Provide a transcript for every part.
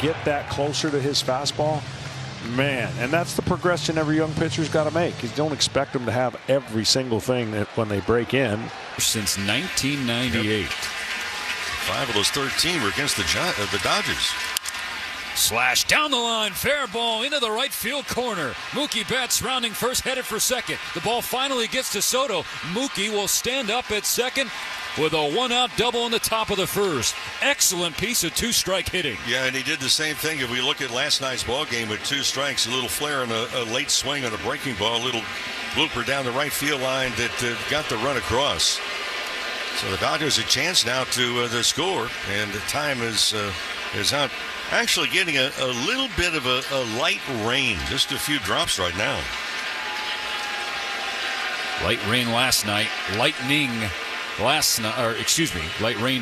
get that closer to his fastball, man, and that's the progression every young pitcher's got to make. You don't expect them to have every single thing that when they break in. Since 1998. Yep. 5 of those 13 were against the Dodgers. Slash down the line, fair ball into the right field corner. Mookie Betts rounding first, headed for second. The ball finally gets to Soto. Mookie will stand up at second with a one-out double in the top of the first. Excellent piece of two-strike hitting. Yeah, and he did the same thing. If we look at last night's ball game with 2 strikes, a little flare and a late swing on a breaking ball, a little blooper down the right field line that got the run across. So the Dodgers a chance now to score, and the time is out. Actually getting a little bit of a light rain, just a few drops right now. Light rain last night, light rain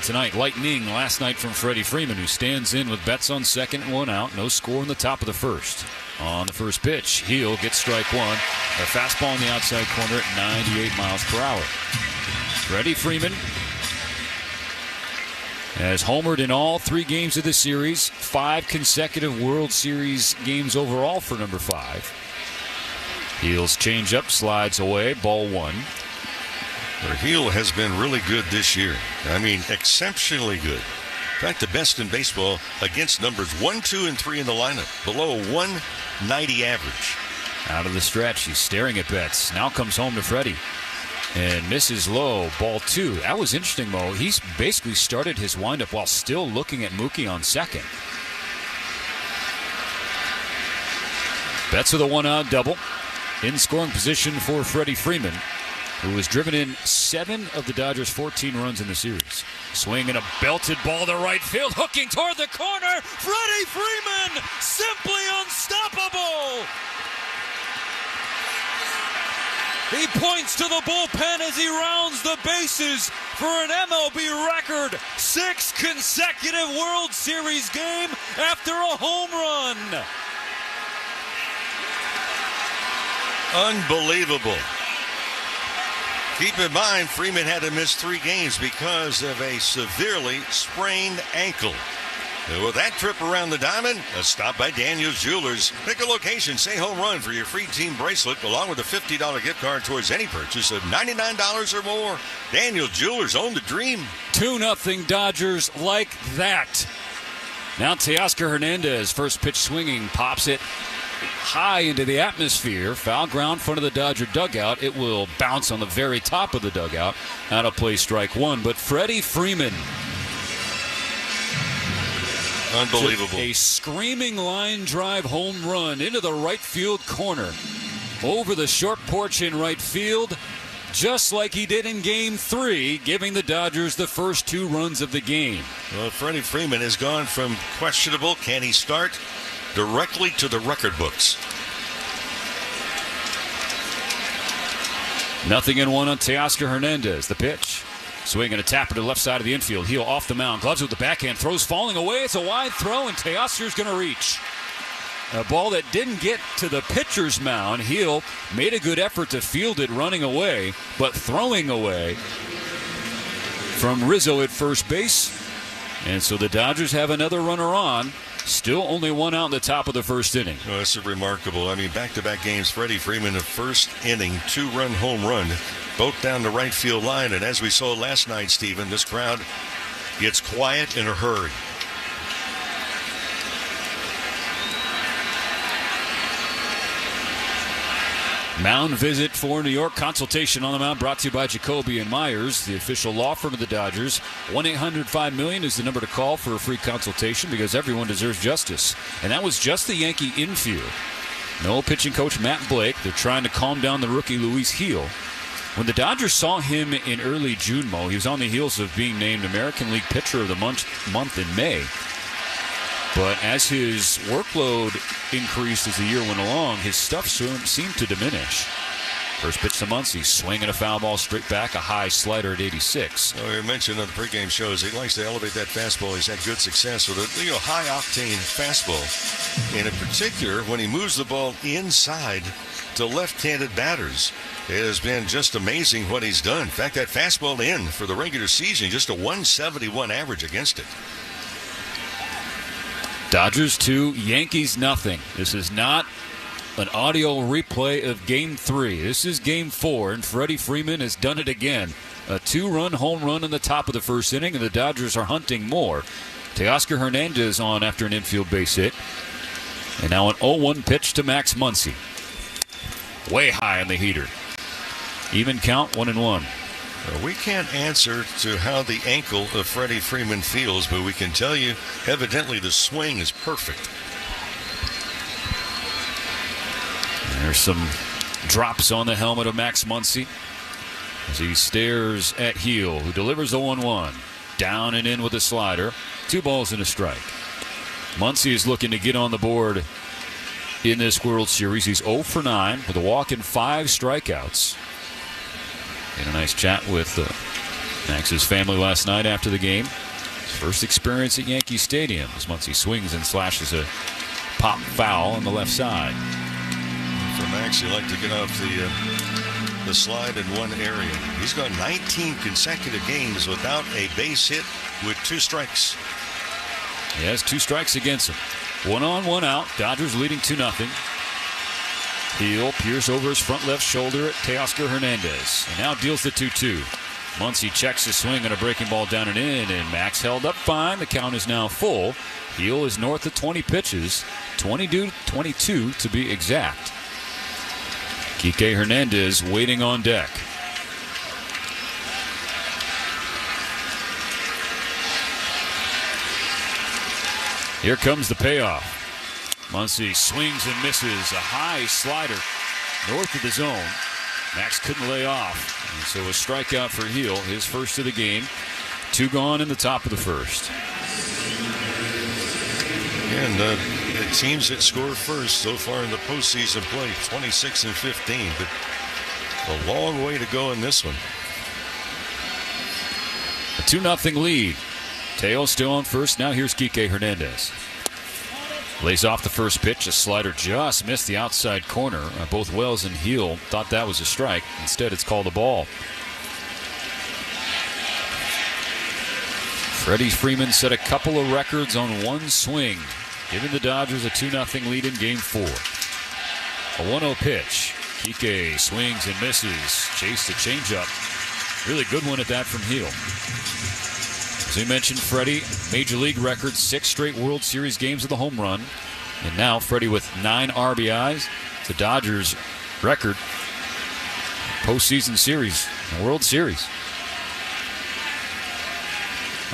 tonight, lightning last night from Freddie Freeman, who stands in with Betts on second and 1 out. No score in the top of the first. On the first pitch, Heel gets strike 1. A fastball in the outside corner at 98 miles per hour. Freddie Freeman has homered in all 3 games of the series. 5 consecutive World Series games overall for number 5. Heel's changeup slides away, ball 1. Heel has been really good this year. I mean, exceptionally good. In fact, the best in baseball against numbers 1, 2, and 3 in the lineup. Below a 190 average. Out of the stretch, he's staring at Betts. Now comes home to Freddie. And misses low, ball 2. That was interesting, Mo. He's basically started his windup while still looking at Mookie on second. Betts with a 1-out double. In scoring position for Freddie Freeman, who has driven in 7 of the Dodgers' 14 runs in the series. Swinging a belted ball to right field, hooking toward the corner. Freddie Freeman, simply unstoppable. He points to the bullpen as he rounds the bases for an MLB record 6 consecutive World Series game after a home run. Unbelievable. Keep in mind, Freeman had to miss 3 games because of a severely sprained ankle. And with that trip around the diamond, a stop by Daniel's Jewelers. Pick a location, say home run for your free team bracelet, along with a $50 gift card towards any purchase of $99 or more. Daniel's Jewelers, own the dream. 2-0 Dodgers like that. Now Teoscar Hernandez, first pitch swinging, pops it high into the atmosphere. Foul ground, front of the Dodger dugout. It will bounce on the very top of the dugout. Out of play, strike 1. But Freddie Freeman, unbelievable. A screaming line drive home run into the right field corner. Over the short porch in right field, just like he did in Game 3, giving the Dodgers the first 2 runs of the game. Well, Freddie Freeman has gone from questionable, can he start, directly to the record books. 0-1 on Teoscar Hernandez. The pitch. Swing and a tapper to the left side of the infield. Heel off the mound. Gloves with the backhand. Throws falling away. It's a wide throw, and Teoscar's going to reach. A ball that didn't get to the pitcher's mound. Heel made a good effort to field it running away, but throwing away from Rizzo at first base. And so the Dodgers have another runner on. Still only 1 out in the top of the first inning. Oh, that's remarkable. I mean, back-to-back games, Freddie Freeman, the first inning, 2-run home run, both down the right field line. And as we saw last night, Stephen, this crowd gets quiet in a hurry. Mound visit for New York. Consultation on the mound brought to you by Jacoby and Myers, the official law firm of the Dodgers. 1-800-5-million is the number to call for a free consultation, because everyone deserves justice. And that was just the Yankee infield. No pitching coach Matt Blake. They're trying to calm down the rookie Luis Heel. When the Dodgers saw him in early June, Mo, he was on the heels of being named American League Pitcher of the month in May. But as his workload increased as the year went along, his stuff seemed to diminish. First pitch to Muncy, swinging a foul ball straight back, a high slider at 86. Oh, you mentioned on the pregame shows he likes to elevate that fastball. He's had good success with a high-octane fastball. And in particular, when he moves the ball inside to left-handed batters, it has been just amazing what he's done. In fact, that fastball in for the regular season, just a 171 average against it. Dodgers 2, Yankees nothing. This is not an audio replay of Game 3. This is Game 4, and Freddie Freeman has done it again. A 2-run home run in the top of the first inning, and the Dodgers are hunting more. Teoscar Hernandez on after an infield base hit. And now an 0-1 pitch to Max Muncy. Way high on the heater. Even count, 1-1. We can't answer to how the ankle of Freddie Freeman feels, but we can tell you evidently the swing is perfect. There's some drops on the helmet of Max Muncy as he stares at Heel, who delivers the 1-1. Down and in with a slider. 2 balls and a strike. Muncy is looking to get on the board in this World Series. He's 0 for 9 with a walk and 5 strikeouts. In a nice chat with Max's family last night after the game. His first experience at Yankee Stadium as Muncy swings and slashes a pop foul on the left side. For Max, he liked to get off the slide in one area. He's gone 19 consecutive games without a base hit with 2 strikes. He has 2 strikes against him. 1 on, 1 out. Dodgers leading 2-0. Heel peers over his front left shoulder at Teoscar Hernandez. And now deals the 2-2. Muncy checks his swing on a breaking ball down and in, and Max held up fine. The count is now full. Heel is north of 20 pitches, 22 to be exact. Kike Hernandez waiting on deck. Here comes the payoff. Muncy swings and misses a high slider north of the zone. Max couldn't lay off, and so a strikeout for Heel, his first of the game. 2 gone in the top of the first. And the teams that score first so far in the postseason play 26 and 15, but a long way to go in this one. A 2-0 lead. Teo still on first. Now here's Kike Hernandez. Lays off the first pitch. A slider just missed the outside corner. Both Wells and Heel thought that was a strike. Instead, it's called a ball. Freddie Freeman set a couple of records on one swing, giving the Dodgers a 2-0 lead in Game 4. A 1-0 pitch. Kike swings and misses. Chased the changeup. Really good one at that from Heel. As we mentioned, Freddie, Major League record, 6 straight World Series games with a home run. And now Freddie with 9 RBIs. The Dodgers record postseason series, World Series.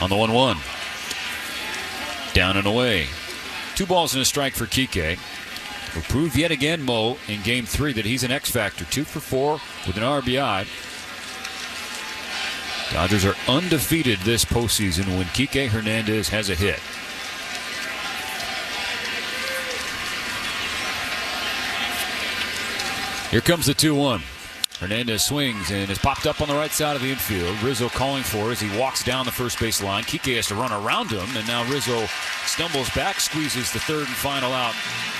On the 1-1. Down and away. 2 balls and a strike for Kike. Will prove yet again, Mo, in Game 3 that he's an X factor. 2 for 4 with an RBI. Dodgers are undefeated this postseason when Kike Hernandez has a hit. Here comes the 2-1. Hernandez swings and is popped up on the right side of the infield. Rizzo calling for it as he walks down the first base line. Kike has to run around him, and now Rizzo stumbles back, squeezes the third and final out,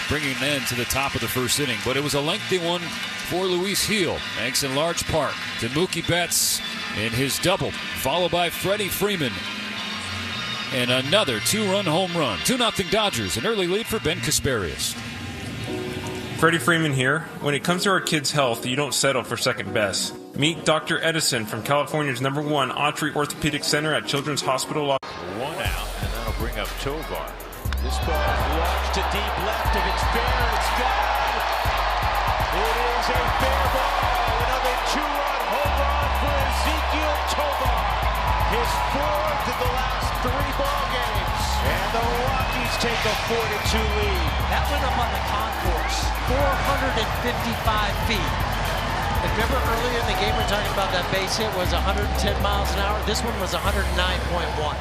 bringing an end to the top of the first inning. But it was a lengthy one for Luis Heel, thanks in large part to Mookie Betts in his double, followed by Freddie Freeman. And another 2-run home run. 2-0 Dodgers, an early lead for Ben Kasparius. Freddie Freeman here. When it comes to our kids' health, you don't settle for second best. Meet Dr. Edison from California's #1 Autry Orthopedic Center at Children's Hospital. 1 out, and that'll bring up Tovar. This ball launched to deep left. If it's fair, it's gone. It is a fair ball. Another 2-run home run for Ezequiel Tovar. His 4th in the last 3 ball games. And the Rockies take a 4-2 lead. That went up on the concourse, 455 feet. If you remember earlier in the game, we were talking about that base hit was 110 miles an hour. This one was 109.1.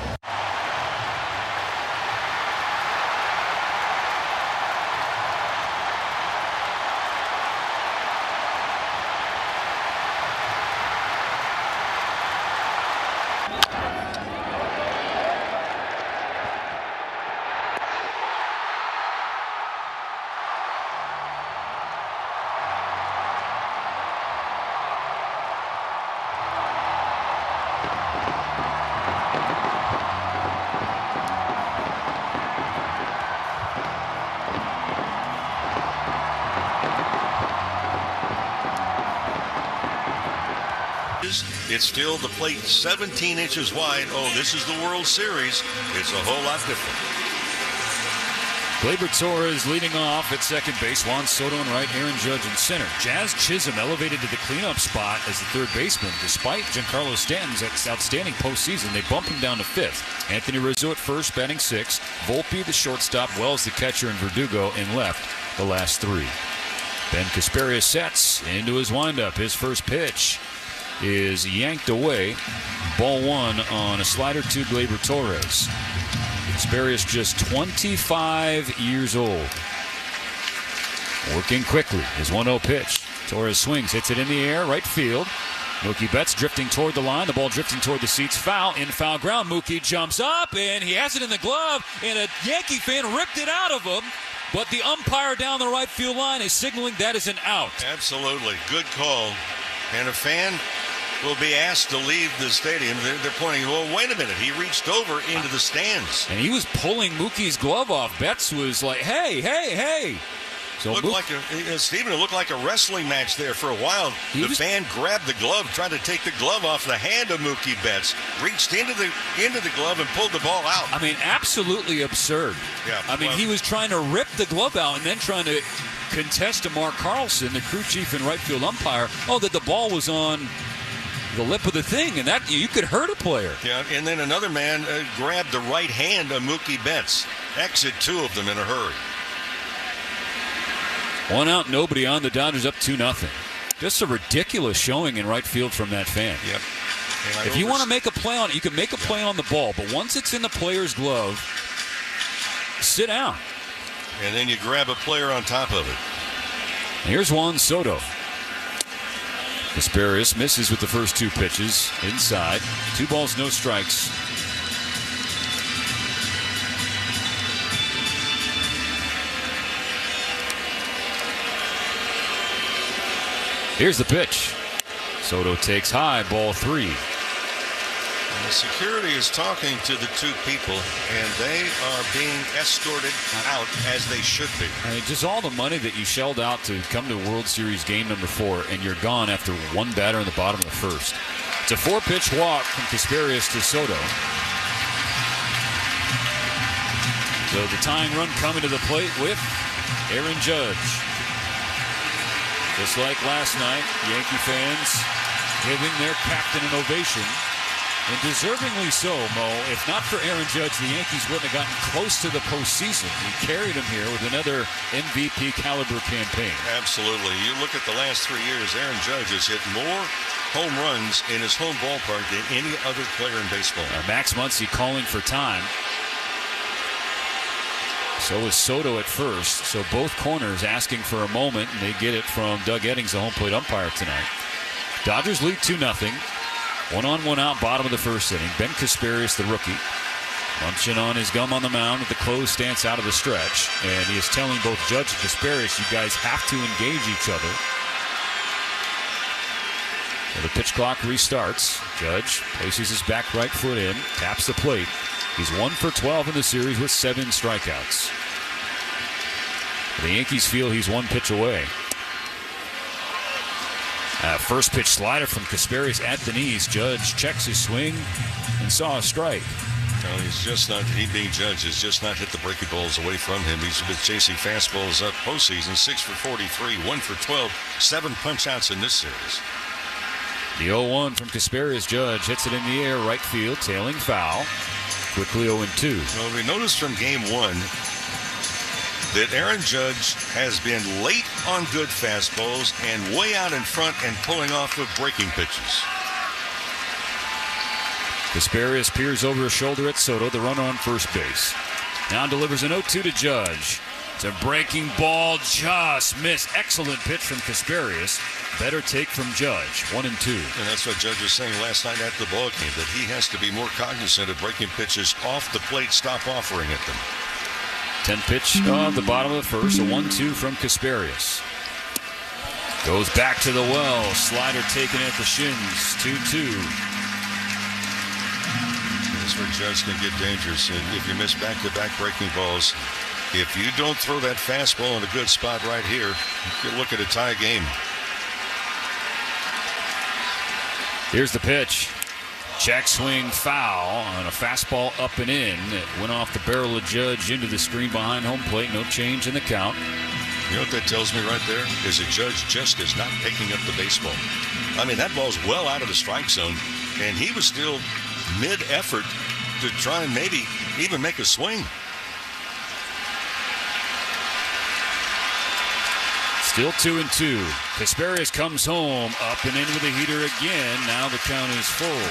It's still the plate 17 inches wide. Oh, this is the World Series. It's a whole lot different. Gleyber Torres leading off at second base. Juan Soto in right, Aaron Judge in center. Jazz Chisholm elevated to the cleanup spot as the third baseman. Despite Giancarlo Stanton's outstanding postseason, they bump him down to fifth. Anthony Rizzo at first, batting sixth. Volpe, the shortstop. Wells, the catcher, and Verdugo in left, the last three. Ben Casparius sets into his windup. His first pitch is yanked away. Ball one on a slider to Gleyber Torres. Casparius just 25 years old. Working quickly. His 1-0 pitch. Torres swings, hits it in the air, right field. Mookie Betts drifting toward the line. The ball drifting toward the seats. Foul in foul ground. Mookie jumps up, and he has it in the glove, and a Yankee fan ripped it out of him. But the umpire down the right field line is signaling that is an out. Absolutely. Good call. And a fan will be asked to leave the stadium. They're pointing, well, wait a minute. He reached over into the stands. And he was pulling Mookie's glove off. Betts was like, hey, hey, hey. So Stephen, it looked like a wrestling match there for a while. The fan grabbed the glove, tried to take the glove off the hand of Mookie Betts, reached into the glove and pulled the ball out. I mean, absolutely absurd. Yeah. I mean, he was trying to rip the glove out and then trying to contest to Mark Carlson, the crew chief and right field umpire, that the ball was on the lip of the thing, and that you could hurt a player. Yeah, and then another man grabbed the right hand of Mookie Betts. Exit two of them in a hurry. 1 out, nobody on. The Dodgers up 2-0. Just a ridiculous showing in right field from that fan. Yep. If you want to make a play on it, you can make a play on the ball, but once it's in the player's glove, sit down. And then you grab a player on top of it. Here's Juan Soto. Casparius misses with the first two pitches inside. 2 balls, no strikes. Here's the pitch. Soto takes high, ball 3. And the security is talking to the two people, and they are being escorted out as they should be. I mean, just all the money that you shelled out to come to World Series game number 4, and you're gone after one batter in the bottom of the first. It's a 4-pitch walk from Casparius to Soto. So the tying run coming to the plate with Aaron Judge. Just like last night, Yankee fans giving their captain an ovation. And deservingly so, Mo. If not for Aaron Judge, the Yankees wouldn't have gotten close to the postseason. He carried them here with another MVP caliber campaign. Absolutely. You look at the last 3 years, Aaron Judge has hit more home runs in his home ballpark than any other player in baseball. Max Muncy calling for time. So is Soto at first. So both corners asking for a moment, and they get it from Doug Eddings, the home plate umpire tonight. Dodgers lead 2-0. 1 on, 1 out, bottom of the first inning. Ben Casparius, the rookie, munching on his gum on the mound with the closed stance out of the stretch. And he is telling both Judge and Casparius, you guys have to engage each other. So the pitch clock restarts. Judge places his back right foot in, taps the plate. He's 1 for 12 in the series with 7 strikeouts. The Yankees feel he's 1 pitch away. First pitch slider from Casparius at the knees. Judge checks his swing and saw a strike. No, he's just not, he being Judge, has just not hit the breaking balls away from him. He's been chasing fastballs up postseason. 6 for 43, 1 for 12, 7 punch outs in this series. The 0-1 from Casparius. Judge hits it in the air, right field, tailing foul. Quickly 0-2. Well, we noticed from game 1 that Aaron Judge has been late on good fastballs and way out in front and pulling off of breaking pitches. Casparius peers over his shoulder at Soto, the runner on first base. Now delivers an 0-2 to Judge. It's a breaking ball, just missed. Excellent pitch from Casparius. Better take from Judge, 1-2. And that's what Judge was saying last night after the ball game, that he has to be more cognizant of breaking pitches off the plate, stop offering at them. 10 pitch off the bottom of the first, a 1-2 from Casparius. Goes back to the well, slider taken at the shins, 2-2. That's where Judge can get dangerous. And if you miss back-to-back breaking balls, if you don't throw that fastball in a good spot right here, you could look at a tie game. Here's the pitch. Check swing foul on a fastball up and in. It went off the barrel of Judge into the screen behind home plate. No change in the count. You know what that tells me right there? Is that Judge just is not picking up the baseball. I mean, that ball's well out of the strike zone, and he was still mid-effort to try and maybe even make a swing. Still 2-2. Kasparias comes home, up and in with a heater again. Now the count is full.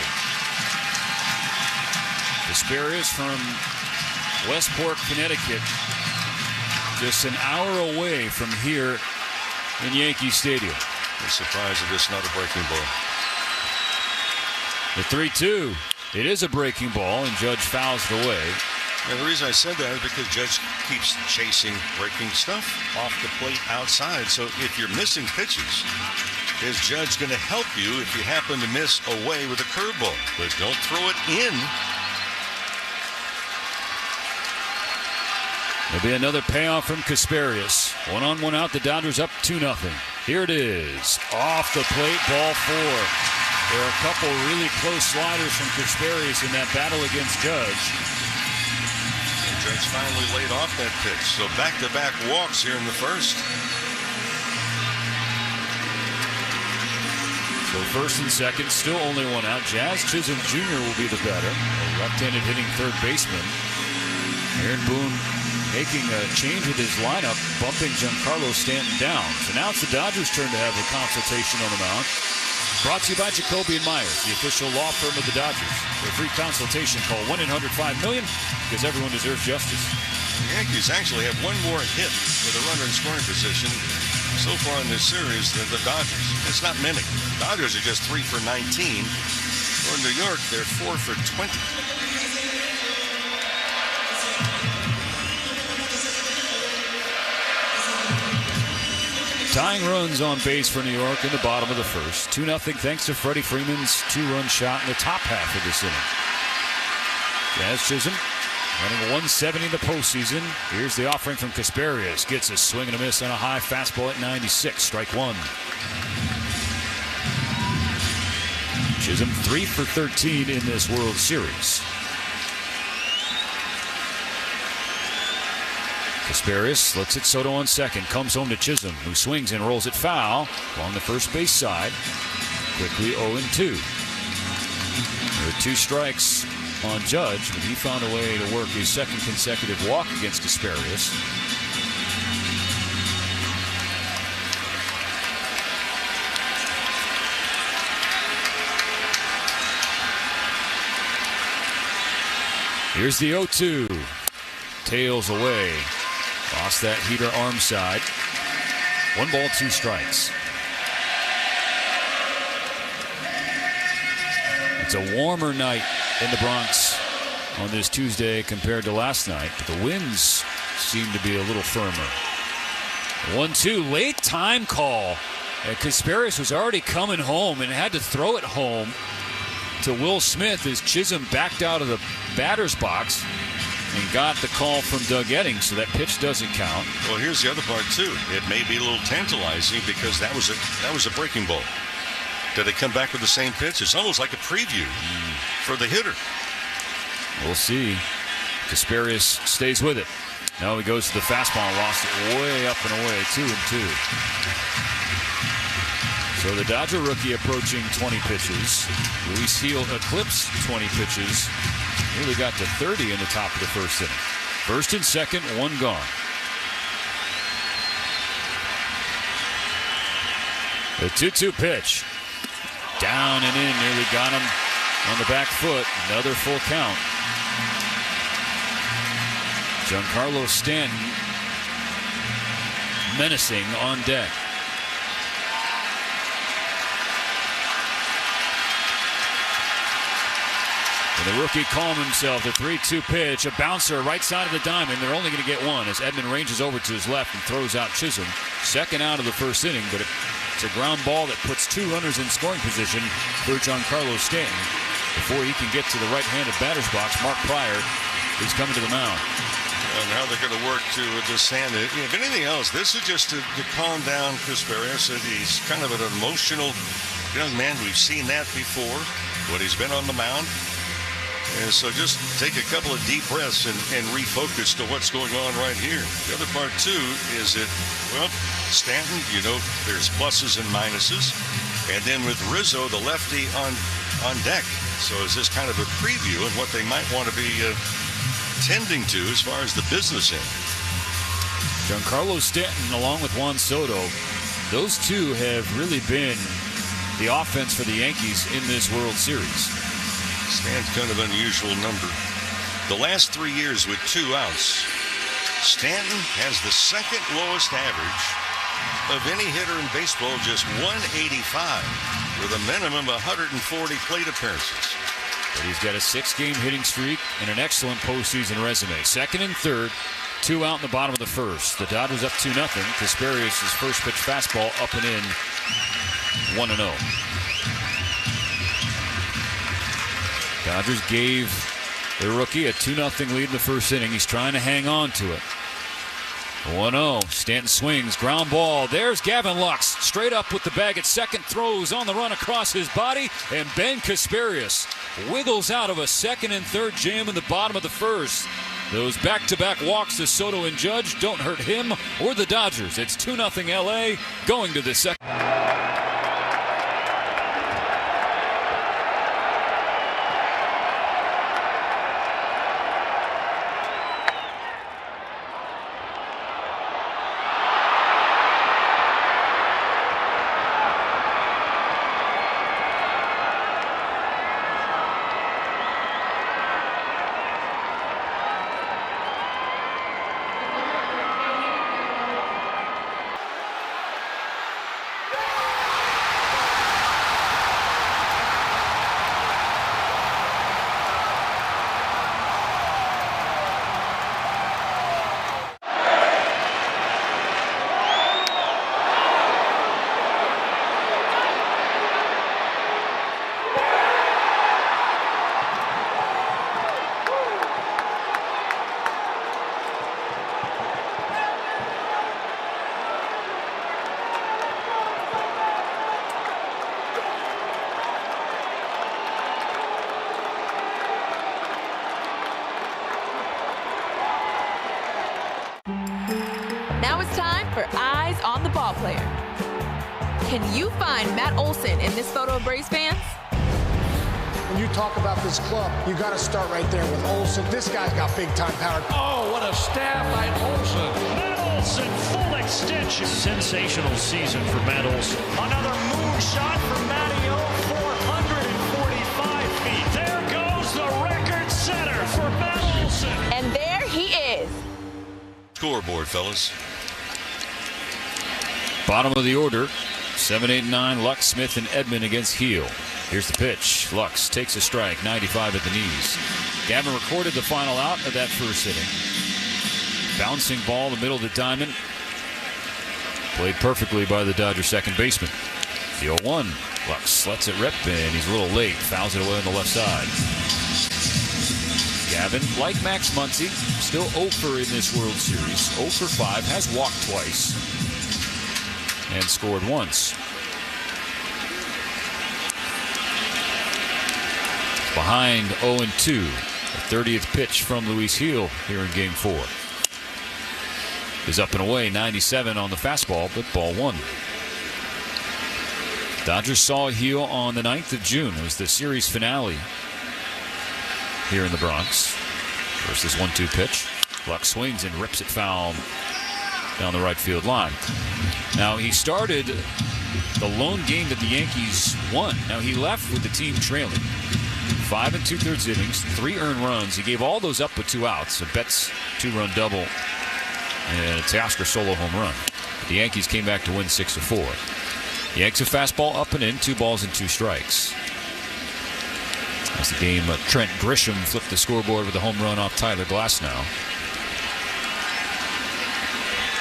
Kasparias from Westport, Connecticut, just an hour away from here in Yankee Stadium. I'm surprised that it's not a breaking ball. The 3-2. It is a breaking ball, and Judge fouls it away. And the reason I said that is because Judge keeps chasing breaking stuff off the plate outside. So if you're missing pitches, is Judge going to help you if you happen to miss away with a curveball? But don't throw it in. There'll be another payoff from Kasparias. 1-on-1 out, the Dodgers up 2-0. Here it is. Off the plate, ball 4. There are a couple really close sliders from Kasparias in that battle against Judge. And Judge finally laid off that pitch. So back-to-back walks here in the first. So first and second, still only 1 out. Jazz Chisholm Jr. will be the batter. A left-handed hitting third baseman. Aaron Boone making a change with his lineup, bumping Giancarlo Stanton down. So now it's the Dodgers' turn to have a consultation on the mound. Brought to you by Jacoby & Myers, the official law firm of the Dodgers. For a free consultation, call 1-800-5-MILLION, because everyone deserves justice. The Yankees actually have one more hit with a runner in scoring position so far in this series than the Dodgers. It's not many. Dodgers are just 3 for 19. For New York, they're 4 for 20. Tying runs on base for New York in the bottom of the first. 2-0 thanks to Freddie Freeman's 2-run shot in the top half of this inning. Jazz Chisholm running 170 in the postseason. Here's the offering from Kasparias. Gets a swing and a miss on a high fastball at 96. Strike 1. Chisholm 3 for 13 in this World Series. Kasparias looks at Soto on second, comes home to Chisholm, who swings and rolls it foul along the first base side. Quickly 0-2. There are 2 strikes on Judge, but he found a way to work his second consecutive walk against Kasparias. Here's the 0-2. Tails away. Lost that heater arm side. 1 ball, 2 strikes. It's a warmer night in the Bronx on this Tuesday compared to last night, but the winds seem to be a little firmer. 1-2, late time call. Kasparias was already coming home and had to throw it home to Will Smith as Chisholm backed out of the batter's box and got the call from Doug Eddings, so that pitch doesn't count. Well, here's the other part too. It may be a little tantalizing because that was a breaking ball. Did they come back with the same pitch? It's almost like a preview for the hitter. We'll see. Kasparias stays with it. Now he goes to the fastball and lost it way up and away. 2-2. So the Dodger rookie approaching 20 pitches. Luis Gil eclipsed 20 pitches. Nearly got to 30 in the top of the first inning. First and second, 1 gone. The 2-2 pitch. Down and in, nearly got him on the back foot. Another full count. Giancarlo Stanton menacing on deck. And the rookie calmed himself. The 3-2 pitch, a bouncer right side of the diamond. They're only going to get 1 as Edman ranges over to his left and throws out Chisholm. Second out of the first inning, but it's a ground ball that puts 2 runners in scoring position for Giancarlo Stanton. Before he can get to the right-handed batter's box, Mark Pryor is coming to the mound. And now they're going to work to descend it. If anything else, this is just to calm down Kasparias. He's kind of an emotional young man. We've seen that before when he's been on the mound. And so just take a couple of deep breaths and refocus to what's going on right here. The other part, too, is that, well, Stanton, there's pluses and minuses. And then with Rizzo, the lefty, on deck. So is this kind of a preview of what they might want to be tending to as far as the business end? Giancarlo Stanton along with Juan Soto, those two have really been the offense for the Yankees in this World Series. Stan's kind of unusual number. The last 3 years with 2 outs, Stanton has the second lowest average of any hitter in baseball, just 185, with a minimum of 140 plate appearances. But he's got a 6-game hitting streak and an excellent postseason resume. Second and third, 2 out in the bottom of the first. The Dodgers up 2-0. Casparius' first pitch fastball up and in, 1-0. Dodgers gave the rookie a 2-0 lead in the first inning. He's trying to hang on to it. 1-0. Stanton swings. Ground ball. There's Gavin Lux. Straight up with the bag at second. Throws on the run across his body. And Ben Casparius wiggles out of a second and third jam in the bottom of the first. Those back-to-back walks to Soto and Judge don't hurt him or the Dodgers. It's 2-0 LA going to the second. Now it's time for Eyes on the Ball Player. Can you find Matt Olson in this photo of Braves fans? When you talk about this club, you got to start right there with Olson. This guy's got big-time power. Oh, what a stab by Olson. Matt Olson, full extension. Sensational season for Matt Olson. Another moonshot from Matty O, 445 feet. There goes the record setter for Matt Olson. And there he is. Scoreboard, fellas. Bottom of the order, 7, 8, 9, Lux, Smith, and Edman against Heel. Here's the pitch. Lux takes a strike, 95 at the knees. Gavin recorded the final out of that first inning. Bouncing ball, the middle of the diamond. Played perfectly by the Dodgers second baseman. The 0-1. Lux lets it rip, and he's a little late. Fouls it away on the left side. Gavin, like Max Muncy, still 0 in this World Series. 0 for 5, has walked twice and scored once. Behind 0-2. The 30th pitch from Luis Gil here in Game 4. Is up and away, 97 on the fastball, but ball 1. Dodgers saw Gil on the 9th of June. It was the series finale here in the Bronx. Versus 1-2 pitch. Lux swings and rips it foul down the right field line. Now, he started the lone game that the Yankees won. Now, he left with the team trailing. 5 2/3 innings, 3 earned runs. He gave all those up with 2 outs. A Betts 2-run double and a Teoscar solo home run. The Yankees came back to win 6-4. Yanks a fastball up and in, 2 balls and 2 strikes. As the game, Trent Grisham flipped the scoreboard with a home run off Tyler Glasnow.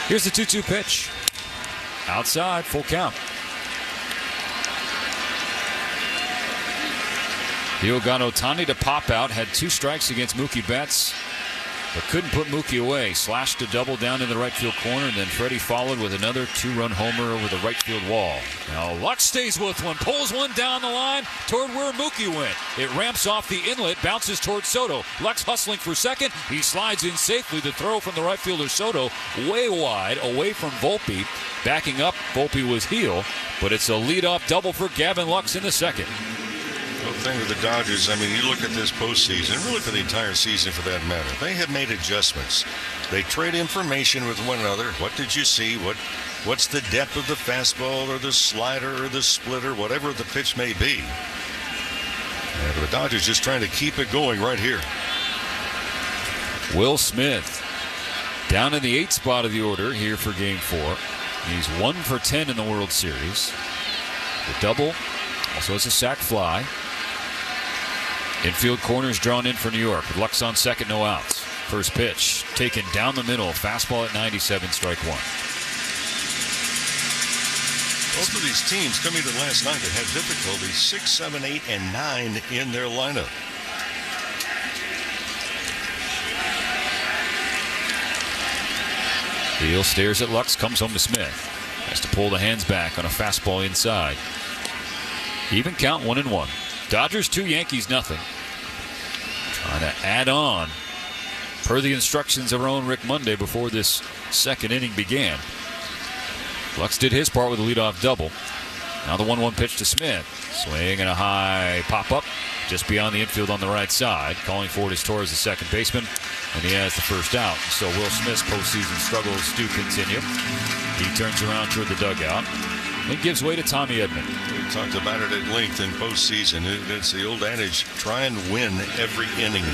Here's the 2-2 pitch. Outside, full count. Gil got Ohtani to pop out, had 2 strikes against Mookie Betts. but couldn't put Mookie away. Slashed a double down in the right field corner, and then Freddie followed with another 2-run homer over the right field wall. Now Lux stays with one, pulls one down the line toward where Mookie went. It ramps off the inlet, bounces towards Soto. Lux hustling for second. He slides in safely. The throw from the right fielder Soto way wide, away from Volpe. Backing up, Volpe was heel, but it's a leadoff double for Gavin Lux in the second. The thing with the Dodgers, I mean, you look at this postseason, really for the entire season for that matter, they have made adjustments. They trade information with one another. What did you see? What's the depth of the fastball or the slider or the splitter, whatever the pitch may be. And the Dodgers just trying to keep it going right here. Will Smith down in the 8th spot of the order here for Game 4. He's 1 for 10 in the World Series. The double, also has a sac fly. Infield corners drawn in for New York. With Lux on second, no outs. First pitch taken down the middle. Fastball at 97, strike one. Both of these teams coming to last night that had difficulty 6, 7, 8, and 9 in their lineup. Beal stares at Lux, comes home to Smith. Has to pull the hands back on a fastball inside. Even count 1-1. Dodgers 2, Yankees nothing. Trying to add on per the instructions of our own Rick Monday before this second inning began. Lux did his part with a leadoff double. Now the 1-1 pitch to Smith. Swing and a high pop-up just beyond the infield on the right side. Calling for it is Torres, the second baseman, and he has the first out. So Will Smith's postseason struggles do continue. He turns around toward the dugout and gives way to Tommy Edman. We talked about it at length in postseason. It's the old adage, try and win every inning.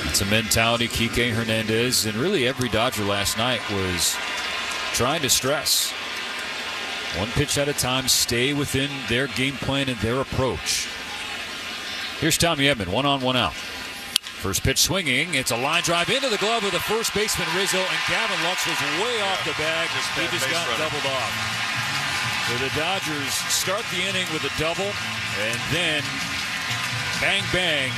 It's a mentality. Kike Hernandez and really every Dodger last night was trying to stress. One pitch at a time, stay within their game plan and their approach. Here's Tommy Edman, 1 on, 1 out. First pitch swinging. It's a line drive into the glove of the first baseman Rizzo, and Gavin Lux was way off the bag. He just got doubled off. So the Dodgers start the inning with a double, and then bang, bang,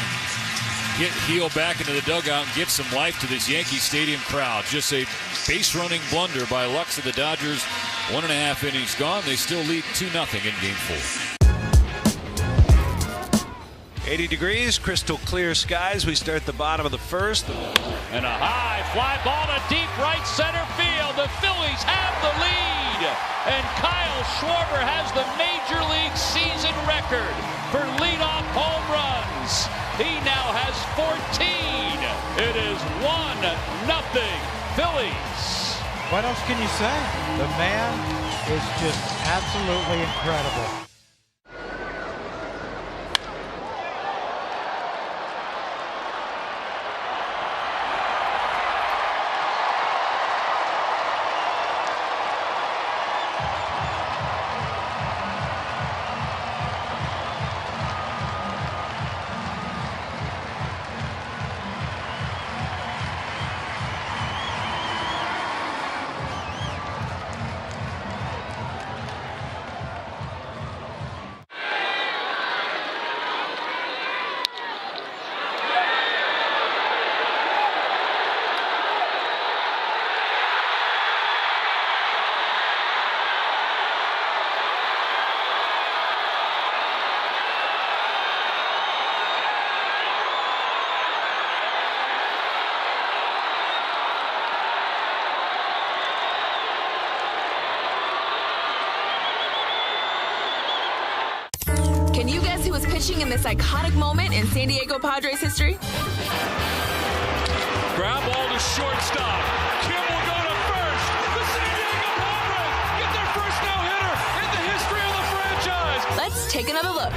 get heel back into the dugout and give some life to this Yankee Stadium crowd. Just a base-running blunder by Lux of the Dodgers. 1.5 innings gone. They still lead 2-0 in Game 4. 80 degrees, crystal clear skies. We start the bottom of the first. And a high fly ball to deep right center field. The Phillies have the lead. And Kyle Schwarber has the Major League season record for leadoff home runs. He now has 14. It is 1-0 Phillies. What else can you say? The man is just absolutely incredible. Can you guess who was pitching in this iconic moment in San Diego Padres history? Ground ball to shortstop. Kim will go to first. The San Diego Padres get their first no-hitter in the history of the franchise. Let's take another look.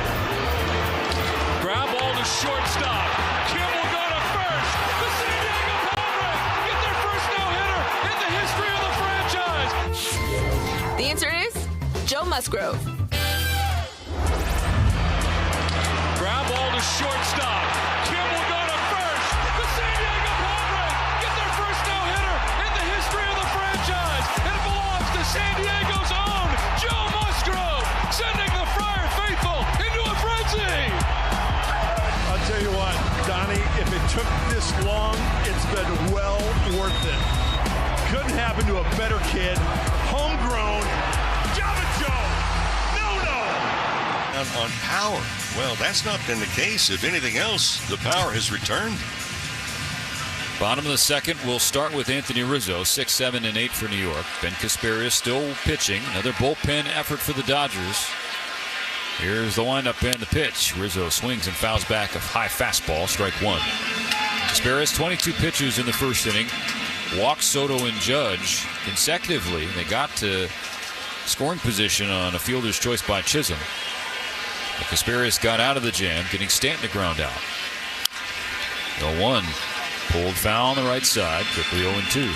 Ground ball to shortstop. Kim will go to first. The San Diego Padres get their first no-hitter in the history of the franchise. The answer is Joe Musgrove. Ground ball to shortstop. Kim will go to first. The San Diego Padres get their first no-hitter in the history of the franchise. It belongs to San Diego's own Joe Musgrove, sending the Friar faithful into a frenzy. I'll tell you what, Donnie, if it took this long happen to a better kid? Homegrown. Java Joe. No. On power. Well, that's not been the case. If anything else, the power has returned. Bottom of the second, we'll start with Anthony Rizzo, 6, 7, and 8 for New York. Ben Casparius still pitching. Another bullpen effort for the Dodgers. Here's the windup and the pitch. Rizzo swings and fouls back a high fastball, strike one. Casparius, 22 pitches in the first inning. Walks Soto and Judge consecutively. They got to scoring position on a fielder's choice by Chisholm. But Casparius got out of the jam, getting Stanton to ground out. The 1. Pulled foul on the right side, quickly 0-2.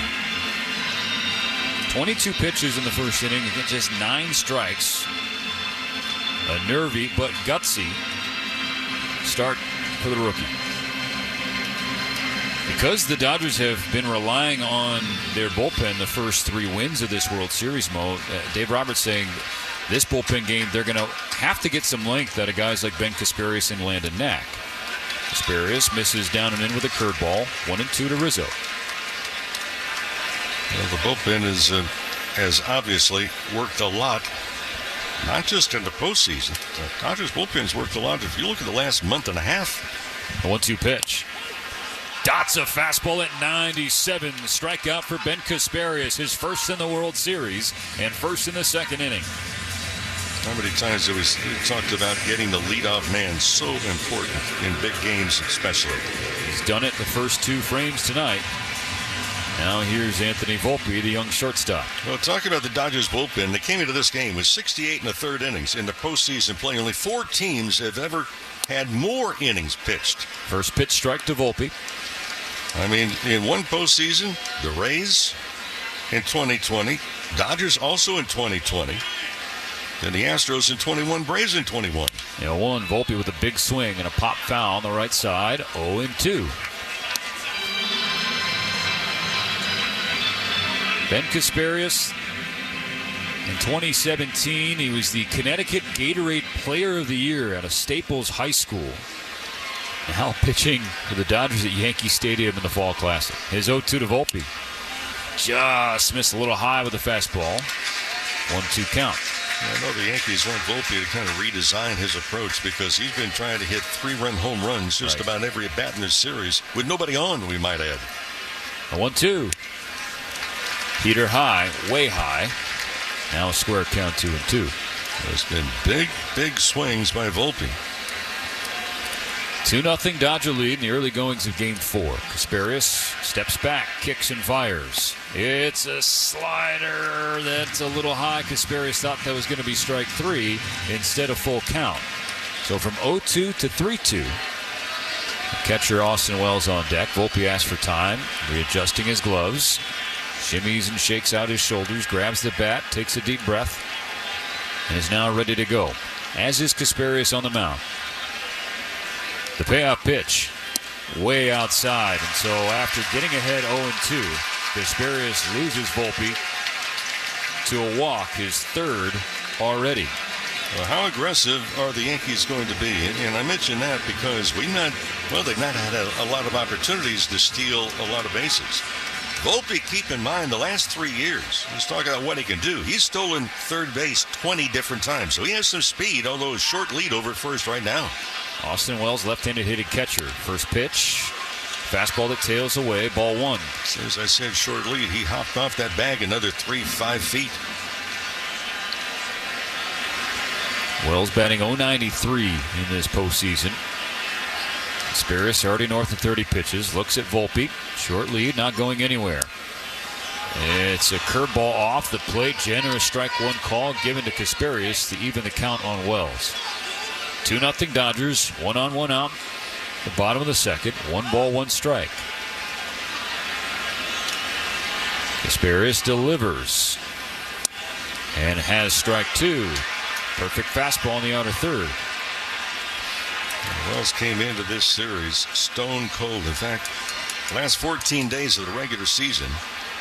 22 pitches in the first inning, again, just 9 strikes. A nervy but gutsy start for the rookie. Because the Dodgers have been relying on their bullpen the first 3 wins of this World Series, Dave Roberts saying this bullpen game, they're going to have to get some length out of guys like Ben Casparius and Landon Knack. Casparius misses down and in with a curveball. 1-2 to Rizzo. Well, the bullpen has obviously worked a lot, not just in the postseason. The Dodgers bullpen's worked a lot. If you look at the last month and a half. A 1-2 pitch. Dots a fastball at 97. Strikeout for Ben Casparius, his first in the World Series and first in the second inning. How many times have we talked about getting the leadoff man so important in big games especially? He's done it the first 2 frames tonight. Now here's Anthony Volpe, the young shortstop. Well, talking about the Dodgers bullpen, they came into this game with 68 in the third innings. In the postseason play, only 4 teams have ever had more innings pitched. First pitch strike to Volpe. I mean, in one postseason, the Rays in 2020, Dodgers also in 2020. Then the Astros in 21, Braves in 21. 0-1, Volpe with a big swing and a pop foul on the right side. 0-2. Ben Casparius, in 2017, he was the Connecticut Gatorade Player of the Year out of Staples High School. Now pitching for the Dodgers at Yankee Stadium in the Fall Classic. His 0-2 to Volpe. Just missed a little high with the fastball. 1-2 count. I know the Yankees want Volpe to kind of redesign his approach because he's been trying to hit 3-run home runs just about every at bat in this series with nobody on, we might add. A 1-2. Heater high, way high. Now a square count, 2-2. There's been big swings by Volpe. 2-0 Dodger lead in the early goings of Game 4. Casparius steps back, kicks and fires. It's a slider that's a little high. Casparius thought that was going to be strike 3 instead of full count. So from 0-2 to 3-2. Catcher Austin Wells on deck. Volpe asks for time, readjusting his gloves. Shimmies and shakes out his shoulders, grabs the bat, takes a deep breath, and is now ready to go. As is Casparius on the mound. The payoff pitch, way outside. And so after getting ahead 0-2, Casparius loses Volpe to a walk, his third already. Well, how aggressive are the Yankees going to be? And I mention that because they've not had a lot of opportunities to steal a lot of bases. Volpe, keep in mind, the last 3 years, let's talk about what he can do. He's stolen third base 20 different times, so he has some speed, although a short lead over at first right now. Austin Wells, left-handed hitting catcher. First pitch, fastball that tails away, ball 1. So as I said, short lead. He hopped off that bag another 3-5 feet. Wells batting .093 in this postseason. Casparius already north of 30 pitches. Looks at Volpe. Short lead, not going anywhere. It's a curveball off the plate. Generous strike 1 call given to Casparius to even the count on Wells. 2-0 Dodgers. 1 on, 1 out. The bottom of the second. 1 ball, 1 strike. Casparius delivers. And has strike 2. Perfect fastball in the outer third. Wells came into this series stone cold. In fact, the last 14 days of the regular season,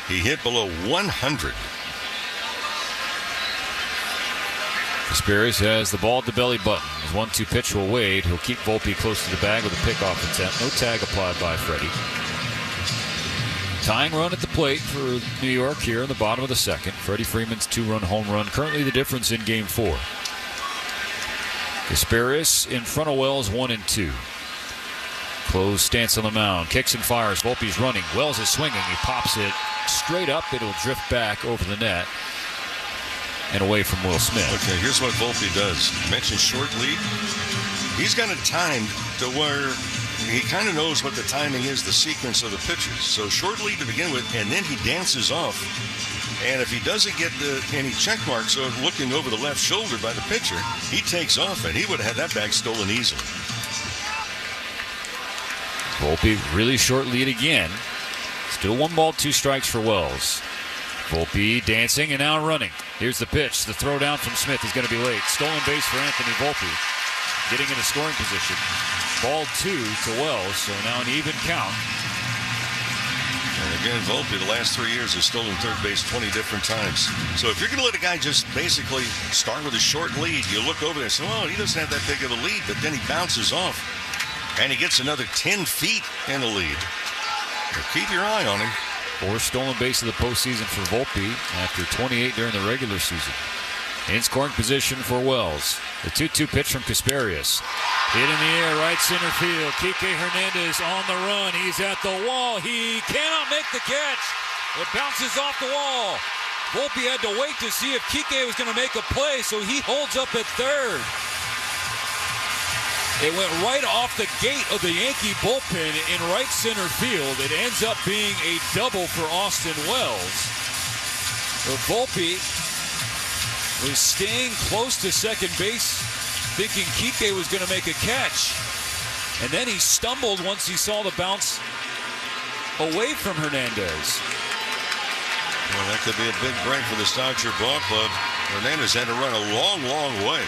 he hit below 100. Casparius has the ball at the belly button. His 1-2 pitch will Wade. He'll keep Volpe close to the bag with a pickoff attempt. No tag applied by Freddie. Tying run at the plate for New York here in the bottom of the second. Freddie Freeman's 2-run home run, currently the difference in Game 4. Casparius in front of Wells, 1-2. Closed stance on the mound. Kicks and fires. Volpe's running. Wells is swinging. He pops it straight up. It'll drift back over the net and away from Will Smith. Okay, here's what Volpe does. You mentioned short lead. He's got it timed to where he kind of knows what the timing is, the sequence of the pitches. So short lead to begin with, and then he dances off. And if he doesn't get any check marks or looking over the left shoulder by the pitcher, he takes off, and he would have had that bag stolen easily. Volpe really short lead again. Still 1 ball, 2 strikes for Wells. Volpe dancing and now running. Here's the pitch. The throw down from Smith is going to be late. Stolen base for Anthony Volpe. Getting into scoring position. Ball 2 to Wells, so now an even count. And again, Volpe, the last 3 years, has stolen third base 20 different times. So if you're going to let a guy just basically start with a short lead, you look over there and say, well, he doesn't have that big of a lead, but then he bounces off. And he gets another 10 feet in the lead. So keep your eye on him. 4 stolen base of the postseason for Volpe after 28 during the regular season. In scoring position for Wells. The 2-2 pitch from Casparius. Hit in the air, right center field. Kike Hernandez on the run. He's at the wall. He cannot make the catch. It bounces off the wall. Volpe had to wait to see if Kike was going to make a play, so he holds up at third. It went right off the gate of the Yankee bullpen in right center field. It ends up being a double for Austin Wells. But Volpe was staying close to second base, thinking Kike was going to make a catch. And then he stumbled once he saw the bounce away from Hernandez. Well, that could be a big break for the Dodger ball club. Hernandez had to run a long, long way.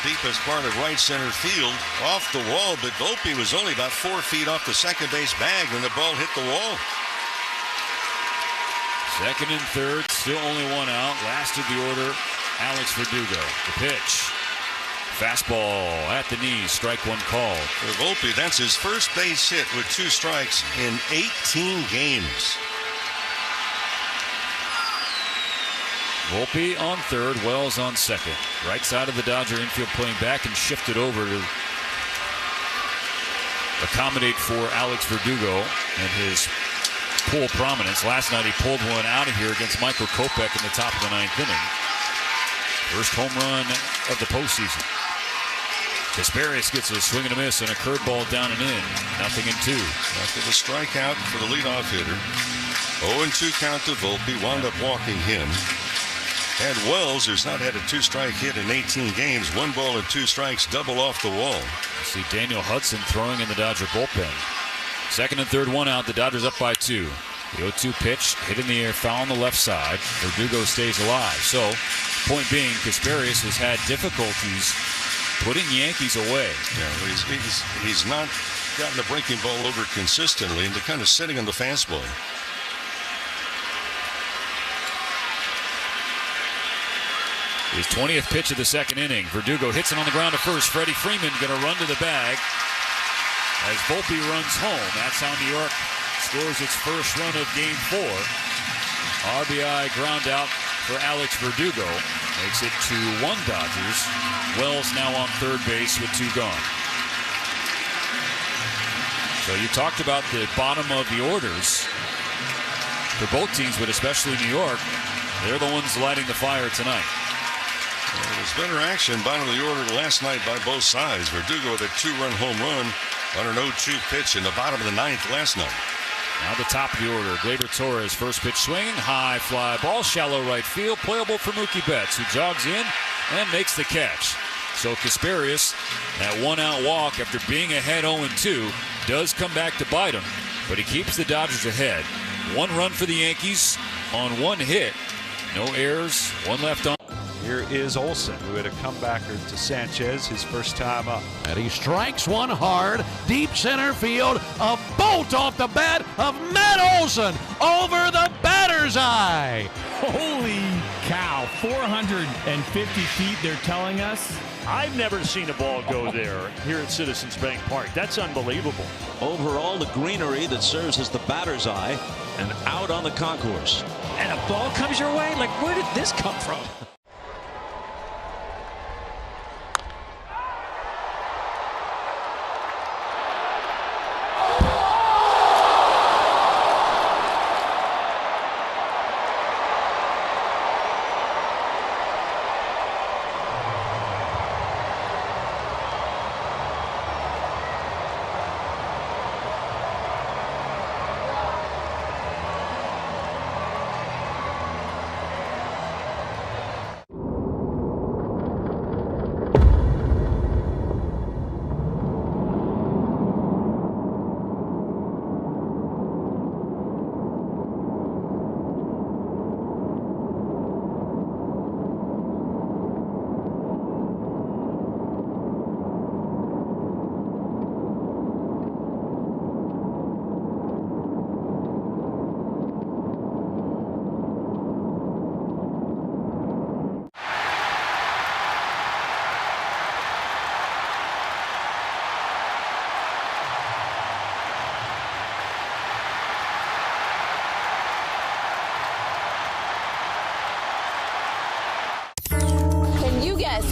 Deepest part of right center field, off the wall, but Volpe was only about 4 feet off the second base bag when the ball hit the wall. Second and third, still only 1 out. Last of the order, Alex Verdugo. The pitch. Fastball at the knees, strike 1 called. For Volpe, that's his first base hit with 2 strikes in 18 games. Volpe on third, Wells on second. Right side of the Dodger infield playing back and shifted over to accommodate for Alex Verdugo and his pull prominence. Last night he pulled one out of here against Michael Kopech in the top of the 9th inning. First home run of the postseason. Casparius gets a swing and a miss and a curveball down and in. 0-2. After the strikeout for the leadoff hitter. 0-2 count to Volpe, wound up walking him. And Wells, who's not had a 2-strike hit in 18 games, 1 ball and 2 strikes, double off the wall. See Daniel Hudson throwing in the Dodger bullpen. Second and third, 1 out. The Dodgers up by 2. The 0-2 pitch hit in the air, foul on the left side. Verdugo stays alive. So, point being, Casparius has had difficulties putting Yankees away. Yeah, he's not gotten the breaking ball over consistently, and they're kind of sitting on the fastball. His 20th pitch of the second inning. Verdugo hits it on the ground to first. Freddie Freeman going to run to the bag as Volpe runs home. That's how New York scores its first run of Game 4. RBI ground out for Alex Verdugo. Makes it 2-1 Dodgers. Wells now on third base with 2 gone. So you talked about the bottom of the orders for both teams, but especially New York. They're the ones lighting the fire tonight. Well, there's better action bottom of the order last night by both sides. Verdugo with a 2-run home run on an 0-2 pitch in the bottom of the 9th last night. Now the top of the order. Gleyber Torres, first pitch swinging, high fly ball, shallow right field, playable for Mookie Betts, who jogs in and makes the catch. So Casparius, that 1-out walk after being ahead 0-2, does come back to bite him, but he keeps the Dodgers ahead. 1 run for the Yankees on 1 hit. No errors, 1 left on. Here is Olsen, who had a comebacker to Sanchez his first time up. And he strikes 1 hard, deep center field, a bolt off the bat of Matt Olsen over the batter's batter's eye. Holy cow, 450 feet they're telling us. I've never seen a ball go there here at Citizens Bank Park. That's unbelievable. Overall, the greenery that serves as the batter's eye and out on the concourse. And a ball comes your way? Like, where did this come from?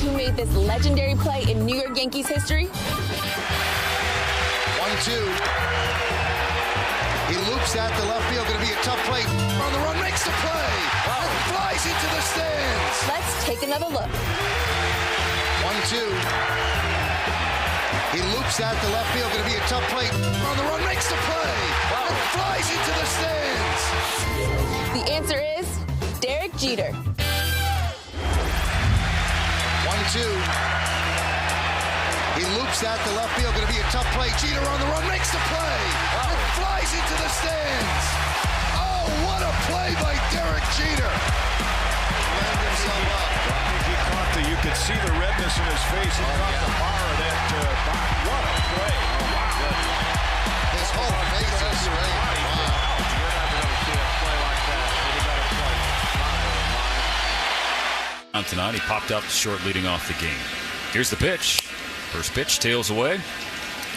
Who made this legendary play in New York Yankees history? 1-2. He loops that to left field. Going to be a tough play. On the run, makes the play. Wow. Flies into the stands. Let's take another look. 1-2. He loops that to left field. Going to be a tough play. On the run, makes the play. Wow. Flies into the stands. The answer is Derek Jeter. 1-2. He loops that to left field. Going to be a tough play. Jeter on the run, makes the play. Wow. It flies into the stands. Oh, what a play by Derek Jeter. Lined himself up. I think he caught you could see the redness in his face. He caught the bar of that box. What a play. Oh, wow. His whole face is straight. Wow. You're not going to see a play like that. You got to play. Tonight, he popped out the short leading off the game. Here's the pitch. First pitch, tails away.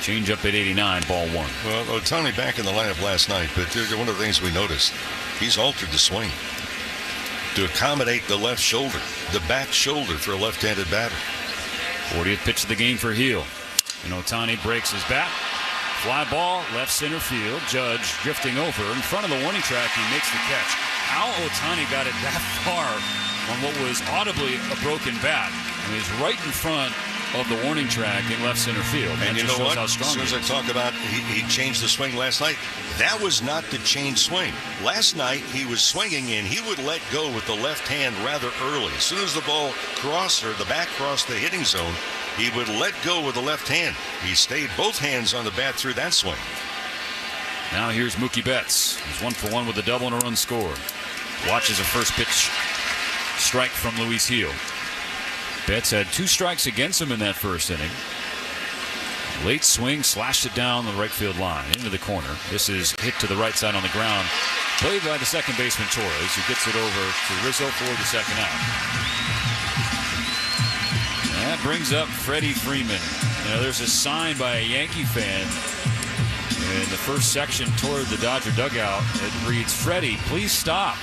Change up at 89, ball one. Well, Ohtani back in the lineup last night, but one of the things we noticed, he's altered the swing to accommodate the left shoulder, the back shoulder for a left-handed batter. 40th pitch of the game for Heel. And Ohtani breaks his bat. Fly ball, left center field. Judge drifting over. In front of the warning track, he makes the catch. How Ohtani got it that far on what was audibly a broken bat. I mean, he's right in front of the warning track in left center field. And you know what? As soon as I talk about he changed the swing last night, that was not the change swing. Last night he was swinging and he would let go with the left hand rather early. As soon as the ball crossed or the bat crossed the hitting zone, he would let go with the left hand. He stayed both hands on the bat through that swing. Now here's Mookie Betts. He's 1 for 1 with a double and a run scored. Watches a first pitch strike from Luis Heel. Betts had 2 strikes against him in that first inning. Late swing, slashed it down the right field line into the corner. This is hit to the right side on the ground. Played by the second baseman Torres, who gets it over to Rizzo for the second out. That brings up Freddie Freeman. You know, there's a sign by a Yankee fan in the first section toward the Dodger dugout. It reads, "Freddie, please stop."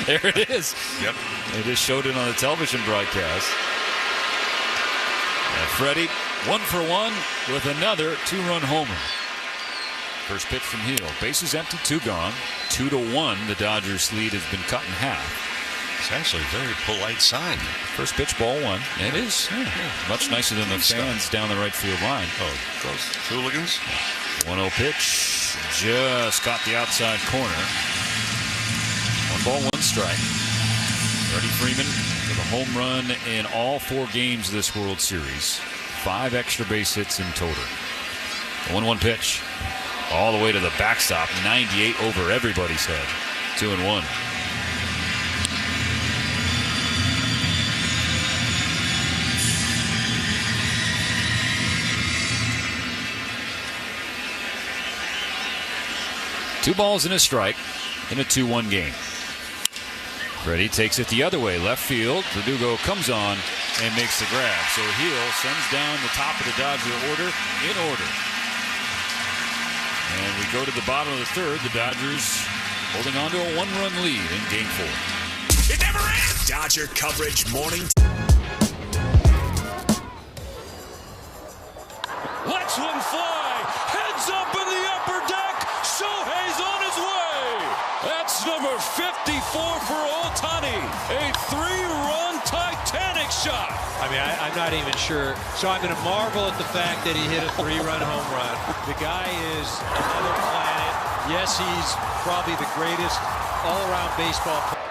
There it is. Yep. They just showed it on the television broadcast. And Freddie, 1 for 1 with another 2-run homer. First pitch from Heel. Bases empty, 2 gone. 2-1. The Dodgers' lead has been cut in half. It's actually a very polite sign. First pitch, ball 1. It is much nicer than the fans down the right field line. Oh, those hooligans. 1-0 pitch. Just caught the outside corner. 1 ball, 1 strike. Freddie Freeman with a home run in all 4 games this World Series. 5 extra base hits in total. 1-1 pitch. All the way to the backstop. 98 over everybody's head. 2-1. Two balls and a strike. in a 2-1 game. Freddie takes it the other way, left field. Verdugo comes on and makes the grab. So Hill sends down the top of the Dodger order in order. And we go to the bottom of the third. The Dodgers holding on to a 1-run lead in Game 4. It never ends. Dodger coverage morning. Let's one fly. Heads up in the upper deck. Shohei's on his way. That's number 54 for Ohtani. A 3-run Titanic shot. I mean, I'm not even sure. So I'm going to marvel at the fact that he hit a 3-run home run. The guy is another planet. Yes, he's probably the greatest all-around baseball player.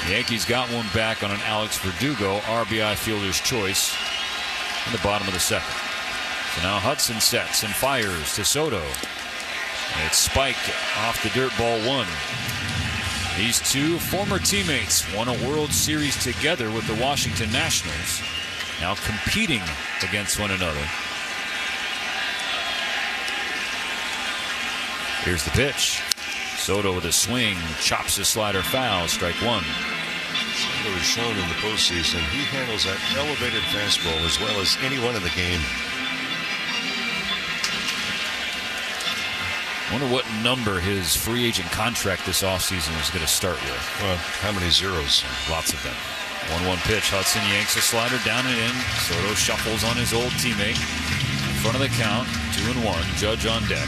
The Yankees got one back on an Alex Verdugo RBI fielder's choice in the bottom of the second. So now Hudson sets and fires to Soto. And it's Spike off the dirt ball 1. These two former teammates won a World Series together with the Washington Nationals, now competing against one another. Here's the pitch. Soto with a swing, chops his slider foul, strike 1. Soto has shown in the postseason he handles that elevated fastball as well as anyone in the game. Wonder what number his free agent contract this offseason is going to start with. Well, how many zeros? Lots of them. 1-1 pitch. Hudson yanks a slider down and in. Soto shuffles on his old teammate. In front of the count. 2-1. Judge on deck.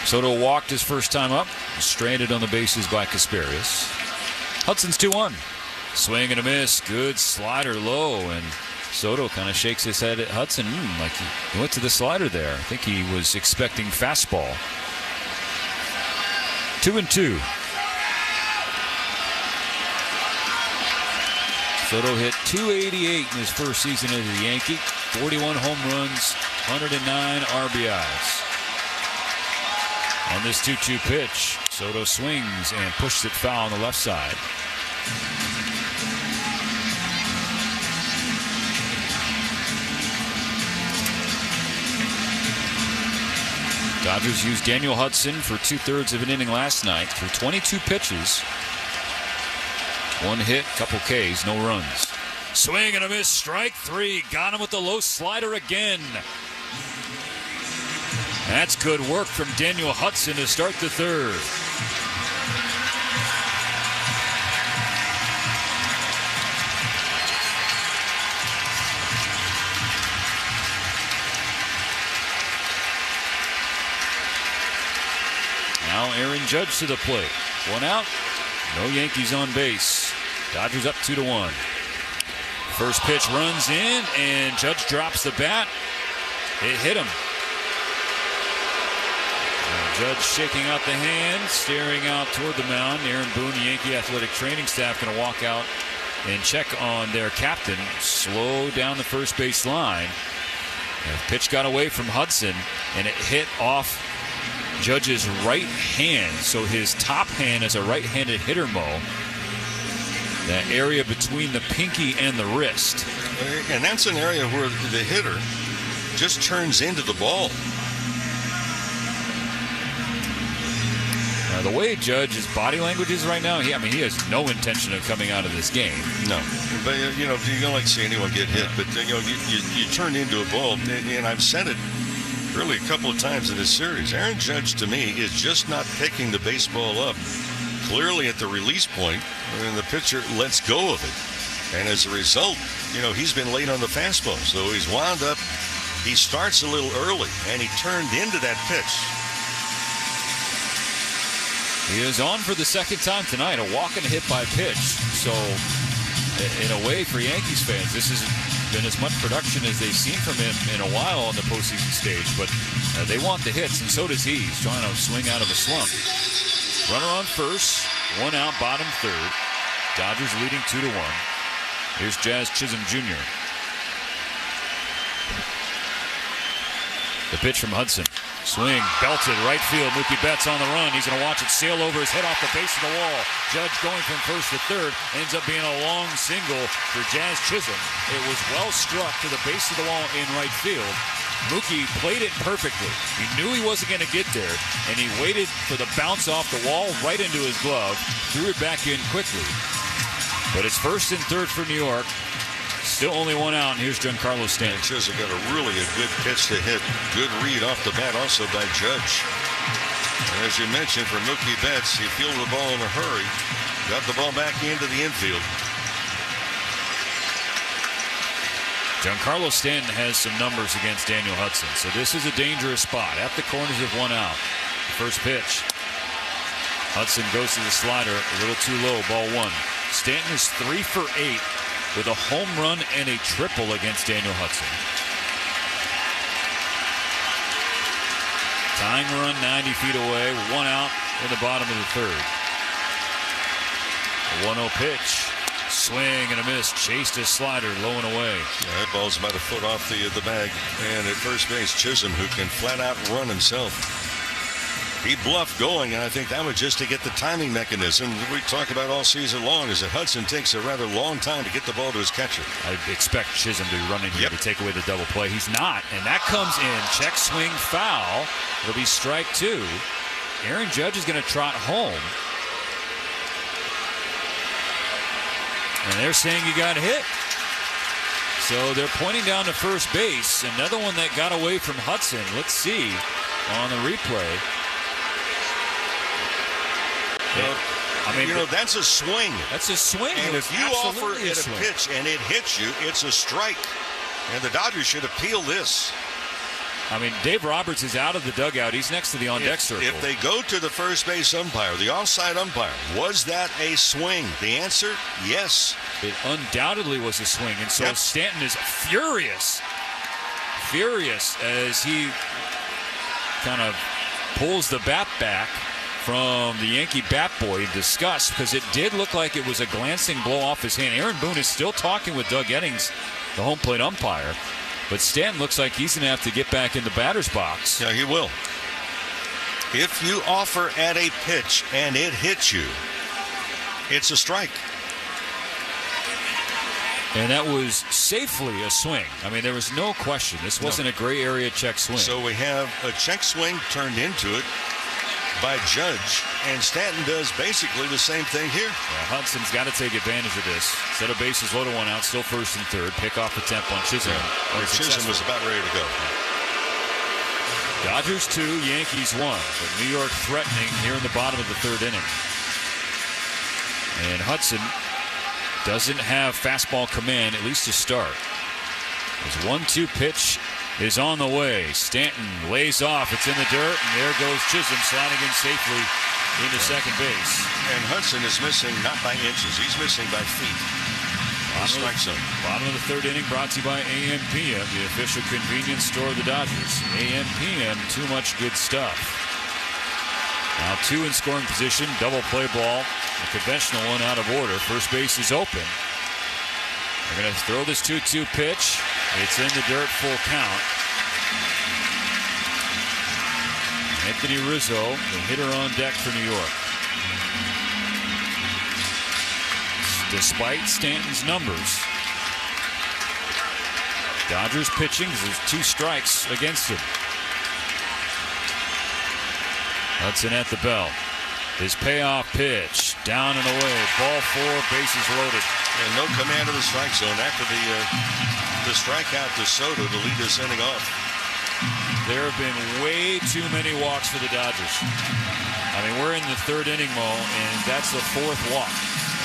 Soto walked his first time up. Stranded on the bases by Kasparius. Hudson's 2-1. Swing and a miss. Good slider low. And Soto kind of shakes his head at Hudson. Like he went to the slider there. I think he was expecting fastball. 2-2. Soto hit .288 in his first season as a Yankee. 41 home runs, 109 RBIs. On this 2-2 pitch, Soto swings and pushes it foul on the left side. Dodgers used Daniel Hudson for 2/3 of an inning last night through 22 pitches. 1 hit, couple Ks, no runs. Swing and a miss, strike 3. Got him with the low slider again. That's good work from Daniel Hudson to start the third. Now Aaron Judge to the plate. 1 out. No Yankees on base. Dodgers up 2-1. First pitch runs in, and Judge drops the bat. It hit him. Judge shaking out the hand, staring out toward the mound. Aaron Boone, the Yankee athletic training staff, going to walk out and check on their captain. Slow down the first base line. The pitch got away from Hudson, and it hit off Judge's right hand. So his top hand is a right-handed hitter, Mo. That area between the pinky and the wrist. And that's an area where the hitter just turns into the ball. The way Judge's body language is right now, he has no intention of coming out of this game. No, but you don't like to see anyone get hit. But you turn into a ball, and I've said it really a couple of times in this series. Aaron Judge, to me, is just not picking the baseball up clearly at the release point, and the pitcher lets go of it. And as a result, he's been late on the fastball, so he's wound up. He starts a little early, and he turned into that pitch. He is on for the second time tonight, a walk and a hit by pitch. So, in a way, for Yankees fans, this has been as much production as they've seen from him in a while on the postseason stage. But they want the hits, and so does he. He's trying to swing out of a slump. Runner on first, 1 out, bottom third. Dodgers leading 2-1. Here's Jazz Chisholm Jr. The pitch from Hudson. Swing, belted, right field. Mookie Betts on the run. He's going to watch it sail over his head off the base of the wall. Judge going from first to third. Ends up being a long single for Jazz Chisholm. It was well struck to the base of the wall in right field. Mookie played it perfectly. He knew he wasn't going to get there, and he waited for the bounce off the wall right into his glove. Threw it back in quickly. But it's first and third for New York. Still only 1 out, and here's Giancarlo Stanton. Chisholm got a good pitch to hit. Good read off the bat also by Judge. And as you mentioned, for Mookie Betts, he fielded the ball in a hurry. Got the ball back into the infield. Giancarlo Stanton has some numbers against Daniel Hudson, so this is a dangerous spot at the corners of 1 out. First pitch. Hudson goes to the slider, a little too low, ball 1. Stanton is 3 for 8 with a home run and a triple against Daniel Hudson. Tying run 90 feet away, 1 out in the bottom of the third. A 1-0 pitch. Swing and a miss. Chased his slider low and away. Yeah, that ball's about a foot off the bag. And at first base, Chisholm, who can flat out run himself. He bluffed going, and I think that was just to get the timing mechanism we talk about all season long, is that Hudson takes a rather long time to get the ball to his catcher. I expect Chisholm to be running here to take away the double play. He's not, and that comes in. Check swing foul. It'll be strike 2. Aaron Judge is going to trot home. And they're saying you got hit. So they're pointing down to first base. Another one that got away from Hudson. Let's see on the replay. That's a swing. That's a swing. And if you offer it a pitch and it hits you, it's a strike. And the Dodgers should appeal this. Dave Roberts is out of the dugout. He's next to the on-deck circle. If they go to the first base umpire, the offside umpire, was that a swing? The answer, yes. It undoubtedly was a swing. And so Stanton is furious as he kind of pulls the bat back from the Yankee bat boy in disgust, because it did look like it was a glancing blow off his hand. Aaron Boone is still talking with Doug Eddings, the home plate umpire, but Stanton looks like he's going to have to get back in the batter's box. Yeah, he will. If you offer at a pitch and it hits you, it's a strike. And that was safely a swing. There was no question. This wasn't a gray area check swing. So we have a check swing turned into it by Judge, and Stanton does basically the same thing here. Yeah, Hudson's got to take advantage of this. Set of bases loaded, 1 out, still first and third. Pick off attempt on Chisholm. Yeah. Chisholm was about ready to go. Dodgers 2, Yankees 1. But New York threatening here in the bottom of the third inning. And Hudson doesn't have fastball command, at least to start. His 1-2 pitch is on the way. Stanton lays off. It's in the dirt, and there goes Chisholm sliding in safely into second base. And Hudson is missing not by inches. He's missing by feet. Strike zone. Bottom of the third inning brought to you by AM/PM, the official convenience store of the Dodgers. AM/PM, too much good stuff. Now 2 in scoring position, double play ball. A conventional one out of order. First base is open. They're going to throw this 2-2 pitch. It's in the dirt, full count. Anthony Rizzo, the hitter on deck for New York. Despite Stanton's numbers, Dodgers pitching, there's 2 strikes against him. Hudson at the bell. His payoff pitch, down and away. Ball 4, bases loaded. And no command of the strike zone after the strikeout to Soto to lead this inning off. There have been way too many walks for the Dodgers. I mean, we're in the 3rd inning, Mo, and that's the 4th walk.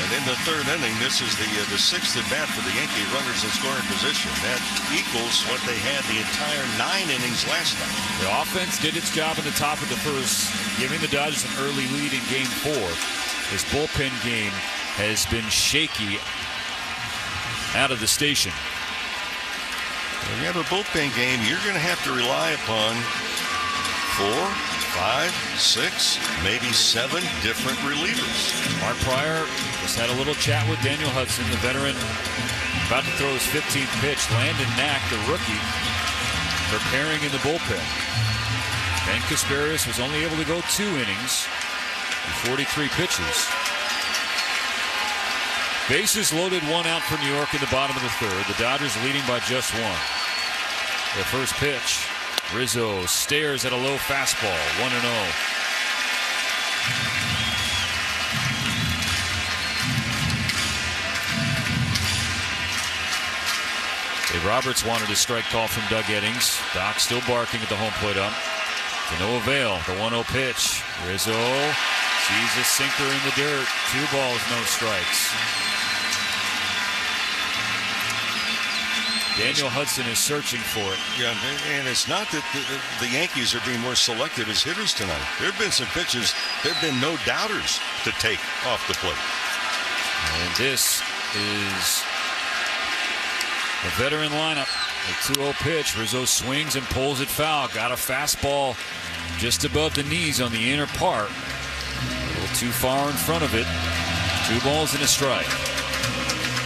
And in the 3rd inning, this is the 6th at bat for the Yankee runners in scoring position. That equals what they had the entire 9 innings last night. The offense did its job in the top of the 1st, giving the Dodgers an early lead in Game 4. This bullpen game has been shaky out of the station. When you have a bullpen game, you're going to have to rely upon 4, 5, 6, maybe 7 different relievers. Mark Pryor just had a little chat with Daniel Hudson, the veteran, about to throw his 15th pitch. Landon Knack, the rookie, preparing in the bullpen. Ben Kasparius was only able to go 2 innings with 43 pitches. Bases loaded, 1 out for New York in the bottom of the 3rd. The Dodgers leading by just 1. Their first pitch. Rizzo stares at a low fastball, 1-0. Dave Roberts wanted a strike call from Doug Eddings. Doc still barking at the home plate ump. To no avail. The 1-0 pitch. Rizzo sees a sinker in the dirt. 2 balls, no strikes. Daniel Hudson is searching for it. Yeah, and it's not that the Yankees are being more selective as hitters tonight. There have been some pitches, there have been no doubters to take off the plate. And this is a veteran lineup. The 2-0 pitch. Rizzo swings and pulls it foul. Got a fastball just above the knees on the inner part. A little too far in front of it. 2 balls and a strike.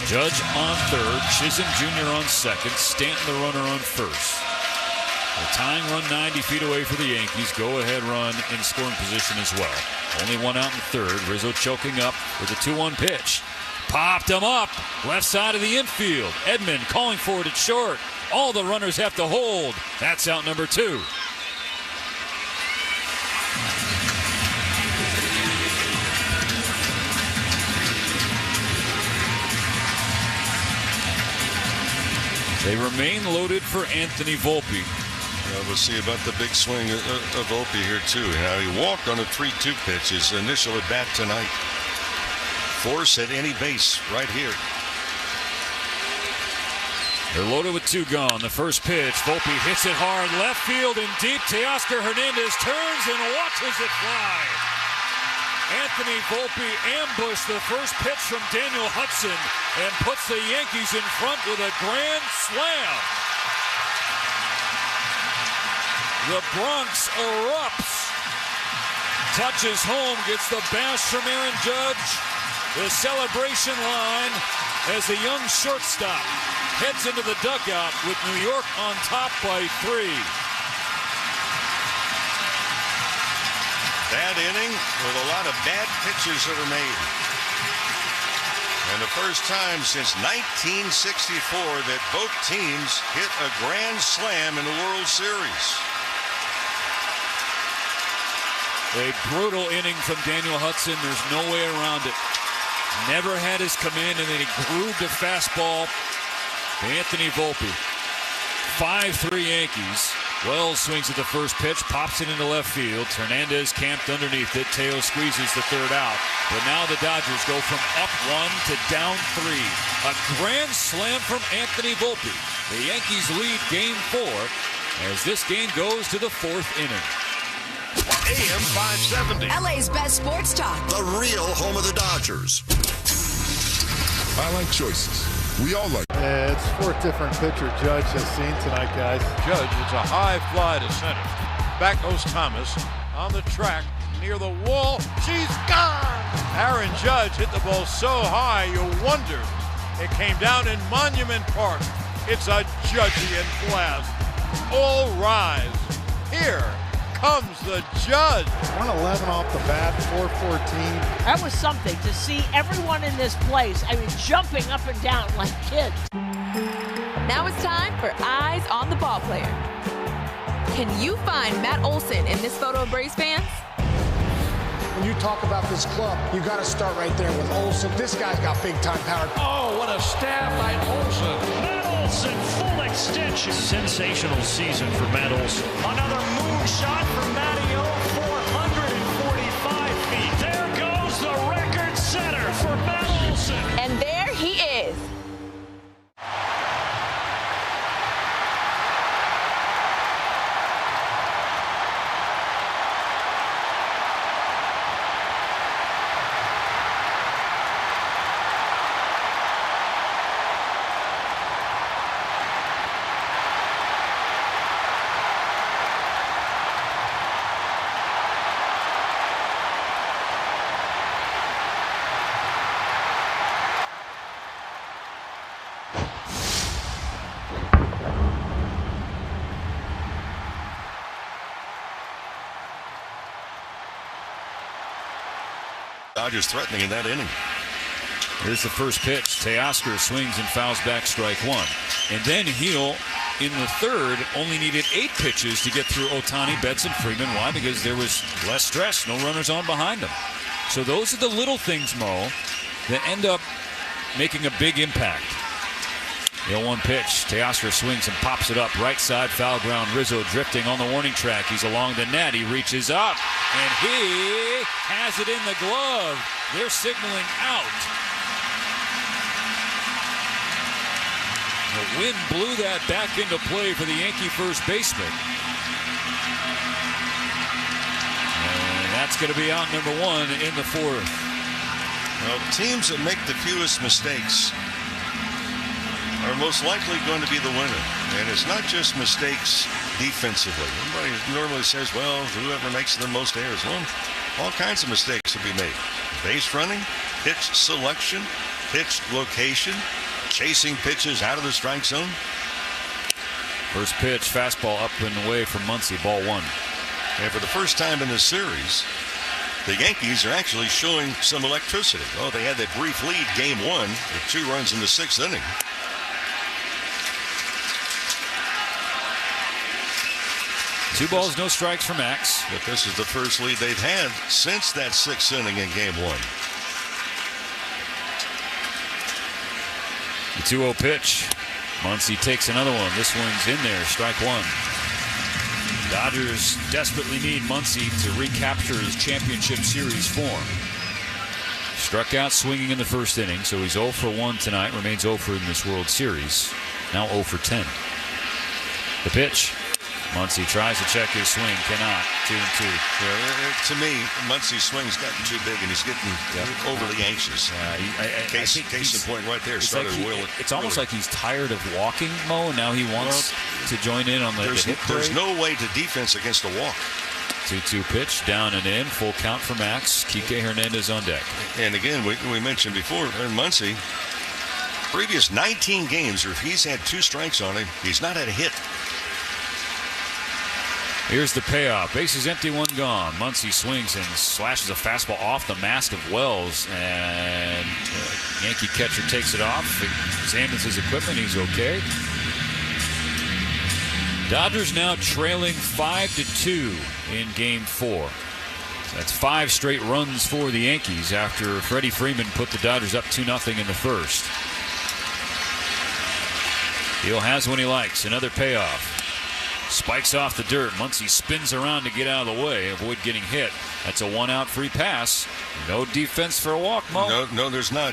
Judge on 3rd, Chisholm Jr. on 2nd, Stanton the runner on 1st. The tying run 90 feet away for the Yankees. Go-ahead run in scoring position as well. Only 1 out in 3rd. Rizzo choking up with a 2-1 pitch. Popped him up. Left side of the infield. Edman calling for it at short. All the runners have to hold. That's out number 2. They remain loaded for Anthony Volpe. We'll see about the big swing of Volpe here, too. Now, he walked on a 3-2 pitch, his initial at bat tonight. Force at any base right here. They're loaded with 2 gone. The first pitch, Volpe hits it hard, left field and deep. Teoscar Hernandez turns and watches it fly. Anthony Volpe ambushed the first pitch from Daniel Hudson and puts the Yankees in front with a grand slam. The Bronx erupts. Touches home, gets the bash from Aaron Judge. The celebration line as the young shortstop heads into the dugout with New York on top by 3. Bad inning with a lot of bad pitches that are made. And the first time since 1964 that both teams hit a grand slam in the World Series. A brutal inning from Daniel Hudson. There's no way around it. Never had his command, and then he grooved a fastball to Anthony Volpe. 5-3 Yankees. Wells swings at the first pitch, pops it into left field. Hernandez camped underneath it. Teo squeezes the 3rd out. But now the Dodgers go from up 1 to down 3. A grand slam from Anthony Volpe. The Yankees lead Game 4 as this game goes to the 4th inning. AM 570. LA's best sports talk. The real home of the Dodgers. I like choices. We all like. It's 4th different pitcher Judge has seen tonight, guys. Judge, it's a high fly to center. Back goes Thomas on the track near the wall. She's gone. Aaron Judge hit the ball so high you wondered it came down in Monument Park. It's a Judgian blast. All rise. Here comes the Judge. 111 off the bat, 414. That was something to see everyone in this place. I mean, jumping up and down like kids. Now it's time for Eyes on the Ball Player. Can you find Matt Olson in this photo of Braves fans? When you talk about this club, you got to start right there with Olson. This guy's got big-time power. Oh, what a stab by Olson. Matt Olson, full extension. Sensational season for Matt Olson. Another moonshot for Matty O, 445 feet. There goes the record setter for Matt Olson. And there he is. Dodgers threatening in that inning. Here's the first pitch. Teoscar swings and fouls back, strike one. And then Heel in the third only needed 8 pitches to get through Ohtani, Betts, and Freeman. Why? Because there was less stress, no runners on behind them. So those are the little things, Mo, that end up making a big impact. The 0-1 pitch. Teoscar swings and pops it up. Right side, foul ground. Rizzo drifting on the warning track. He's along the net. He reaches up, and he has it in the glove. They're signaling out. The wind blew that back into play for the Yankee first baseman. And that's going to be out number 1 in the 4th. Well, teams that make the fewest mistakes are most likely going to be the winner. And it's not just mistakes defensively. Everybody normally says, well, whoever makes the most errors. Well, all kinds of mistakes will be made. Base running, pitch selection, pitch location, chasing pitches out of the strike zone. First pitch, fastball up and away from Muncy, ball 1. And for the first time in this series, the Yankees are actually showing some electricity. Oh, they had that brief lead game 1 with 2 runs in the 6th inning. Two balls, no strikes for Max. But this is the first lead they've had since that 6th inning in game 1. The 2-0 pitch. Muncy takes another one. This one's in there, strike 1. Dodgers desperately need Muncy to recapture his championship series form. Struck out swinging in the first inning, so he's 0 for 1 tonight, remains 0 for in this World Series. Now 0 for 10. The pitch. Muncy tries to check his swing, cannot. 2-2. To me, Muncy's swing's gotten too big, and he's getting overly anxious. Case in point right there. It's almost like he's tired of walking, Mo, and now he wants to join in on the hit parade. There's no way to defense against a walk. 2-2 pitch, down and in, full count for Max. Kike Hernandez on deck. And again, we mentioned before, Muncy, previous 19 games, or if he's had 2 strikes on him, he's not had a hit. Here's the payoff. Bases empty, 1 gone. Muncy swings and slashes a fastball off the mask of Wells, and Yankee catcher takes it off, examines his equipment. He's okay. Dodgers now trailing 5-2 in Game 4. That's 5 straight runs for the Yankees after Freddie Freeman put the Dodgers up 2-0 in the first. Hill has one he likes. Another payoff. Spikes off the dirt. Muncy spins around to get out of the way, avoid getting hit. That's a 1-out free pass. No defense for a walk, Mo. No, there's not.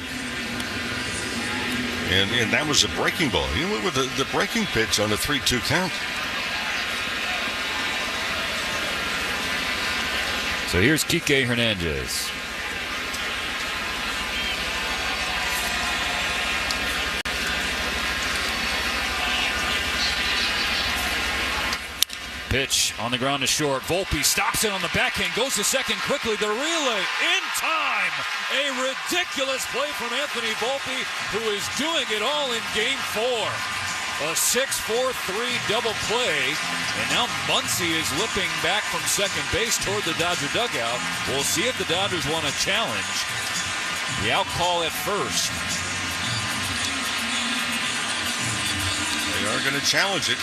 And that was a breaking ball. He went with the breaking pitch on the 3-2 count. So here's Kike Hernandez. Pitch on the ground to short. Volpe stops it on the backhand, goes to second quickly. The relay in time. A ridiculous play from Anthony Volpe, who is doing it all in Game 4. A 6-4-3 double play. And now Muncy is lipping back from second base toward the Dodger dugout. We'll see if the Dodgers want to challenge the out call at first. They are going to challenge it.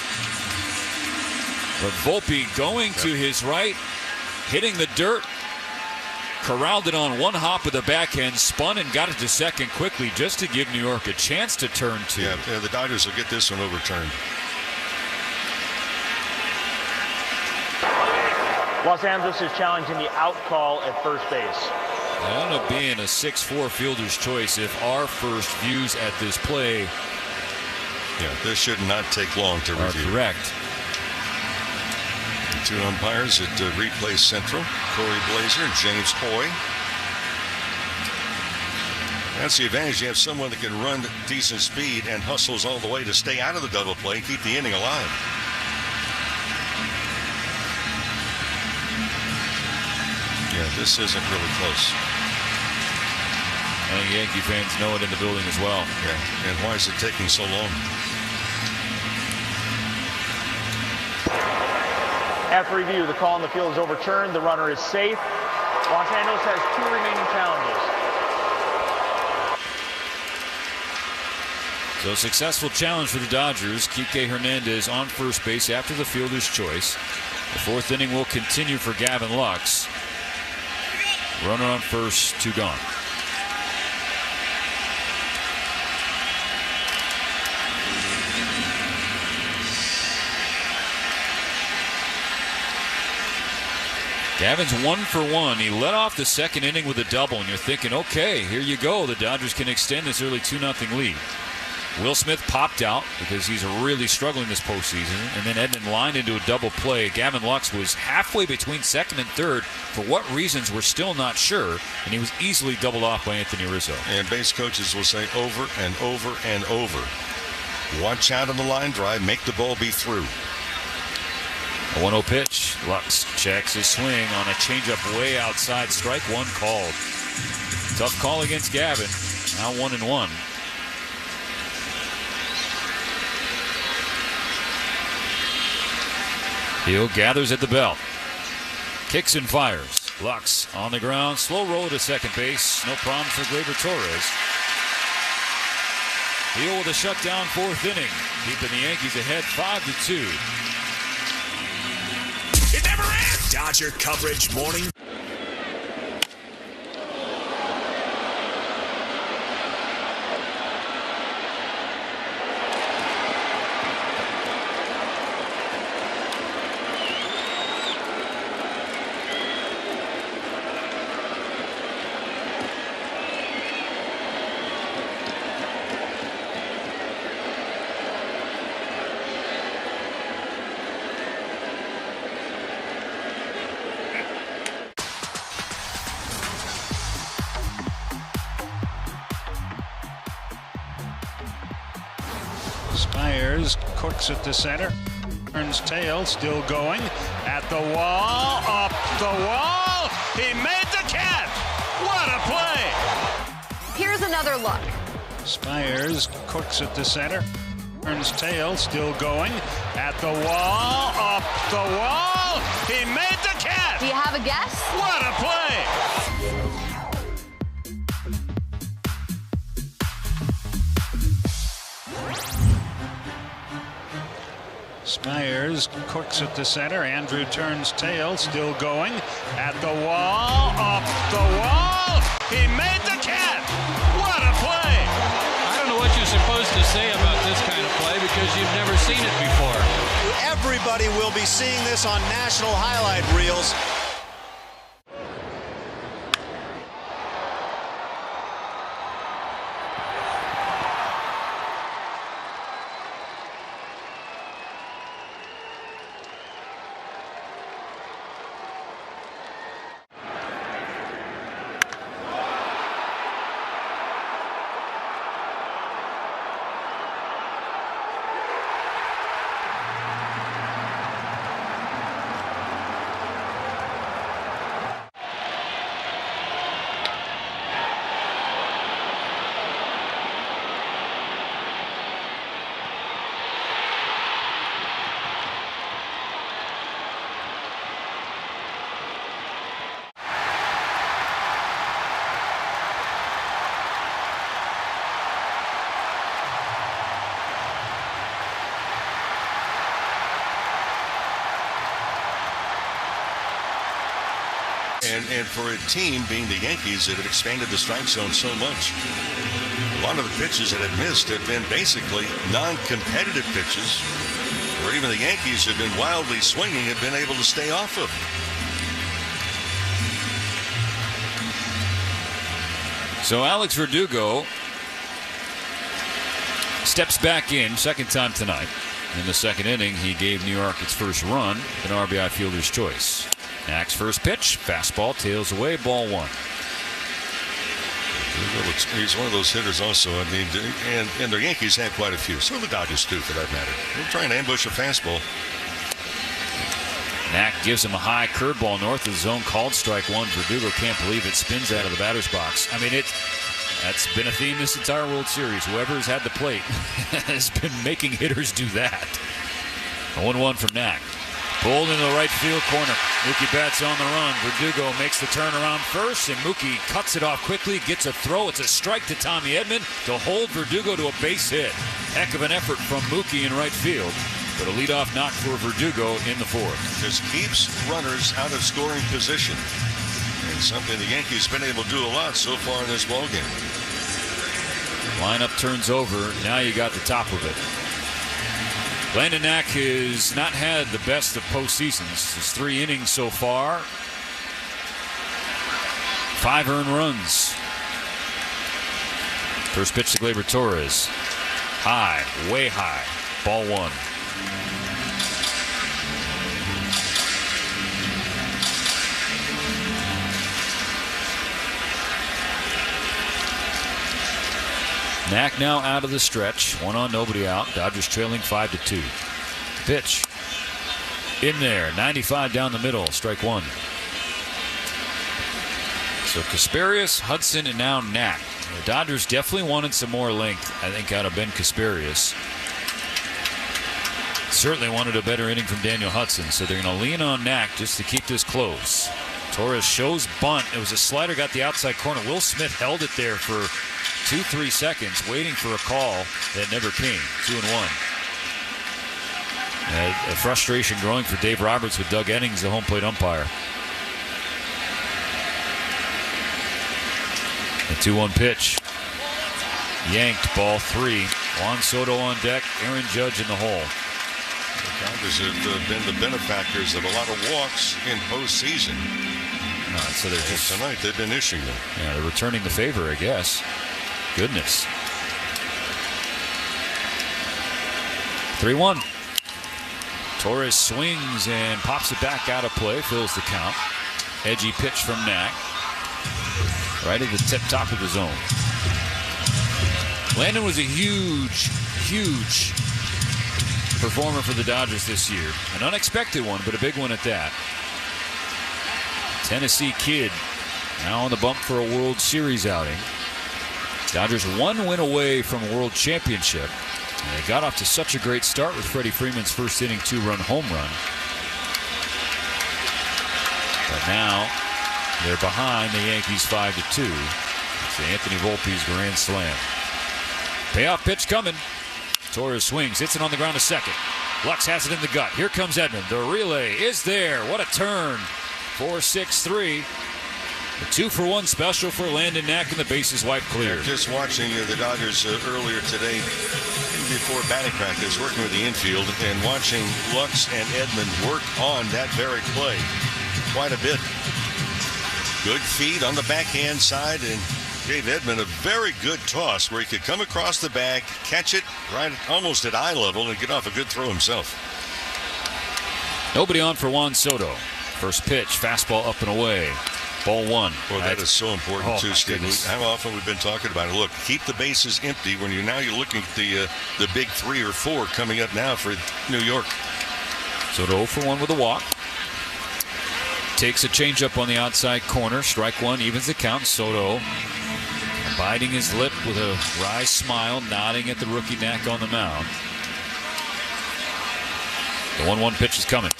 But Volpe going to his right, hitting the dirt, corralled it on one hop with the backhand, spun and got it to second quickly just to give New York a chance to turn two. Yeah, the Dodgers will get this one overturned. Los Angeles is challenging the out call at first base. It'll end up being a 6-4 fielder's choice if our first views at this play. Yeah, this should not take long to review. Correct. The two umpires at Replay Central, Corey Blazer and James Hoy. That's the advantage. You have someone that can run decent speed and hustles all the way to stay out of the double play and keep the inning alive. Yeah, this isn't really close. I think Yankee fans know it in the building as well. Yeah, and why is it taking so long? After review, the call on the field is overturned. The runner is safe. Los Angeles has 2 remaining challenges. So successful challenge for the Dodgers. Kike Hernandez on first base after the fielder's choice. The 4th inning will continue for Gavin Lux. Runner on first, 2 gone. Gavin's 1 for 1. He led off the second inning with a double, and you're thinking, okay, here you go. The Dodgers can extend this early 2-0 lead. Will Smith popped out because he's really struggling this postseason, and then Edman lined into a double play. Gavin Lux was halfway between second and third. For what reasons, we're still not sure, and he was easily doubled off by Anthony Rizzo. And base coaches will say over and over and over, watch out on the line drive, make the ball be through. A 1-0 pitch. Lux checks his swing on a changeup way outside. Strike 1 called. Tough call against Gavin. Now 1-1. Hill gathers at the belt. Kicks and fires. Lux on the ground. Slow roll to second base. No problem for Gleyber Torres. Hill with a shutdown 4th inning. Keeping the Yankees ahead 5-2. It never ends. Dodger Coverage Morning. Spires cooks it to center. Turns tail, still going. At the wall, up the wall. He made the catch. What a play. Here's another look. Spires cooks it to center. Turns tail, still going. At the wall, up the wall. He made the catch. Do you have a guess? What a play. Spires cooks it to center. Andrew turns tail, still going. At the wall, up the wall. He made the catch. What a play. I don't know what you're supposed to say about this kind of play because you've never seen it before. Everybody will be seeing this on national highlight reels. And for a team being the Yankees that have expanded the strike zone so much, a lot of the pitches that have missed have been basically non-competitive pitches, where even the Yankees have been wildly swinging, have been able to stay off of. So Alex Verdugo steps back in, second time tonight. In the second inning, he gave New York its first run, an RBI fielder's choice. Knack's first pitch, fastball, tails away, ball one. He's one of those hitters also. I mean, and the Yankees have quite a few. So the Dodgers too, for that matter. They're trying to ambush a fastball. Knack gives him a high curveball north of the zone, called strike one. Verdugo can't believe it, spins out of the batter's box. I mean, that's been a theme this entire World Series. Whoever has had the plate has been making hitters do that. 1-1 from Knack. Pulled into the right field corner. Mookie Betts on the run. Verdugo makes the turnaround first, and Mookie cuts it off quickly, gets a throw. It's a strike to Tommy Edman to hold Verdugo to a base hit. Heck of an effort from Mookie in right field, but a leadoff knock for Verdugo in the fourth. Just keeps runners out of scoring position, and something the Yankees have been able to do a lot so far in this ballgame. Lineup turns over. Now you got the top of it. Landon Knack has not had the best of postseasons. His 3 innings so far. 5 earned runs. First pitch to Gleyber Torres. High, way high. Ball one. Knack now out of the stretch. 1 on, nobody out. Dodgers trailing 5-2. Pitch. In there. 95 down the middle. Strike one. So Kasparius, Hudson, and now Knack. The Dodgers definitely wanted some more length, I think, out of Ben Kasparius. Certainly wanted a better inning from Daniel Hudson, so they're going to lean on Knack just to keep this close. Torres shows bunt. It was a slider, got the outside corner. Will Smith held it there for 2-3 seconds, waiting for a call that never came. 2-1. A frustration growing for Dave Roberts with Doug Eddings, the home plate umpire. A 2-1 pitch. Yanked, ball 3. Juan Soto on deck, Aaron Judge in the hole. The Dodgers have been the benefactors of a lot of walks in postseason. So they're just tonight they've been issuing them. Yeah, they're returning the favor, I guess. Goodness. 3-1. Torres swings and pops it back out of play, fills the count. Edgy pitch from Knack. Right at the tip top of the zone. Landon was a huge performer for the Dodgers this year. An unexpected one, but a big one at that. Tennessee kid, now on the bump for a World Series outing. Dodgers 1 win away from a World Championship. And they got off to such a great start with Freddie Freeman's first inning 2-run home run. But now they're behind the Yankees 5-2. It's Anthony Volpe's grand slam. Payoff pitch coming. Torres swings, hits it on the ground to second. Lux has it in the gut. Here comes Edman. The relay is there. What a turn. 4-6-3. A 2-for-1 special for Landon Knack, and the bases wiped clear. Yeah, just watching the Dodgers earlier today, before batting practice, working with the infield, and watching Lux and Edman work on that very play quite a bit. Good feed on the backhand side, and gave Edman a very good toss where he could come across the bag, catch it right almost at eye level, and get off a good throw himself. Nobody on for Juan Soto. First pitch, fastball up and away. Ball one. Well, that is so important too, Steve. How often we've been talking about it. Look, keep the bases empty when you're looking at the big 3 or 4 coming up now for New York. Soto 0-for-1 with a walk. Takes a changeup on the outside corner. Strike one, evens the count. Soto biting his lip with a wry smile, nodding at the rookie Knack on the mound. The 1-1 pitch is coming.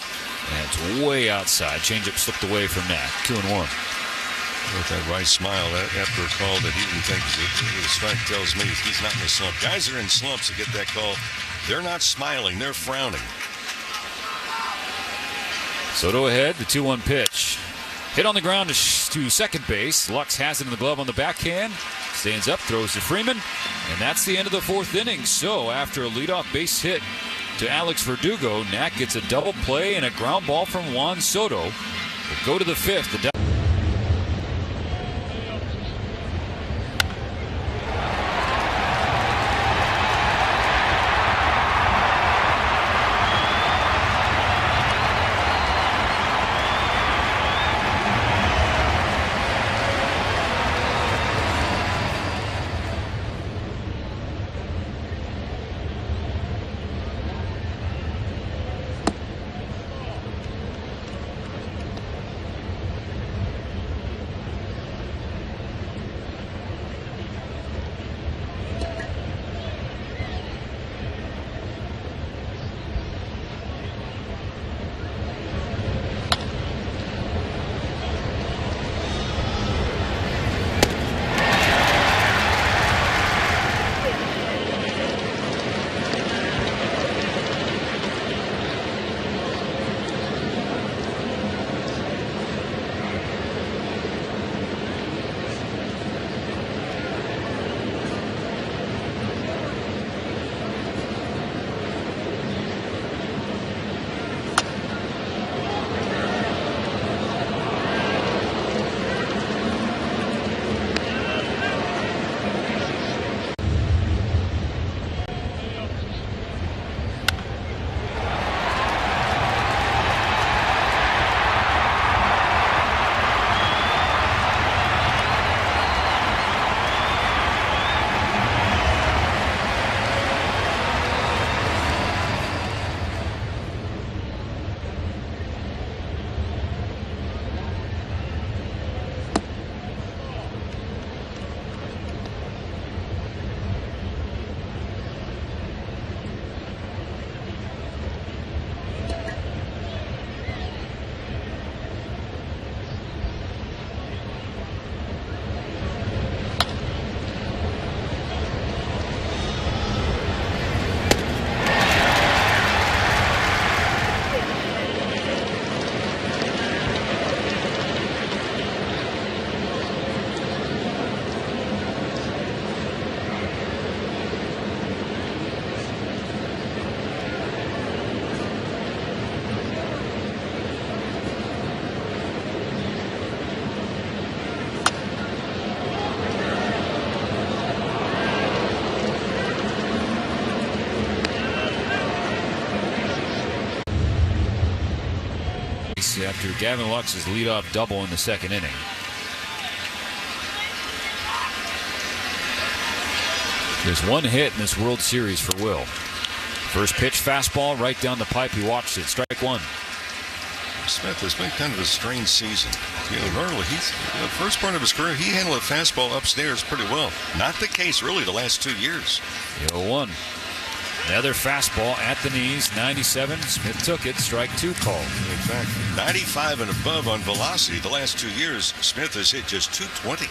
And it's way outside. Changeup slipped away from Knack. 2-1. With that right smile after a call that he didn't think the strike tells me he's not in a slump. Guys are in slumps to get that call. They're not smiling. They're frowning. Soto ahead. The 2-1 pitch. Hit on the ground to second base. Lux has it in the glove on the backhand. Stands up, throws to Freeman. And that's the end of the fourth inning. So after a leadoff base hit to Alex Verdugo, Knack gets a double play and a ground ball from Juan Soto. We'll go to the fifth. After Gavin Lux's leadoff double in the second inning. There's one hit in this World Series for Will. First pitch, fastball, right down the pipe. He watched it. Strike one. Smith has been kind of a strange season. Normally, the first part of his career, he handled a fastball upstairs pretty well. Not the case, really, the last 2 years. 0-1. Another fastball at the knees, 97. Smith took it, strike two call. In fact, 95 and above on velocity. The last 2 years, Smith has hit just 220.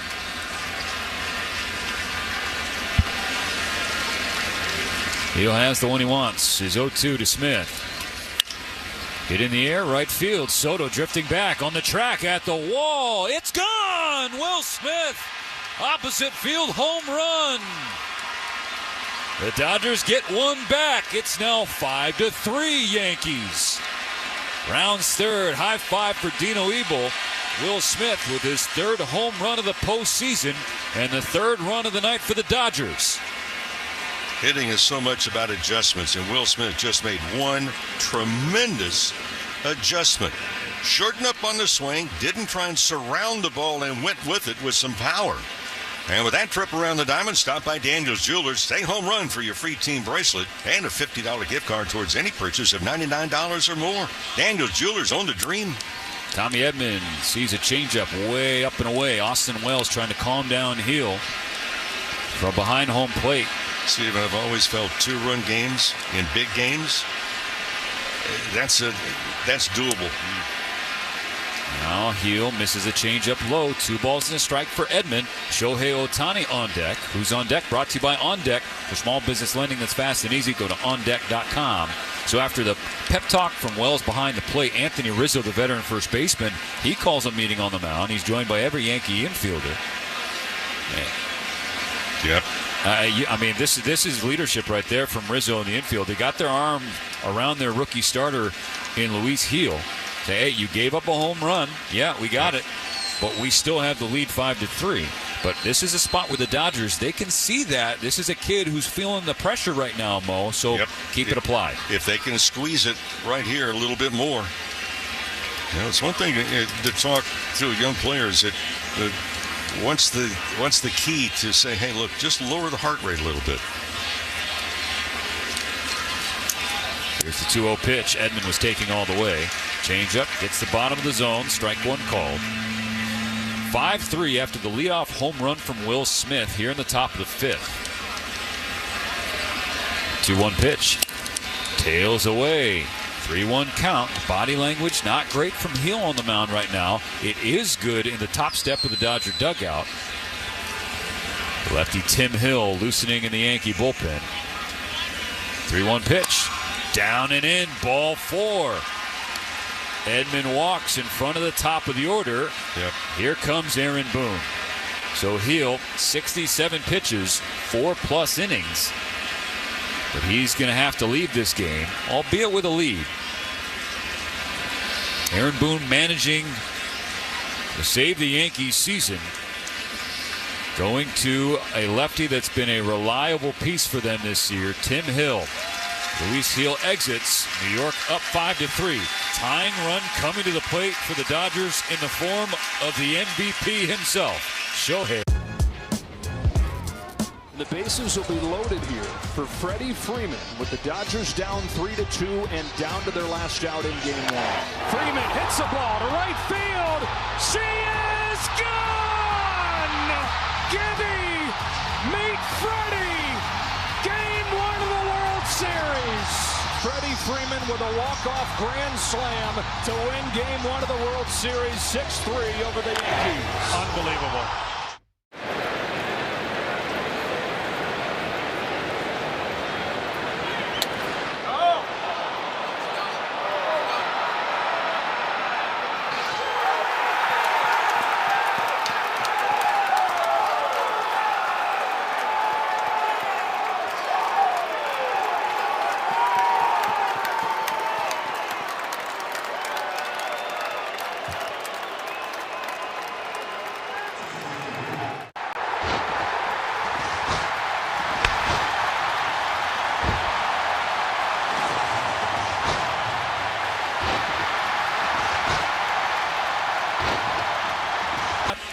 Hill has the one he wants. His 0-2 to Smith. Hit in the air, right field. Soto drifting back on the track at the wall. It's gone! Will Smith, opposite field home run. The Dodgers get one back. It's now 5-3 Yankees. Brown's third. High five for Dino Ebel. Will Smith with his third home run of the postseason and the third run of the night for the Dodgers. Hitting is so much about adjustments, and Will Smith just made one tremendous adjustment. Shortened up on the swing, didn't try and surround the ball, and went with it with some power. And with that trip around the diamond, stop by Daniel's Jewelers. Stay home run for your free team bracelet and a $50 gift card towards any purchase of $99 or more. Daniel's Jewelers, own the dream. Tommy Edman sees a changeup way up and away. Austin Wells trying to calm down Hill from behind home plate. Steve, I've always felt two-run games in big games, that's doable. Now Heel misses a changeup low. 2 balls and a strike for Edman. Shohei Ohtani on deck. Who's on deck? Brought to you by On Deck. For small business lending that's fast and easy, go to OnDeck.com. So after the pep talk from Wells behind the plate, Anthony Rizzo, the veteran first baseman, he calls a meeting on the mound. He's joined by every Yankee infielder. Yep. I mean, this is leadership right there from Rizzo in the infield. They got their arm around their rookie starter in Luis Heel. Say, hey, you gave up a home run. Yeah, we got it. But we still have the lead 5-3. But this is a spot where the Dodgers, they can see that. This is a kid who's feeling the pressure right now, Mo. So keep it applied. If they can squeeze it right here a little bit more. You know, it's one thing to talk to young players that wants the key to say, hey, look, just lower the heart rate a little bit. Here's the 2-0 pitch. Edman was taking all the way. Changeup, gets the bottom of the zone. Strike 1 called. 5-3 after the leadoff home run from Will Smith here in the top of the 5th. 2-1 pitch. Tails away. 3-1 count. Body language not great from Hill on the mound right now. It is good in the top step of the Dodger dugout. Lefty Tim Hill loosening in the Yankee bullpen. 3-1 pitch. Down and in. Ball 4. Edman walks in front of the top of the order. Yep. Here comes Aaron Boone. So Hill, 67 pitches, 4+ innings. But he's going to have to leave this game, albeit with a lead. Aaron Boone managing to save the Yankees season. Going to a lefty that's been a reliable piece for them this year, Tim Hill. Luis Hill exits. New York up 5-3. Tying run coming to the plate for the Dodgers in the form of the MVP himself, Shohei. The bases will be loaded here for Freddie Freeman with the Dodgers down 3-2 and down to their last out in game 1. Freeman hits the ball to right field. She is gone! Gibby, meet Freddie. Game 1 of the World Series. Freddie Freeman with a walk-off grand slam to win game 1 of the World Series 6-3 over the Yankees. Unbelievable.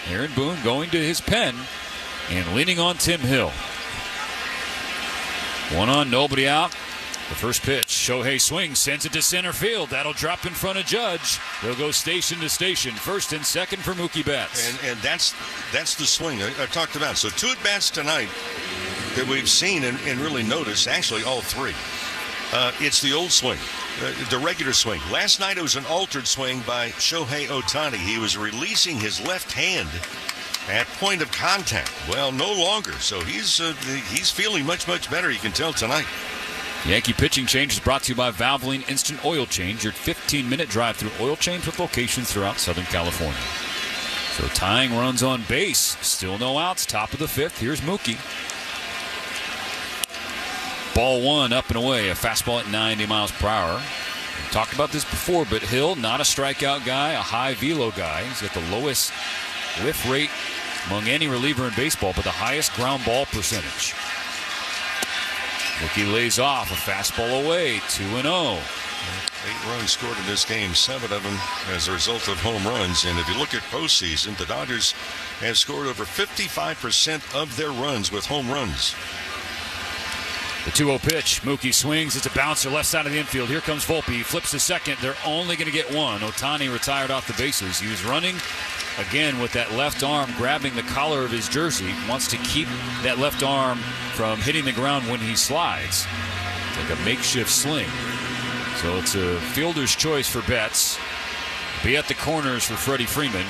Aaron Boone going to his pen and leaning on Tim Hill. 1 on, nobody out. The first pitch, Shohei swings, sends it to center field. That'll drop in front of Judge. They'll go station to station, first and second for Mookie Betts. And that's the swing I talked about. So 2 at-bats tonight that we've seen and really noticed, actually all 3. It's the old swing, the regular swing. Last night it was an altered swing by Shohei Ohtani. He was releasing his left hand at point of contact. Well, no longer. So he's feeling much better. You can tell tonight. Yankee pitching change is brought to you by Valvoline Instant Oil Change, your 15-minute drive-through oil change with locations throughout Southern California. So tying runs on base. Still no outs. Top of the 5th. Here's Mookie. Ball 1 up and away. A fastball at 90 miles per hour. We talked about this before, but Hill, not a strikeout guy, a high velo guy. He's got the lowest whiff rate among any reliever in baseball, but the highest ground ball percentage. Mookie lays off. A fastball away. 2-0. 8 runs scored in this game, 7 of them as a result of home runs. And if you look at postseason, the Dodgers have scored over 55% of their runs with home runs. The 2-0 pitch. Mookie swings. It's a bouncer left side of the infield. Here comes Volpe. He flips to second. They're only going to get 1. Ohtani retired off the bases. He was running again with that left arm grabbing the collar of his jersey. Wants to keep that left arm from hitting the ground when he slides. It's like a makeshift sling. So it's a fielder's choice for Betts. be at the corners for Freddie Freeman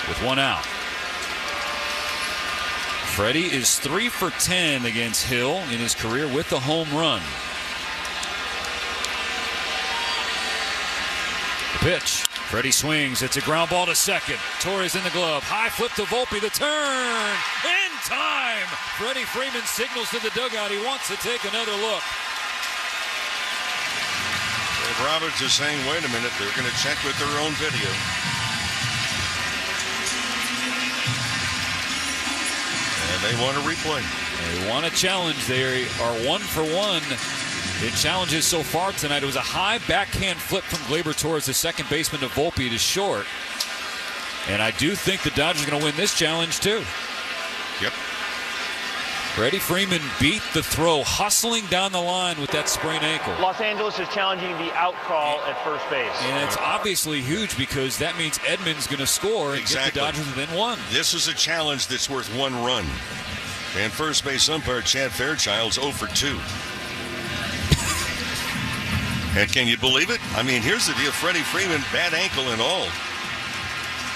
with one out. Freddie is 3 for 10 against Hill in his career with the home run. The pitch. Freddie swings. It's a ground ball to second. Torres in the glove. High flip to Volpe. The turn. In time. Freddie Freeman signals to the dugout he wants to take another look. Dave Roberts is saying, wait a minute, they're going to check with their own video. And they want a replay. They want a challenge. They are 1 for 1 in challenges so far tonight. It was a high backhand flip from Gleyber Torres, the second baseman, to Volpe to short. And I do think the Dodgers are going to win this challenge too. Yep. Freddie Freeman beat the throw, hustling down the line with that sprained ankle. Los Angeles is challenging the out call at first base. And it's obviously huge because that means Edman's going to score and get the Dodgers within 1. This is a challenge that's worth 1 run. And first base umpire Chad Fairchild's 0 for 2. And can you believe it? I mean, here's the deal. Freddie Freeman, bad ankle and all,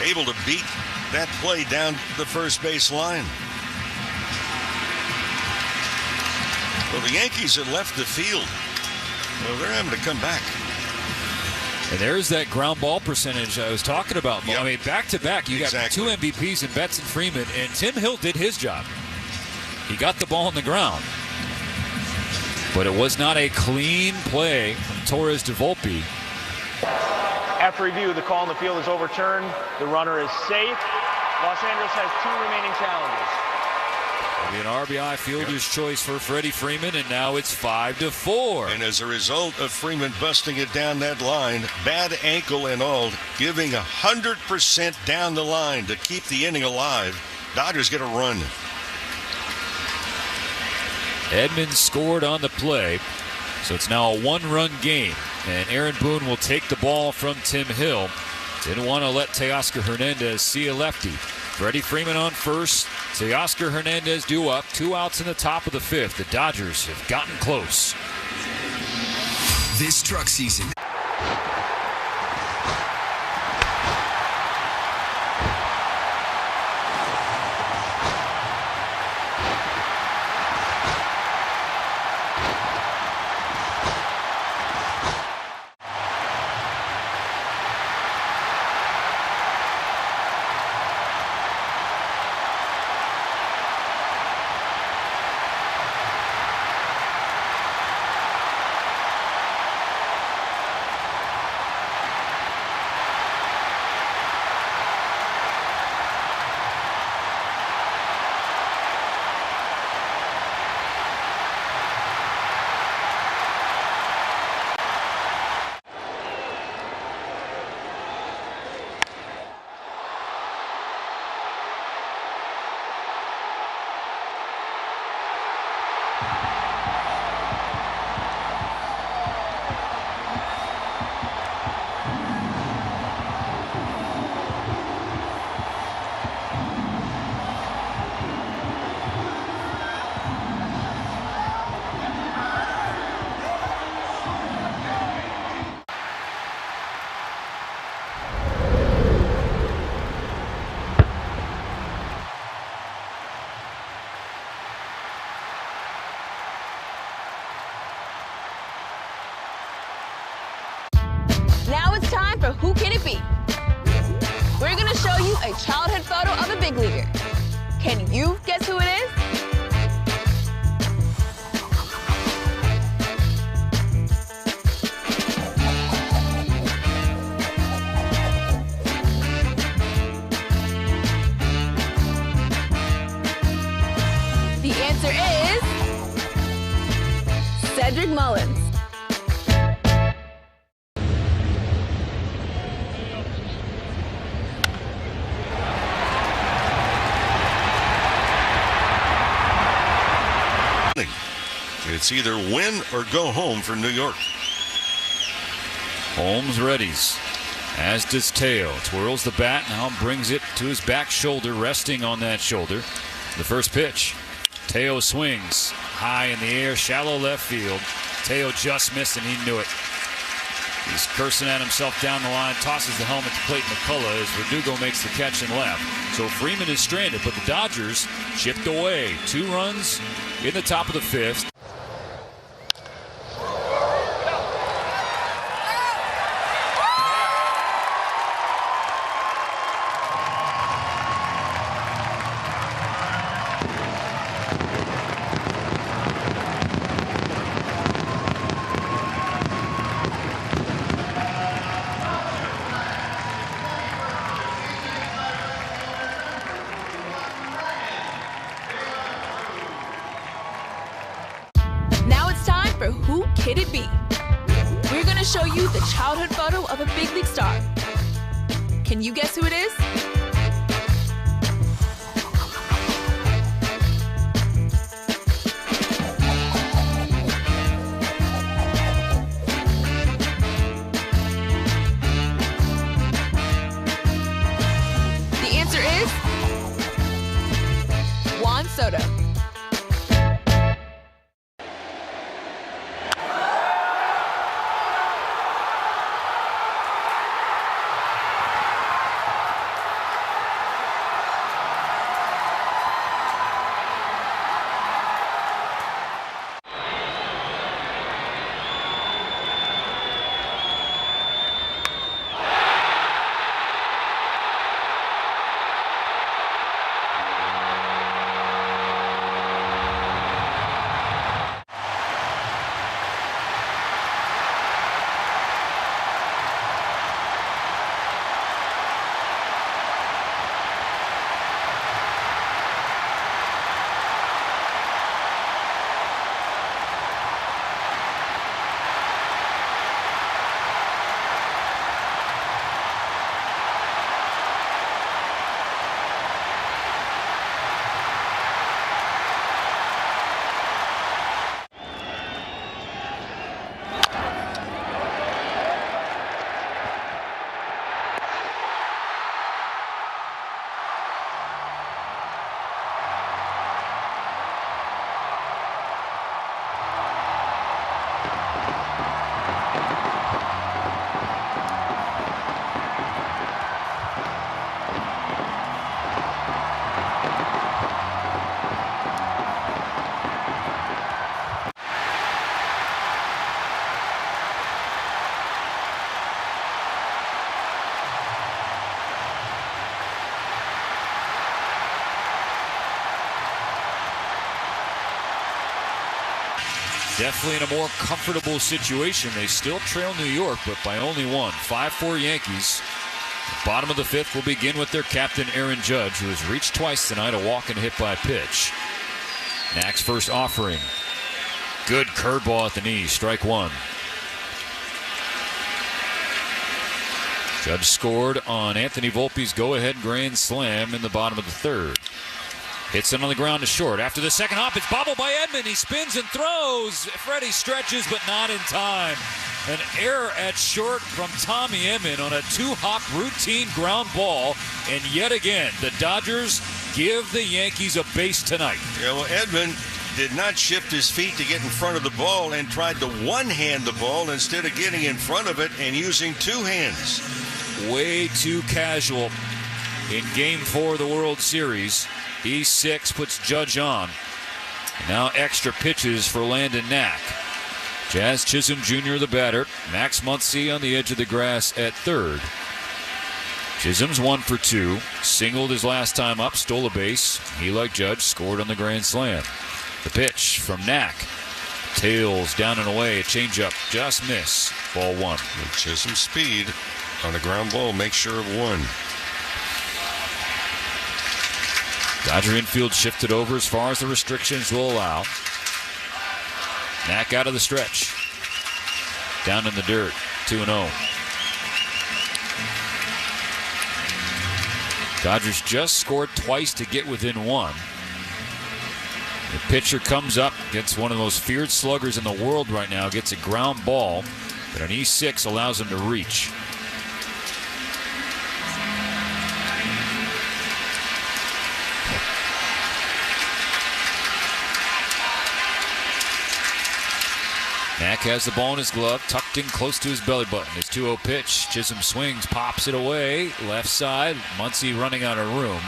able to beat that play down the first base line. Well, the Yankees had left the field. Well, they're having to come back. And there's that ground ball percentage I was talking about. Yep. I mean, back-to-back, you got 2 MVPs in Betts and Freeman, and Tim Hill did his job. He got the ball on the ground. But it was not a clean play from Torres to Volpe. After review, the call on the field is overturned. The runner is safe. Los Angeles has 2 remaining challenges. An RBI fielder's choice for Freddie Freeman, and now it's 5-4. And as a result of Freeman busting it down that line, bad ankle and all, giving 100% down the line to keep the inning alive, Dodgers get a run. Edman scored on the play, so it's now a 1-run game. And Aaron Boone will take the ball from Tim Hill. Didn't want to let Teoscar Hernandez see a lefty. Freddie Freeman on first. Teoscar Hernandez due up. 2 outs in the top of the 5th. The Dodgers have gotten close. This truck season. Now it's time for Who Can It Be? We're going to show you a childhood photo of a big leaguer. Can you guess who it is? The answer is Cedric Mullins. It's either win or go home for New York. Holmes readies, as does Teo. Twirls the bat, now brings it to his back shoulder, resting on that shoulder. The first pitch. Teo swings high in the air, shallow left field. Teo just missed, and he knew it. He's cursing at himself down the line, tosses the helmet to Clayton McCullough as Verdugo makes the catch and left. So Freeman is stranded, but the Dodgers chipped away. 2 runs in the top of the 5th. Now it's time for Who Could It Be? We're going to show you the childhood photo of a big league star. Can you guess who it is? The answer is Juan Soto. Definitely in a more comfortable situation. They still trail New York, but by only 1. 5-4 Yankees. The bottom of the 5th will begin with their captain, Aaron Judge, who has reached twice tonight, a walk and hit by pitch. Knack's first offering. Good curveball at the knee, strike 1. Judge scored on Anthony Volpe's go-ahead grand slam in the bottom of the 3rd. Hits it on the ground to short. After the second hop, it's bobbled by Edman. He spins and throws. Freddie stretches, but not in time. An error at short from Tommy Edman on a 2-hop routine ground ball. And yet again, the Dodgers give the Yankees a base tonight. Yeah, well, Edman did not shift his feet to get in front of the ball and tried to one-hand the ball instead of getting in front of it and using 2 hands. Way too casual in Game 4 of the World Series. E6 puts Judge on. Now extra pitches for Landon Knack. Jazz Chisholm Jr. the batter. Max Muncy on the edge of the grass at 3rd. Chisholm's 1 for 2. Singled his last time up, stole a base. He, like Judge, scored on the grand slam. The pitch from Knack. Tails down and away. A changeup. Just miss. Ball 1. And Chisholm's speed on a ground ball makes sure of 1. Dodger infield shifted over as far as the restrictions will allow. Knack out of the stretch. Down in the dirt. 2-0. Dodgers just scored twice to get within 1. The pitcher comes up, gets one of the most feared sluggers in the world right now, gets a ground ball, but an E6 allows him to reach. Mack has the ball in his glove, tucked in close to his belly button. His 2-0 pitch. Chisholm swings, pops it away. Left side. Muncy running out of room.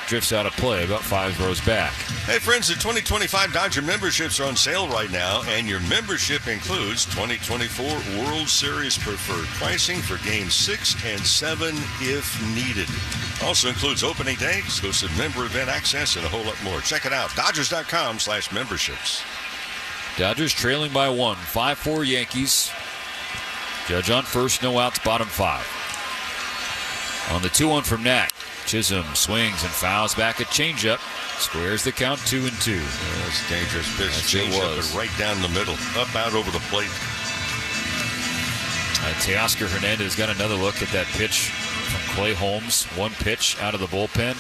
Drifts out of play about 5 rows back. Hey, friends, the 2025 Dodger memberships are on sale right now, and your membership includes 2024 World Series preferred pricing for Games 6 and 7 if needed. Also includes opening day, exclusive member event access, and a whole lot more. Check it out, Dodgers.com/memberships. Dodgers trailing by 1. 5-4 Yankees. Judge on first, no outs, bottom 5. On the 2-1 from Knack. Chisholm swings and fouls back a changeup. Squares the count 2-2. That's a dangerous pitch. Changeup right down the middle. Up, out over the plate. Teoscar Hernandez got another look at that pitch from Clay Holmes. 1 pitch out of the bullpen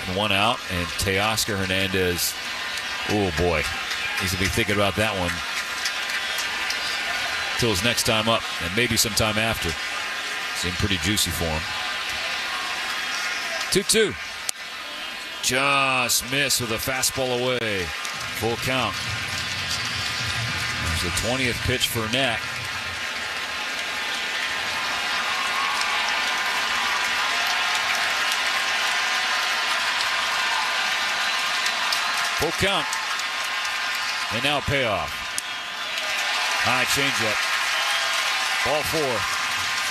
and 1 out. And Teoscar Hernandez, oh boy, he's going to be thinking about that one till his next time up and maybe sometime after. Seemed pretty juicy for him. 2-2. Just missed with a fastball away. Full count. There's the 20th pitch for Knack. Full count. And now a payoff. High changeup. Ball 4.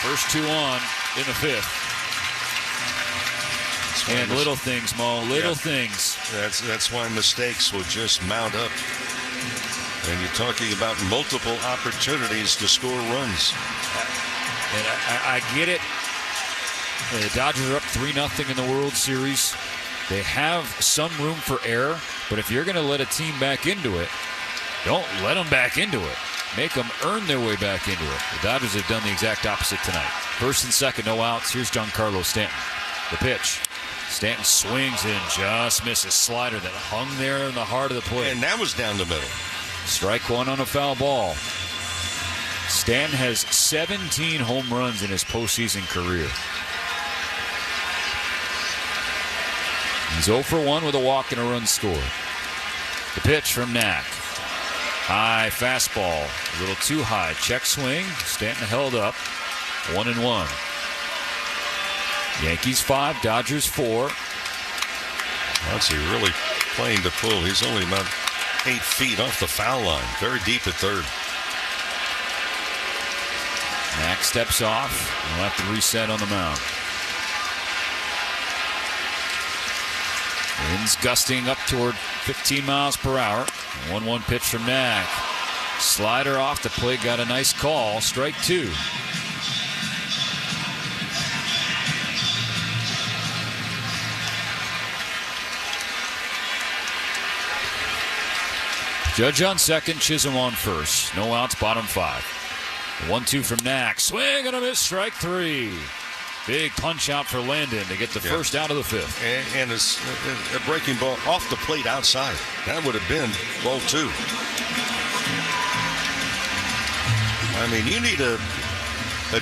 First 2 on in the 5th. And little things, Mo. Little things. That's why mistakes will just mount up. And you're talking about multiple opportunities to score runs. And I get it. The Dodgers are up 3-0 in the World Series. They have some room for error, but if you're going to let a team back into it, don't let them back into it. Make them earn their way back into it. The Dodgers have done the exact opposite tonight. First and second, no outs. Here's Giancarlo Stanton. The pitch. Stanton swings and just misses. Slider that hung there in the heart of the plate. And that was down the middle. Strike 1 on a foul ball. Stanton has 17 home runs in his postseason career. He's 0 for 1 with a walk and a run scored. The pitch from Knack. High fastball. A little too high. Check swing. Stanton held up. 1-1. Yankees 5, Dodgers 4. Muncy really playing the pull. He's only about 8 feet off the foul line. Very deep at third. Mack steps off. He'll have to reset on the mound. Winds gusting up toward 15 miles per hour. 1-1 pitch from Knack. Slider off the plate. Got a nice call. Strike 2. Judge on second, Chisholm on first. No outs, bottom 5. 1-2 from Knack. Swing and a miss, strike 3. Big punch out for Landon to get the first out of the 5th. And it's a breaking ball off the plate outside. That would have been ball 2. I mean, you need a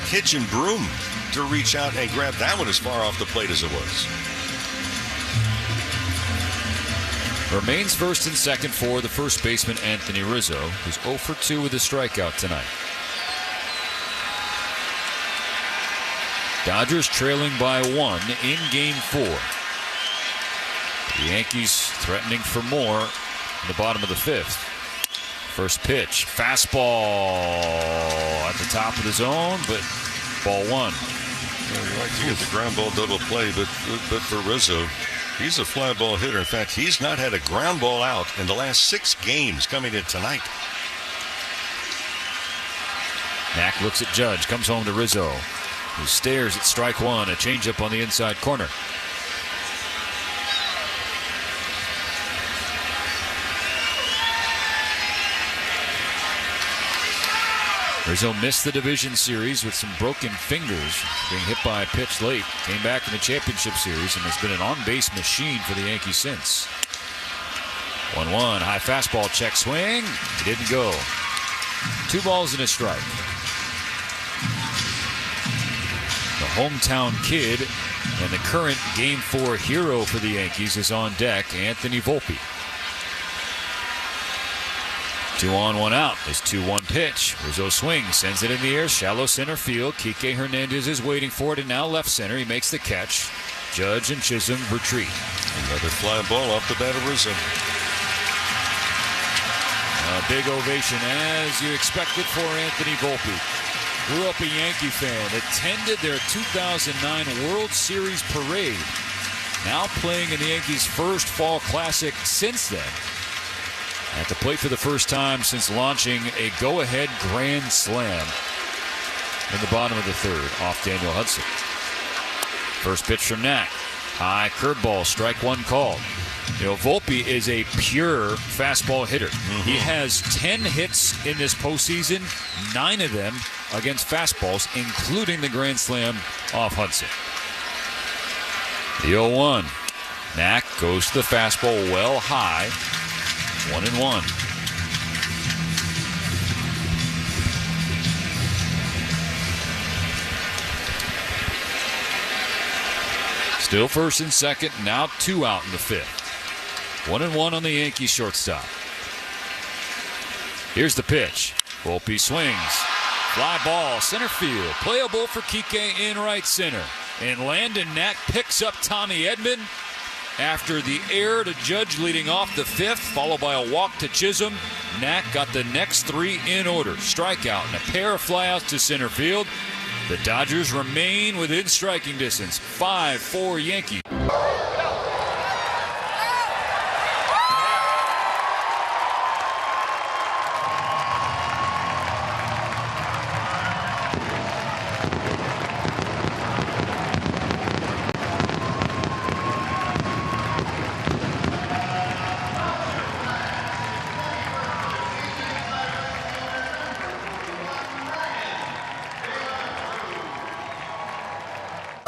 kitchen broom to reach out and grab that one as far off the plate as it was. Remains first and second for the first baseman, Anthony Rizzo, who's 0 for 2 with a strikeout tonight. Dodgers trailing by 1 in Game 4. The Yankees threatening for more in the bottom of the 5th. First pitch, fastball at the top of the zone, but ball 1. Well, you like to get the ground ball double play, but for Rizzo, he's a fly ball hitter. In fact, he's not had a ground ball out in the last 6 games coming in tonight. Knack looks at Judge, comes home to Rizzo, who stares at strike 1, a changeup on the inside corner. Rizzo missed the division series with some broken fingers, being hit by a pitch late. Came back in the championship series and has been an on-base machine for the Yankees since. 1-1, high fastball, check swing. He didn't go. 2 balls and a strike. The hometown kid and the current Game 4 hero for the Yankees is on deck, Anthony Volpe. 2 on, 1 out. This 2-1 pitch. Rizzo swings, sends it in the air, shallow center field. Kike Hernandez is waiting for it, and now left center. He makes the catch. Judge and Chisholm retreat. Another fly ball off the bat of Rizzo. A big ovation, as you expected, for Anthony Volpe. Grew up a Yankee fan, attended their 2009 World Series parade. Now playing in the Yankees' first fall classic since then. At the plate for the first time since launching a go-ahead grand slam in the bottom of the third off Daniel Hudson. First pitch from Knack. High curveball, strike one called. You know, Volpe is a pure fastball hitter. He has 10 hits in this postseason, 9 of them against fastballs, including the grand slam off Hudson. The 0-1. Knack goes to the fastball well high. 1-1. Still first and second, now 2 out in the 5th. 1-1 on the Yankees shortstop. Here's the pitch. Volpe swings. Fly ball, center field. Playable for Kike in right center. And Landon Knack picks up Tommy Edman after the error to Judge leading off the 5th, followed by a walk to Chisholm. Knack got the next 3 in order. Strikeout and a pair of flyouts to center field. The Dodgers remain within striking distance. 5-4 Yankees.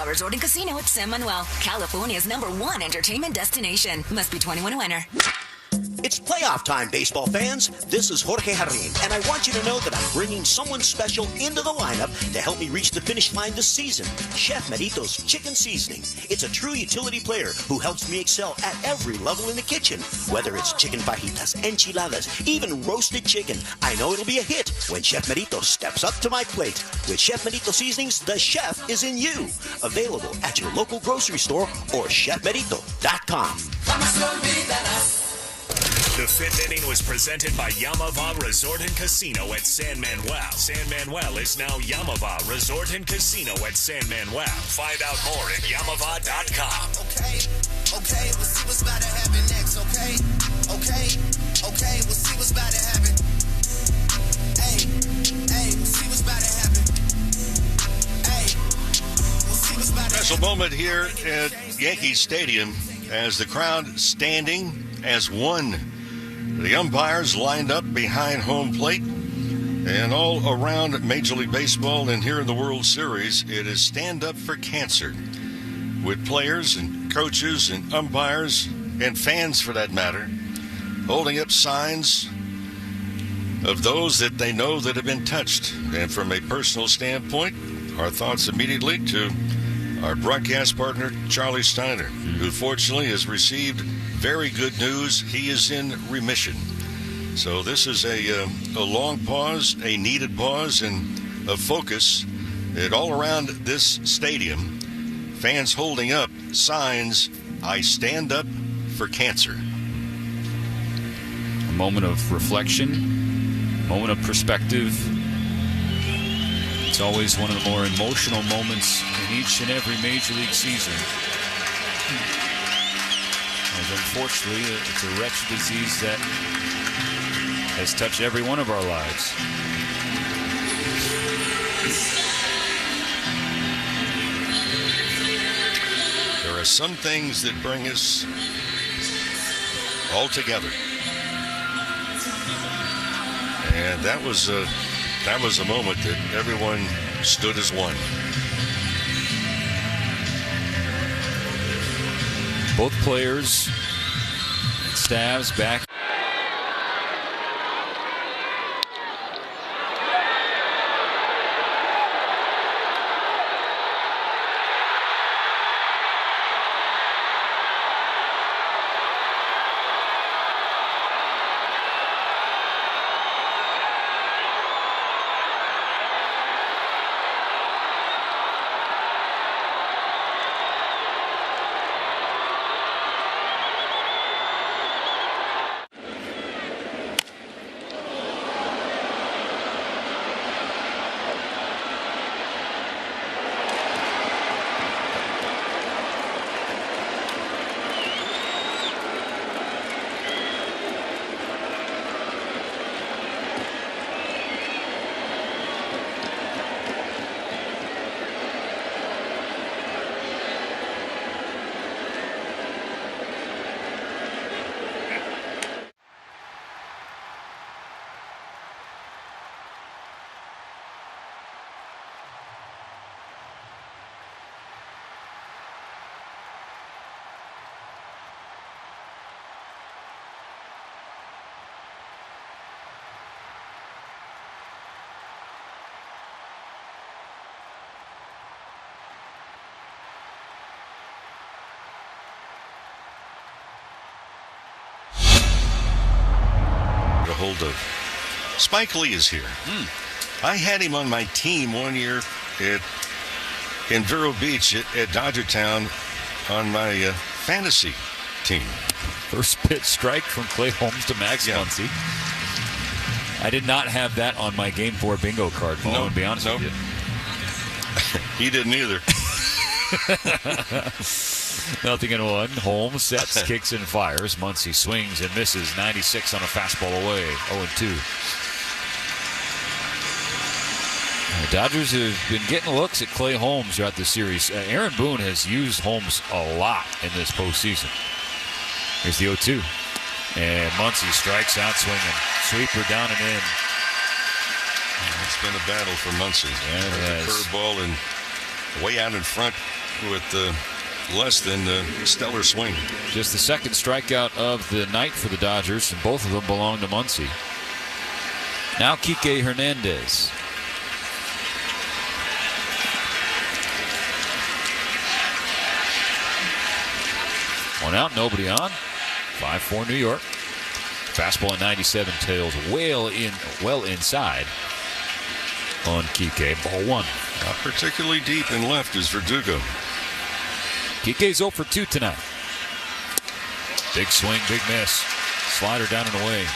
Resort and Casino at San Manuel, California's #1 entertainment destination. Must be 21 or enter. It's playoff time, baseball fans. This is Jorge Jarrin, and I want you to know that I'm bringing someone special into the lineup to help me reach the finish line this season. Chef Merito's Chicken Seasoning. It's a true utility player who helps me excel at every level in the kitchen. Whether it's chicken fajitas, enchiladas, even roasted chicken, I know it'll be a hit when Chef Merito steps up to my plate. With Chef Merito Seasonings, the chef is in you. Available at your local grocery store or chefmerito.com. The 5th inning was presented by Yamava Resort and Casino at San Manuel. San Manuel is now Yamava Resort and Casino at San Manuel. Find out more at Yamava.com. Okay, we'll see what's about to happen next, okay, we'll see what's about to happen. We'll see what's about to happen. We'll see what's about to happen. Special moment here at Yankee Stadium as the crowd standing as one. The umpires lined up behind home plate, and all around Major League Baseball and here in the World Series, it is Stand Up for Cancer, with players and coaches and umpires and fans, for that matter, holding up signs of those that they know that have been touched. And from a personal standpoint, our thoughts immediately to our broadcast partner, Charlie Steiner, who fortunately has received very good news. He is in remission. So this is a long pause, a needed pause, and a focus that all around this stadium, fans holding up signs, I stand up for cancer. A moment of reflection, moment of perspective. It's always one of the more emotional moments in each and every Major League season. As unfortunately, it's a wretched disease that has touched every one of our lives. There are some things that bring us all together. And that was a moment that everyone stood as one. Both players, staffs back. hold of. Spike Lee is here. I had him on my team one year in Vero Beach at Dodger Town on my fantasy team. First pitch strike from Clay Holmes to Max Muncy. I did not have that on my Game 4 bingo card, Paul, to be honest with you. He didn't either. 0-1. Holmes sets, kicks, and fires. Muncy swings and misses. 96 on a fastball away. 0-2. The Dodgers have been getting looks at Clay Holmes throughout the series. Aaron Boone has used Holmes a lot in this postseason. Here's the 0-2. And Muncy strikes out swinging. Sweeper down and in. It's been a battle for Muncy. Yeah, it has. Curveball and way out in front with less than stellar swing. Just the second strikeout of the night for the Dodgers, and both of them belong to Muncy. Now Kike Hernandez. One out, nobody on. 5-4 New York. Fastball at 97, tails well inside on Kike. Ball 1. Not particularly deep in left is Verdugo. Kike's 0 for 2 tonight. Big swing, big miss. Slider down and away.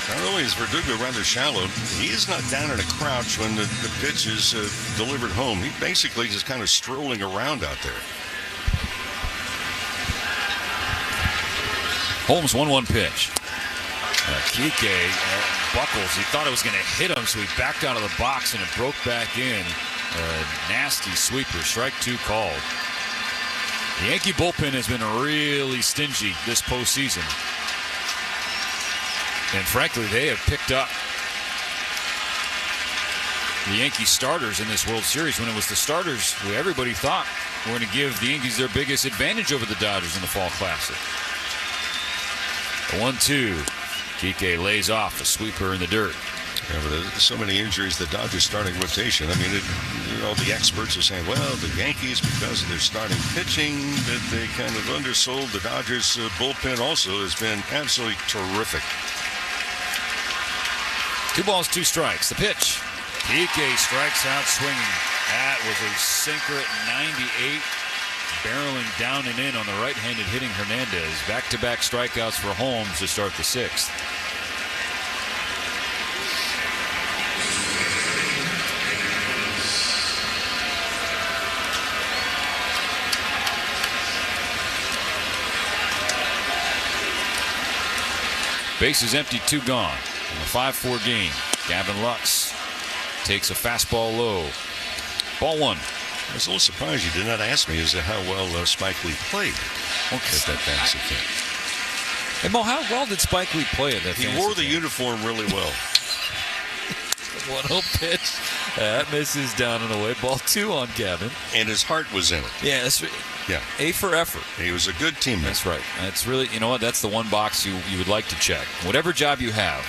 Not only is Verdugo rather shallow, he is not down in a crouch when the pitch is delivered home. He basically just kind of strolling around out there. Holmes 1-1 pitch. Kike buckles. He thought it was going to hit him, so he backed out of the box and it broke back in. A nasty sweeper. Strike 2 called. The Yankee bullpen has been really stingy this postseason. And frankly, they have picked up the Yankee starters in this World Series when it was the starters who everybody thought were going to give the Yankees their biggest advantage over the Dodgers in the Fall Classic. A 1-2. Kike lays off a sweeper in the dirt. Yeah, but there's so many injuries, the Dodgers starting rotation. I mean, all the experts are saying, well, the Yankees, because of their starting pitching, that they kind of undersold. The Dodgers bullpen also has been absolutely terrific. 2 balls, 2 strikes. The pitch. Kike strikes out swinging. That was a sinker at 98. Barreling down and in on the right-handed hitting Hernandez. Back-to-back strikeouts for Holmes to start the 6th. Bases empty, 2 gone. In a 5-4 game. Gavin Lux takes a fastball low. Ball 1. I was a little surprised you did not ask me as to how well Spike Lee played at that fantasy camp. Hey, Mo, how well did Spike Lee play at that fantasy camp? He wore the uniform really well. 1-0 pitch. That misses down and away. Ball 2 on Gavin. And his heart was in it. Yeah, yeah. A for effort. He was a good teammate. That's right. That's really, you know what? That's the one box you would like to check. Whatever job you have.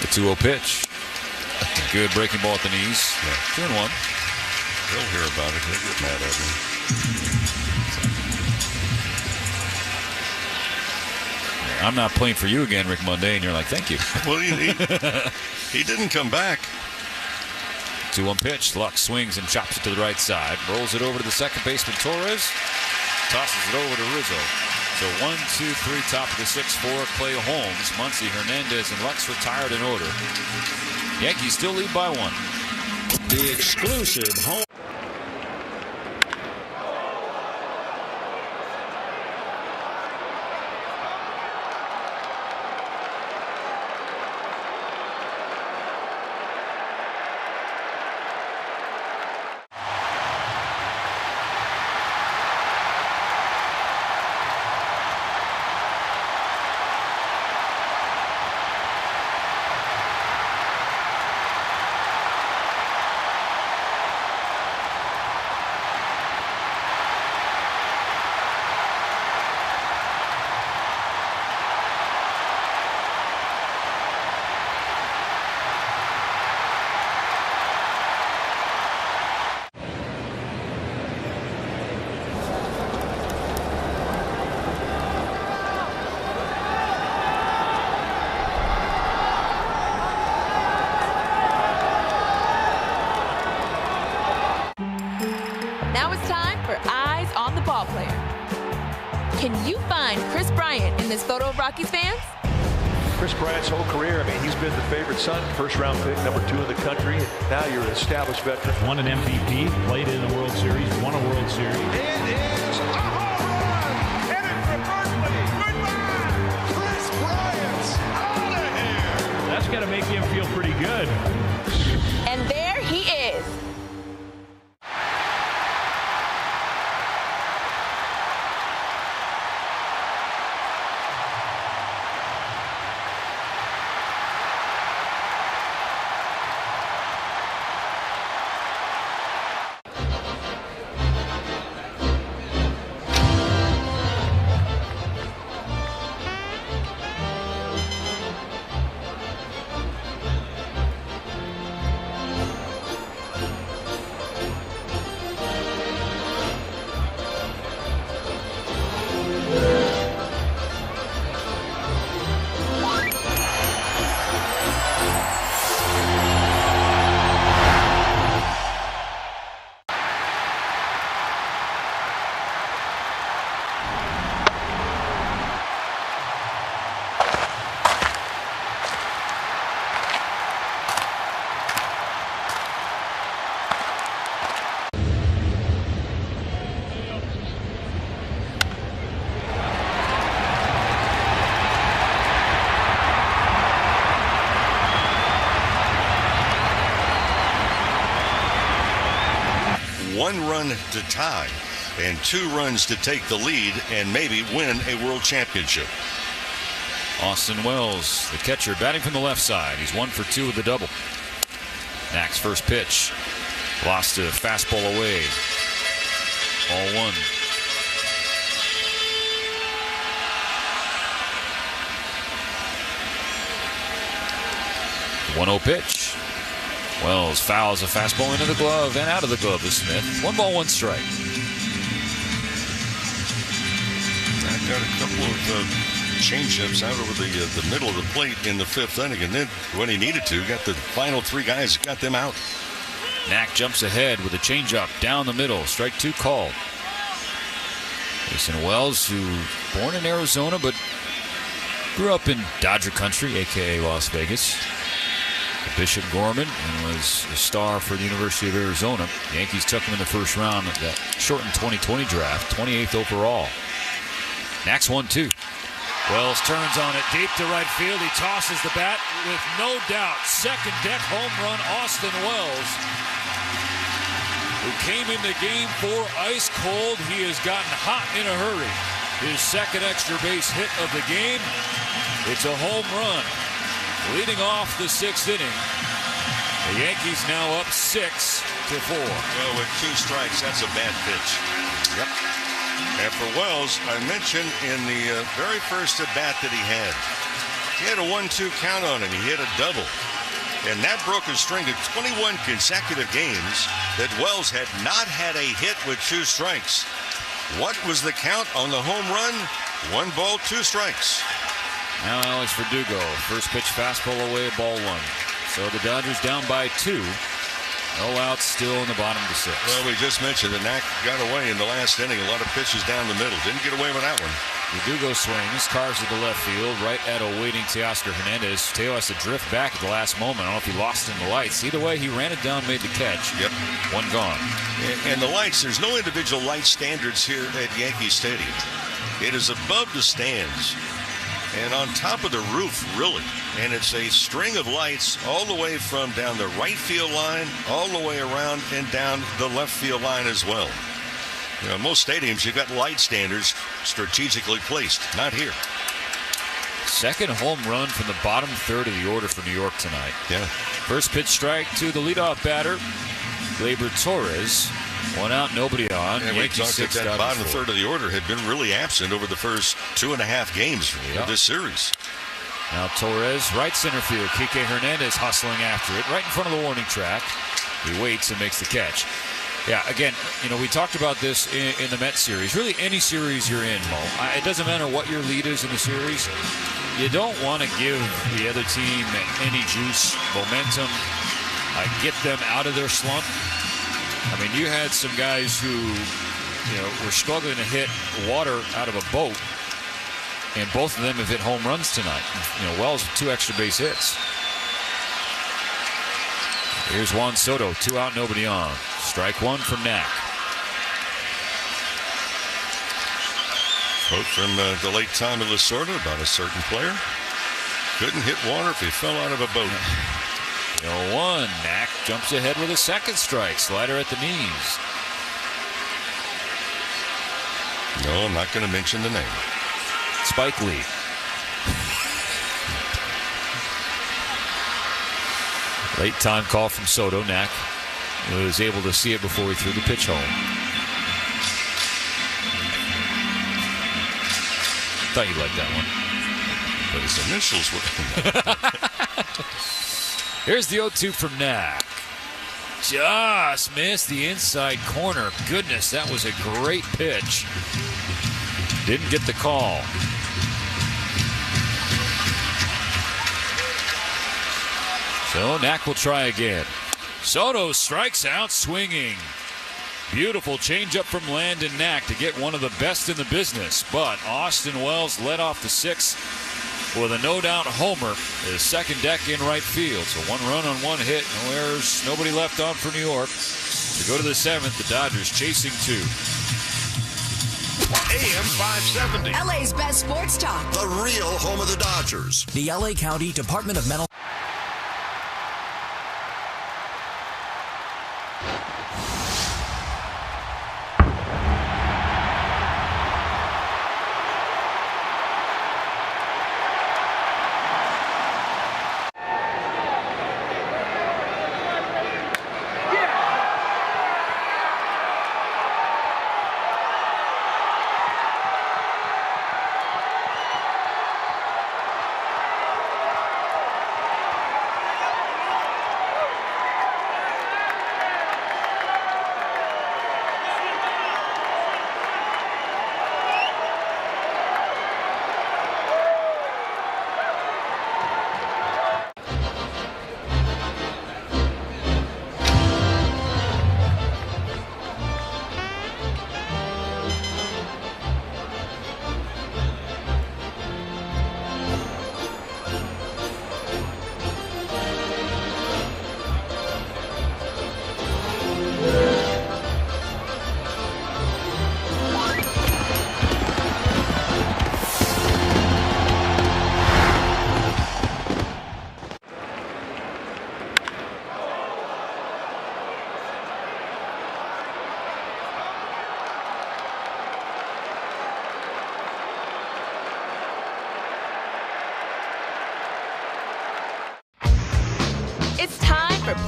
The 2-0 pitch. Good breaking ball at the knees. Yeah. 2-1. He'll hear about it. He'll get mad at me. I'm not playing for you again, Rick Monday, and you're like, thank you. Well, he didn't come back. 2-1 pitch. Lux swings and chops it to the right side. Rolls it over to the second baseman, Torres. Tosses it over to Rizzo. So 1, 2, 3, top of the 6-4. Clay Holmes, Muncy, Hernandez, and Lux retired in order. Yankees still lead by 1. The exclusive home. Can you find Chris Bryant in this photo of Rockies fans? Chris Bryant's whole career, I mean, he's been the favorite son, first-round pick, #2 in the country. Now you're an established veteran. Won an MVP, played in the World Series, won a World Series. It is a home run! Headed for Berkeley! Goodbye! Chris Bryant's out of here! That's got to make him feel pretty good. And there he is. One run to tie and 2 runs to take the lead and maybe win a world championship. Austin Wells, the catcher, batting from the left side. He's 1 for 2 with the double. Knack's first pitch. Lost a fastball away. Ball 1. 1-0 pitch. Wells fouls a fastball into the glove and out of the glove to Smith. 1 ball, 1 strike. I got a couple of changeups out over the middle of the plate in the 5th inning, and then when he needed to, got the final 3 guys, got them out. Knack jumps ahead with a changeup down the middle. Strike 2 called. Jason Wells, who born in Arizona but grew up in Dodger country, aka Las Vegas. Bishop Gorman, and was a star for the University of Arizona. The Yankees took him in the first round of that shortened 2020 draft, 28th overall. Knack's 1-2. Wells turns on it deep to right field. He tosses the bat with no doubt. Second deck home run, Austin Wells, who came into game 4 ice cold. He has gotten hot in a hurry. His second extra base hit of the game. It's a home run. Leading off the 6th inning, the Yankees now up 6-4. Well, with 2 strikes, that's a bad pitch. Yep. And for Wells, I mentioned in the very first at-bat that he had a 1-2 count on him. He hit a double. And that broke a string of 21 consecutive games that Wells had not had a hit with 2 strikes. What was the count on the home run? 1 ball, 2 strikes. Now Alex Verdugo, first pitch fastball away, ball 1. So the Dodgers down by 2. No outs, still in the bottom of the 6th. Well, we just mentioned that Knack got away in the last inning. A lot of pitches down the middle. Didn't get away with that one. Verdugo swings, carves it to left field, right at a waiting Teoscar Hernandez. Teo has to drift back at the last moment. I don't know if he lost in the lights. Either way, he ran it down, made the catch. Yep. 1 gone. And the lights, there's no individual light standards here at Yankee Stadium. It is above the stands and on top of the roof, really. And it's a string of lights all the way from down the right field line, all the way around and down the left field line as well. You know, most stadiums, you've got light standards strategically placed. Not here. Second home run from the bottom 3rd of the order for New York tonight. Yeah. First pitch strike to the leadoff batter, Gleyber Torres. 1 out, nobody on. And we talked that that bottom 3rd of the order had been really absent over the first 2.5 games of this series. Now Torres, right center field. Kike Hernandez hustling after it, right in front of the warning track. He waits and makes the catch. Yeah, again, you know, we talked about this in the Mets series. Really, any series you're in, Mo. It doesn't matter what your lead is in the series. You don't want to give the other team any juice, momentum, get them out of their slump. I mean, you had some guys who we're struggling to hit water out of a boat, and both of them have hit home runs tonight. Wells with 2 extra base hits. Here's Juan Soto, 2 out, nobody on. Strike 1 from Knack. Quote from the late Tommy Lasorda about a certain player. Couldn't hit water if he fell out of a boat. 0-1. Knack jumps ahead with a second strike. Slider at the knees. No, I'm not going to mention the name. Spike Lee. Late time call from Soto. Knack was able to see it before he threw the pitch home. Thought you'd like that one. But his initials were. Here's the 0-2 from Knack. Just missed the inside corner. Goodness, that was a great pitch. Didn't get the call. So Knack will try again. Soto strikes out swinging. Beautiful changeup from Landon Knack to get one of the best in the business. But Austin Wells led off the 6th with a no-doubt homer. His second deck in right field. So 1 run on 1 hit. No errors. Nobody left on for New York. To go to the 7th, the Dodgers chasing 2. AM 570. LA's best sports talk. The real home of the Dodgers. The LA County Department of Mental.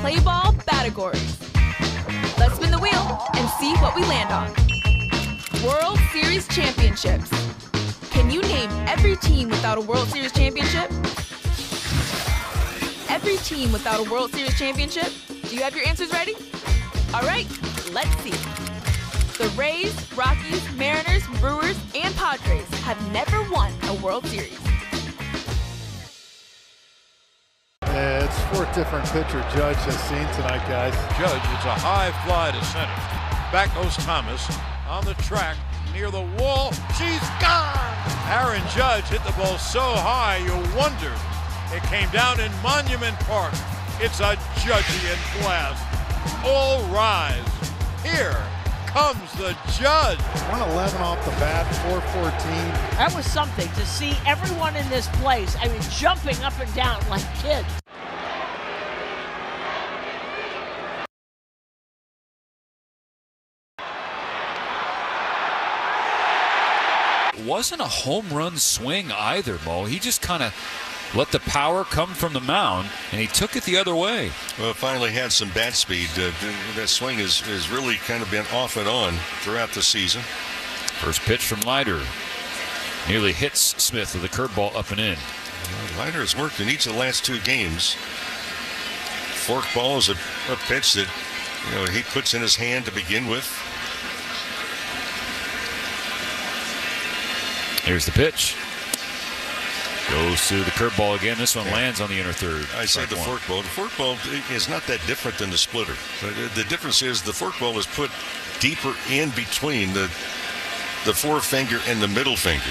Play ball categories. Let's spin the wheel and see what we land on. World Series championships. Can you name every team without a World Series championship? Every team without a World Series championship? Do you have your answers ready? All right, let's see. The Rays, Rockies, Mariners, Brewers, and Padres have never won a World Series. Yeah, it's 4 different pitcher Judge has seen tonight, guys. Judge, it's a high fly to center. Back goes Thomas on the track near the wall. She's gone! Aaron Judge hit the ball so high you wondered. It came down in Monument Park. It's a Judgian blast. All rise. Here comes the Judge. 111 off the bat, 414. That was something to see everyone in this place. I mean, jumping up and down like kids. Wasn't a home run swing either, Mo. He just kind of let the power come from the mound, and he took it the other way. Well, finally had some bat speed. That swing has really kind of been off and on throughout the season. First pitch from Leiter. Nearly hits Smith with a curveball up and in. Leiter has worked in each of the last 2 games. Fork ball is a pitch that he puts in his hand to begin with. Here's the pitch. Goes to the curveball again. This one lands on the inner third. I say the fork ball. The fork ball is not that different than the splitter. The difference is the fork ball is put deeper in between the forefinger and the middle finger.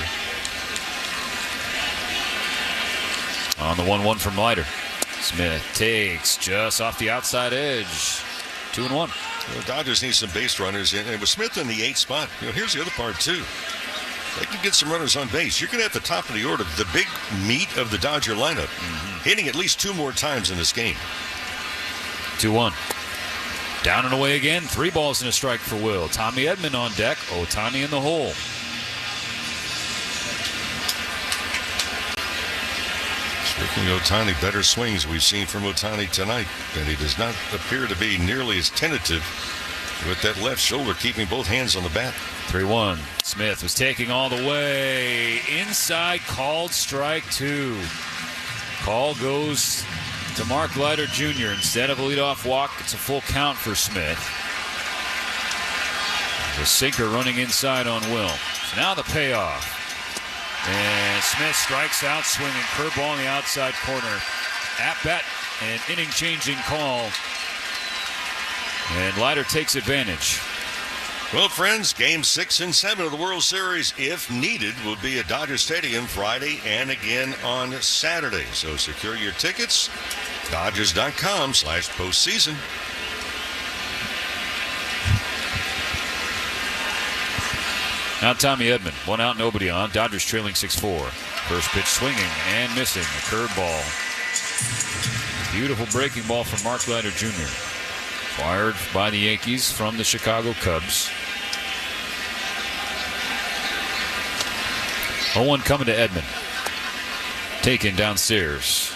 On the 1-1 from Leiter. Smith takes just off the outside edge. 2-1. The Dodgers need some base runners, and with Smith in the 8th spot, here's the other part too. They can get some runners on base. You're going to have the top of the order, the big meat of the Dodger lineup, hitting at least 2 more times in this game. 2-1. Down and away again. 3 balls and a strike for Will. Tommy Edman on deck. Ohtani in the hole. Speaking of Ohtani, better swings we've seen from Ohtani tonight, and he does not appear to be nearly as tentative with that left shoulder, keeping both hands on the bat. 3-1. Smith was taking all the way inside, called strike 2. Call goes to Mark Leiter Jr. Instead of a leadoff walk, it's a full count for Smith. The sinker running inside on Will. So now the payoff. And Smith strikes out, swinging curveball in the outside corner. At bat, an inning-changing call. And Leiter takes advantage. Well, friends, Game 6 and 7 of the World Series, if needed, will be at Dodger Stadium Friday and again on Saturday. So secure your tickets. Dodgers.com/postseason. Now Tommy Edman, 1 out, nobody on. Dodgers trailing 6-4. First pitch swinging and missing. A curveball. Beautiful breaking ball from Mark Leiter Jr. Fired by the Yankees from the Chicago Cubs. 0-1 coming to Edman. Taken downstairs.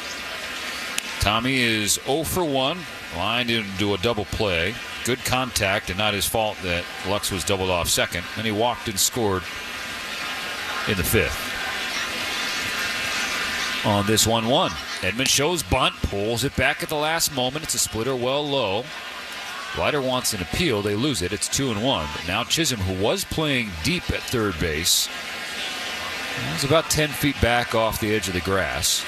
Tommy is 0 for 1. Lined into a double play. Good contact, and not his fault that Lux was doubled off second. Then he walked and scored in the 5th. On this 1-1, Edman shows bunt, pulls it back at the last moment. It's a splitter well low. Leiter wants an appeal. They lose it. It's 2-1. But now Chisholm, who was playing deep at third base, is about 10 feet back off the edge of the grass.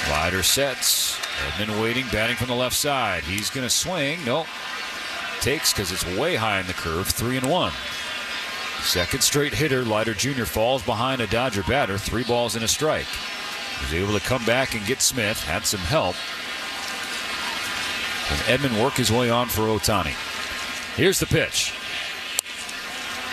Leiter sets. Edman waiting, batting from the left side. He's going to swing. Nope. Takes because it's way high in the curve. 3-1. Second straight hitter. Leiter Jr. falls behind a Dodger batter. 3 balls and a strike. Was able to come back and get Smith. Had some help. And Edman work his way on for Ohtani. Here's the pitch.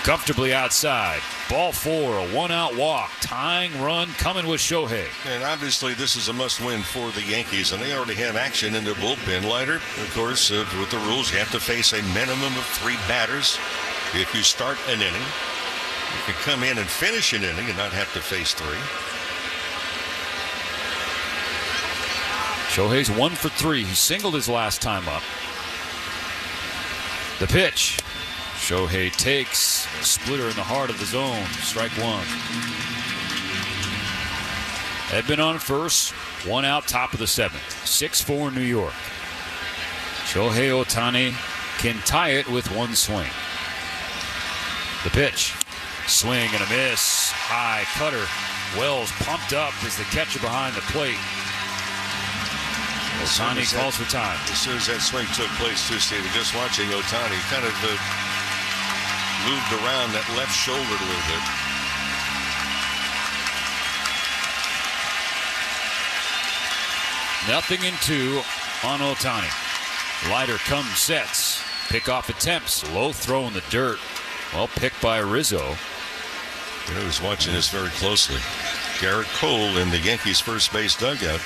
Comfortably outside. Ball 4, a 1-out walk. Tying run coming with Shohei. And obviously this is a must-win for the Yankees, and they already have action in their bullpen. Leiter, of course, with the rules, you have to face a minimum of 3 batters. If you start an inning, you can come in and finish an inning and not have to face 3. Shohei's 1 for 3. He singled his last time up. The pitch. Shohei takes a splitter in the heart of the zone. Strike 1. Edman on first. 1 out, top of the 7th. 6-4 New York. Shohei Ohtani can tie it with 1 swing. The pitch. Swing and a miss. High cutter. Wells pumped up as the catcher behind the plate. Ohtani calls for time. As soon as that swing took place, too, Steve, just watching Ohtani kind of moved around that left shoulder a little bit. Nothing in 2 on Ohtani. Leiter comes, sets. Pickoff attempts. Low throw in the dirt. Well picked by Rizzo. I was watching this very closely. Garrett Cole in the Yankees' first base dugout.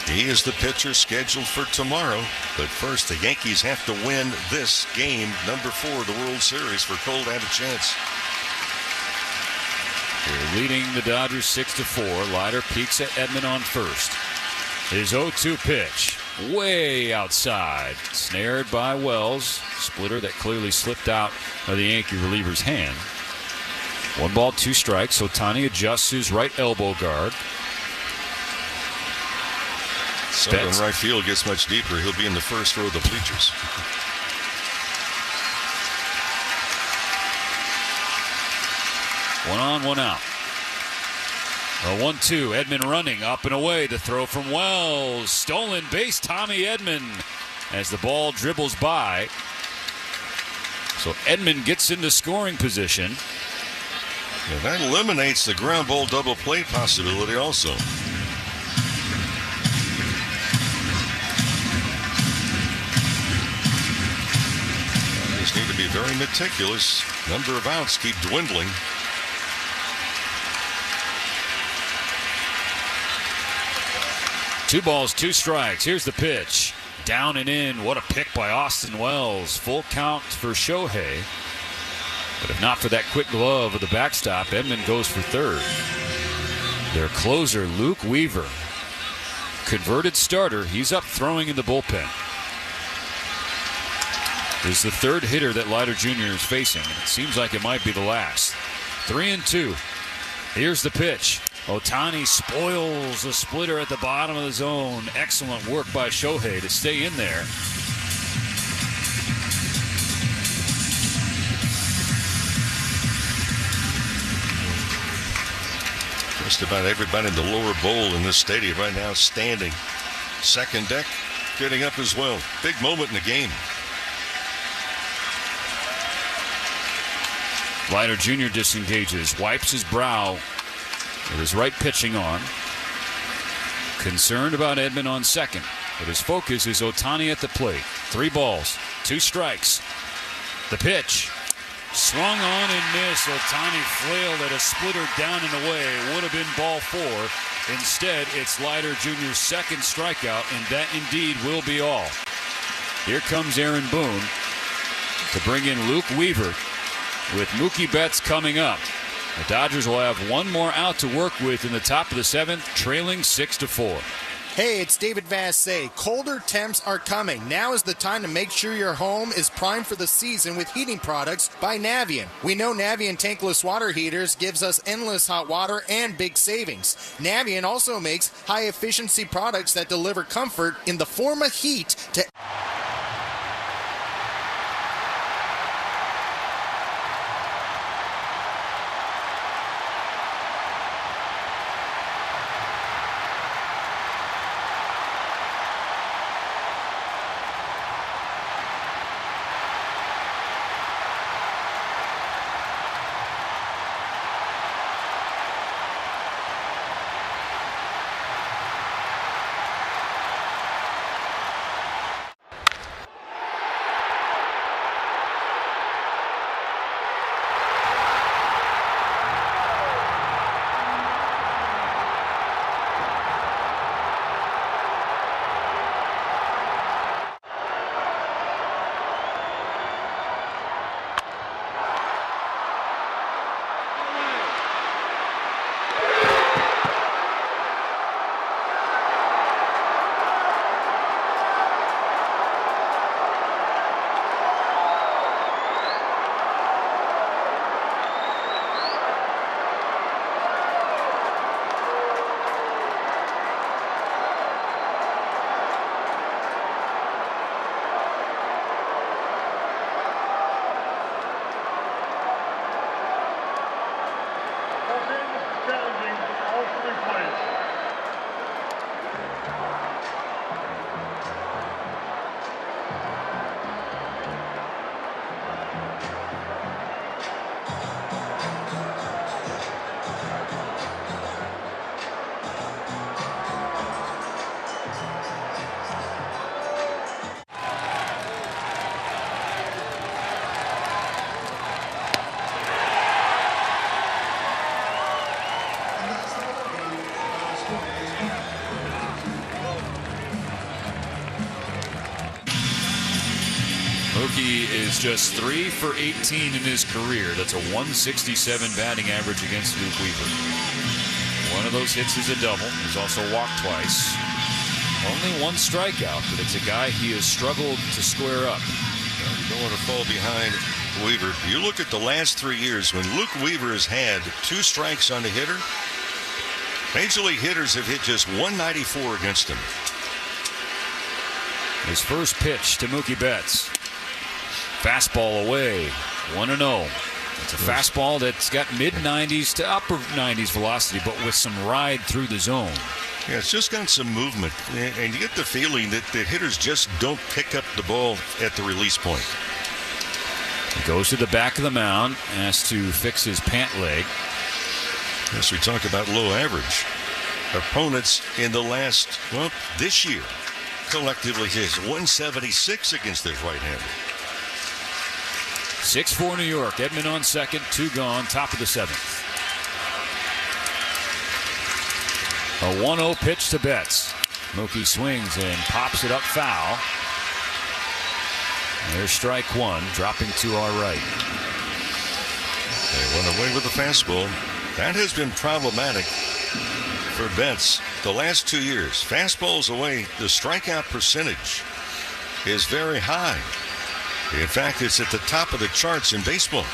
He is the pitcher scheduled for tomorrow. But first, the Yankees have to win this game, number 4 of the World Series, for Cole to have a chance. They're leading the Dodgers 6-4. Leiter peeks at Edman on first. His 0-2 pitch. Way outside. Snared by Wells. Splitter that clearly slipped out of the Yankee reliever's hand. 1 ball, 2 strikes. Ohtani adjusts his right elbow guard. So when right field gets much deeper, he'll be in the first row of the bleachers. 1 on, 1 out. A 1-2. Edman running up and away. The throw from Wells. Stolen base. Tommy Edman. as the ball dribbles by. So Edman gets into scoring position. Yeah, that eliminates the ground ball double play possibility also. Just need to be very meticulous. Number of outs keep dwindling. Two balls, two strikes. Here's the pitch. Down and in. What a pick by Austin Wells. Full count for Shohei. But if not for that quick glove of the backstop, Edman goes for third. Their closer, Luke Weaver. Converted starter. He's up throwing in the bullpen. This is the third hitter that Leiter Jr. is facing. And it seems like it might be the last. 3-2. Here's the pitch. Ohtani spoils the splitter at the bottom of the zone. Excellent work by Shohei to stay in there. Just about everybody in the lower bowl in this stadium right now standing. Second deck getting up as well. Big moment in the game. Leiter Jr. disengages, wipes his brow with his right pitching arm. Concerned about Edman on second, but his focus is Ohtani at the plate. 3 balls, 2 strikes. The pitch. Swung on and missed. Ohtani flailed at a splitter down and away. Would have been ball 4. Instead, it's Leiter Jr.'s second strikeout, and that indeed will be all. Here comes Aaron Boone to bring in Luke Weaver with Mookie Betts coming up. The Dodgers will have one more out to work with in the top of the 7th, trailing 6-4. Hey, it's David Vassay. Colder temps are coming. Now is the time to make sure your home is primed for the season with heating products by Navien. We know Navien tankless water heaters gives us endless hot water and big savings. Navien also makes high-efficiency products that deliver comfort in the form of heat to... Mookie is just 3 for 18 in his career. That's a 167 batting average against Luke Weaver. One of those hits is a double. He's also walked twice. Only 1 strikeout, but it's a guy he has struggled to square up. You don't want to fall behind Weaver. You look at the last 3 years when Luke Weaver has had 2 strikes on the hitter. Major league hitters have hit just 194 against him. His first pitch to Mookie Betts. Fastball away, 1-0. It's a fastball that's got mid-90s to upper 90s velocity, but with some ride through the zone. Yeah, it's just got some movement, and you get the feeling that hitters just don't pick up the ball at the release point. He goes to the back of the mound, has to fix his pant leg. Yes, we talk about low average. Opponents in the last, well, this year, collectively his 176 against this right-hander. 6-4 New York. Edman on second, 2 gone, top of the 7th. A 1-0 pitch to Betts. Mookie swings and pops it up foul. There's strike 1, dropping to our right. They went away with the fastball. That has been problematic for Betts the last 2 years. Fastballs away, the strikeout percentage is very high. In fact, it's at the top of the charts in baseball.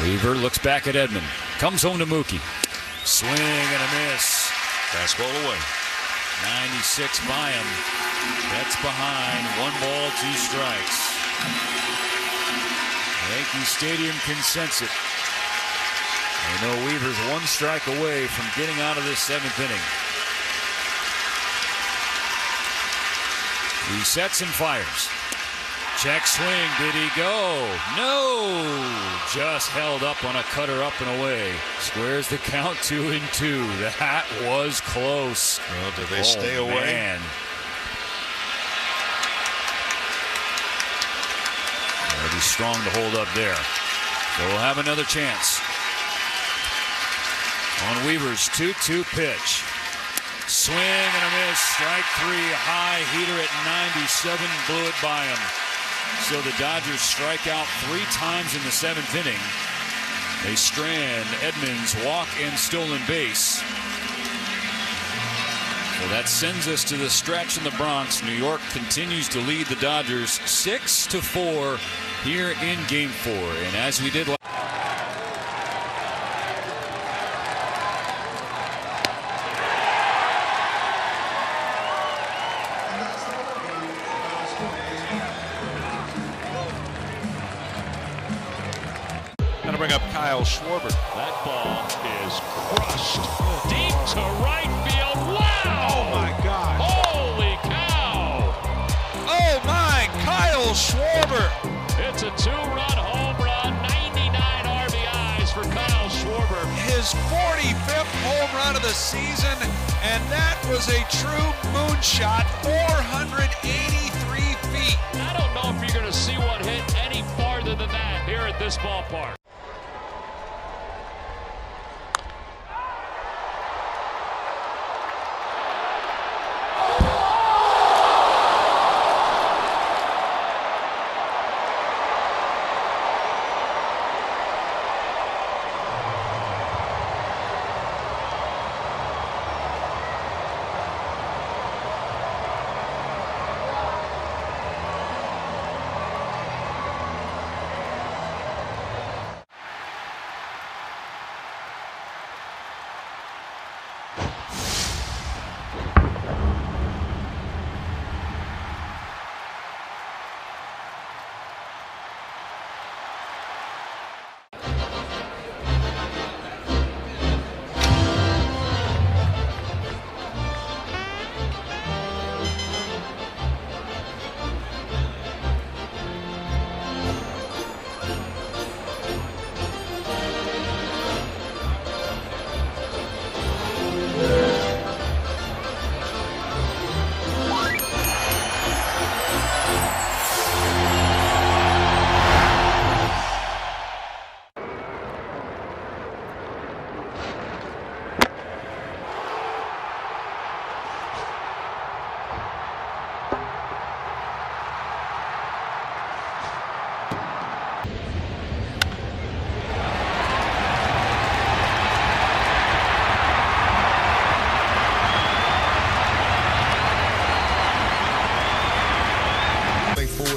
Weaver looks back at Edman. Comes home to Mookie. Swing and a miss. Fastball away. 96 by him. Betts behind. 1 ball, 2 strikes. Yankee Stadium can sense it. They know Weaver's 1 strike away from getting out of this 7th inning. He sets and fires. Check swing. Did he go? No. Just held up on a cutter up and away. Squares the count 2-2. That was close. Well, do they stay away? Man. It'll be strong to hold up there. So we'll have another chance. On Weaver's 2-2 pitch. Swing and a miss. Strike 3. High heater at 97. Blew it by him. So the Dodgers strike out 3 times in the 7th inning. They strand Edmonds, walk, and stolen base. So that sends us to the stretch in the Bronx. New York continues to lead the Dodgers 6-4 here in Game 4. And as we did Bring up Kyle Schwarber. That ball is crushed deep to right field. Wow! Oh my God! Holy cow! Oh my! Kyle Schwarber. It's a 2-run home run. 99 RBIs for Kyle Schwarber. His 45th home run of the season, and that was a true moonshot. 483 feet. I don't know if you're going to see one hit any farther than that here at this ballpark.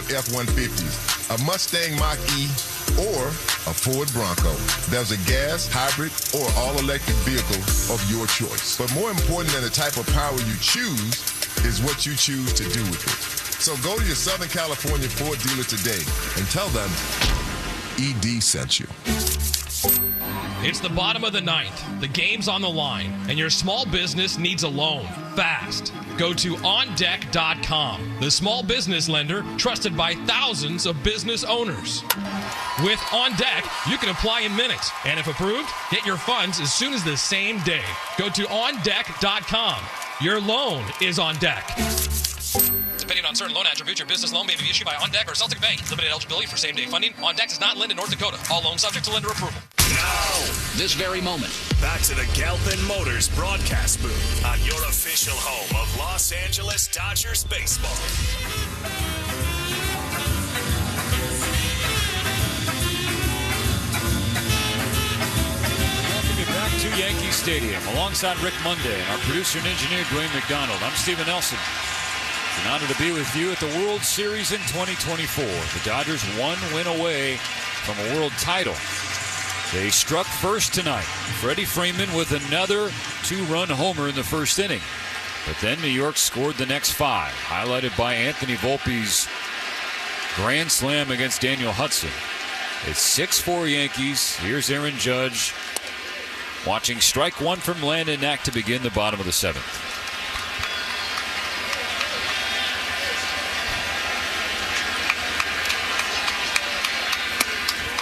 F-150s, a Mustang Mach-E, or a Ford Bronco. There's a gas, hybrid, or all-electric vehicle of your choice. But more important than the type of power you choose is what you choose to do with it. So go to your Southern California Ford dealer today and tell them ED sent you. It's the bottom of the ninth. The game's on the line, and your small business needs a loan fast. Go to OnDeck.com, the small business lender trusted by thousands of business owners. With OnDeck, you can apply in minutes, and if approved, get your funds as soon as the same day. Go to OnDeck.com. Your loan is on deck. Depending on certain loan attributes, your business loan may be issued by OnDeck or Celtic Bank. Limited eligibility for same-day funding. OnDeck does not lend in North Dakota. All loans subject to lender approval. Now, this very moment, back to the Galpin Motors broadcast booth on your official home of Los Angeles Dodgers baseball. Welcome you back to Yankee Stadium alongside Rick Monday and our producer and engineer Dwayne McDonald. I'm Stephen Nelson. It's an honor to be with you at the World Series in 2024. The Dodgers one win away from a world title. They struck first tonight. Freddie Freeman with another two-run homer in the first inning. But then New York scored the next 5, highlighted by Anthony Volpe's grand slam against Daniel Hudson. It's 6-4 Yankees. Here's Aaron Judge watching strike one from Landon Knack to begin the bottom of the 7th.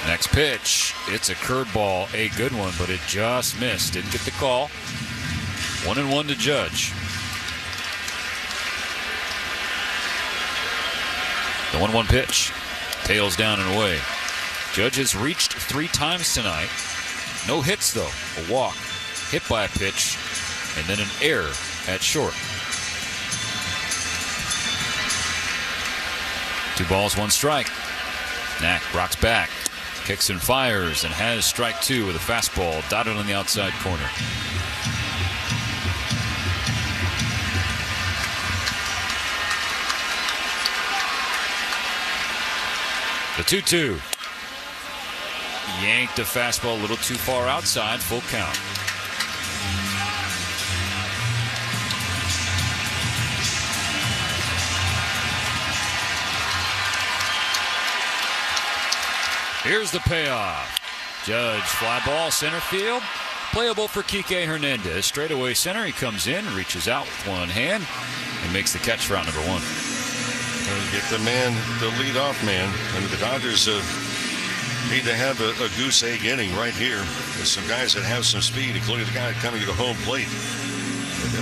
Next pitch, it's a curveball, a good one, but it just missed. Didn't get the call. 1-1 to Judge. The 1-1 pitch, tails down and away. Judge has reached 3 times tonight. No hits though. A walk, hit by a pitch, and then an error at short. 2 balls, 1 strike. Knack rocks back. Kicks and fires and has strike 2 with a fastball dotted on the outside corner. The 2-2. Yanked a fastball a little too far outside. Full count. Here's the payoff. Judge, fly ball, center field. Playable for Kike Hernandez. Straightaway center. He comes in, reaches out with one hand, and makes the catch for out number 1. Get the man, the leadoff man. I mean, the Dodgers need to have a goose egg inning right here with some guys that have some speed, including the guy coming to the home plate.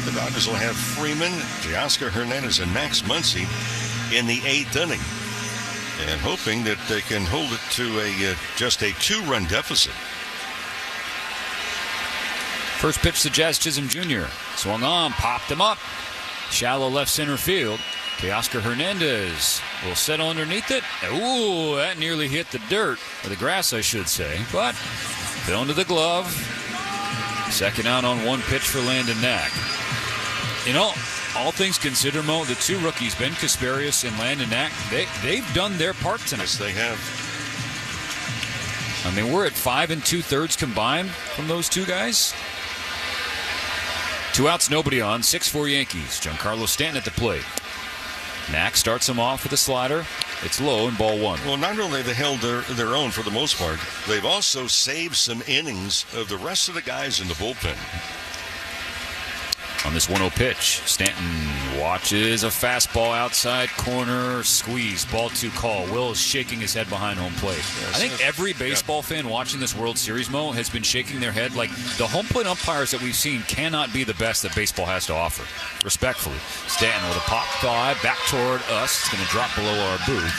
The Dodgers will have Freeman, Teoscar Hernandez, and Max Muncy in the 8th inning. And hoping that they can hold it to just a 2-run deficit. First pitch to Jazz Chisholm Jr. Swung on, popped him up. Shallow left center field. Teoscar Hernandez will settle underneath it. Ooh, that nearly hit the dirt, or the grass, I should say. But fell into the glove. Second out on 1 pitch for Landon Knack. You know, all things considered, Mo, the 2 rookies, Ben Kasparius and Landon Knack, they've done their part tonight. Yes, they have. I mean, we're at 5 2/3 combined from those 2 guys. 2 outs, nobody on. 6-4 Yankees. Giancarlo Stanton at the plate. Knack starts him off with a slider. It's low and ball 1. Well, not only have they held their own for the most part, they've also saved some innings of the rest of the guys in the bullpen. On this 1-0 pitch, Stanton watches a fastball outside corner, squeeze, ball 2 call. Will is shaking his head behind home plate. Yes, I think every baseball fan watching this World Series, Mo, has been shaking their head like the home plate umpires that we've seen cannot be the best that baseball has to offer. Respectfully, Stanton with a pop fly back toward us. It's going to drop below our booth.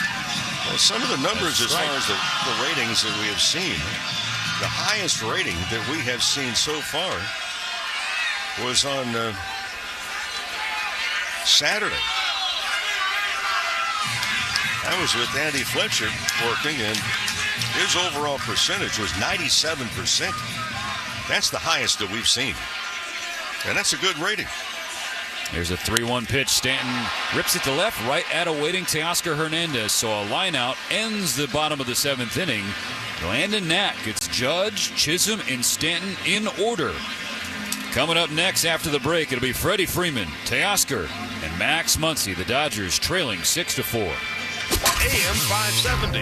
Well, some of the numbers as far as the ratings that we have seen, the highest rating that we have seen so far was on Saturday. That was with Andy Fletcher working, and his overall percentage was 97%. That's the highest that we've seen, and that's a good rating. There's a 3-1 pitch. Stanton rips it to left, right at a waiting Teoscar Hernandez. So a line out ends the bottom of the 7th inning. Landon Knack gets Judge, Chisholm, and Stanton in order. Coming up next after the break, it'll be Freddie Freeman, Teoscar, and Max Muncy. The Dodgers trailing 6-4. AM 570.